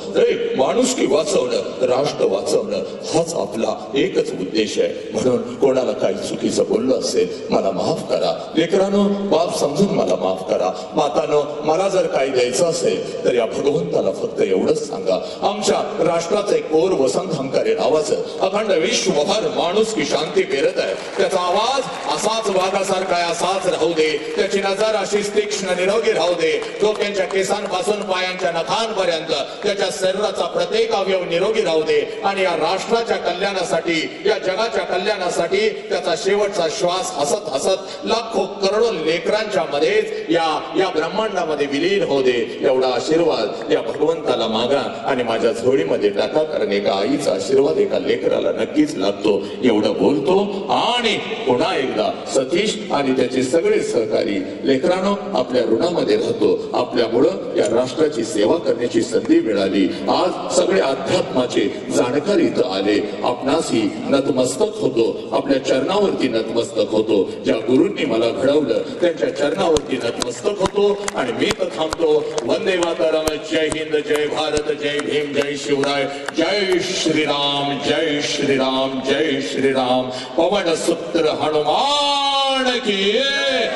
माणुसकी वाचवणं, राष्ट्र वाचवणं हाच आपला एकच उद्देश आहे. म्हणून कोणाला काही चुकीचं बोललं असेल मला माफ करा. लेकरांनो, बाप समजून मला माफ करा. मातानो, मला जर काही द्यायचं असेल तर या भगवंताला फक्त एवढंच सांगा, आमच्या राष्ट्राचं एक कोर वसंत हंकारे नावाचं अखंड विश्वभर माणूस की शांती पेरत आहे. त्याचा आवाज असाच वाघासारखा असाच राहू दे. त्याची नजर अशीच तीक्ष्ण निरोगी राहू दे. डोक्यांच्या केसांपासून पायांच्या नखांपर्यंत त्याच्या शरीराचा प्रत्येक अवयव निरोगी राहू दे आणि या राष्ट्राच्या कल्याणासाठी, या जगाच्या कल्याणासाठी त्याचा शेवटचा श्वास हसत हसत लाखो करोडो लेकरांच्या मध्येच या ब्रह्मांडामध्ये विलीन होऊ दे. एवढा आशीर्वाद या भगवंताला मागा आणि माझ्या झोळीमध्ये टाका. कारण एका आईचा आशीर्वाद एका लेकराला नक्कीच लागतो. एवढं बोलतो आणि पुन्हा एकदा सतीश आणि त्याचे सगळे सहकारी लेकरांनो आपल्या ऋणामध्ये राहतो. आपल्यामुळं या राष्ट्राची सेवा करण्याची संधी मिळाली. आज सगळे अध्यात्माचे जाणकार इथं आले. आपणासही नतमस्तक होतो. आपल्या चरणावरती नतमस्तक होतो. ज्या गुरूंनी मला घडवलं त्यांच्या चरणावरती नतमस्तक होतो आणि मी तर थांबतो. वंदे मातरम. जय हिंद, जय भारत, जय भीम, जय शिवराय, जय श्रीराम, जय श्रीराम, जय श्रीराम. पवन सूत्र हनुमान की जय.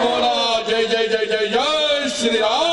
बोला जय जय जय जय जय श्रीराम.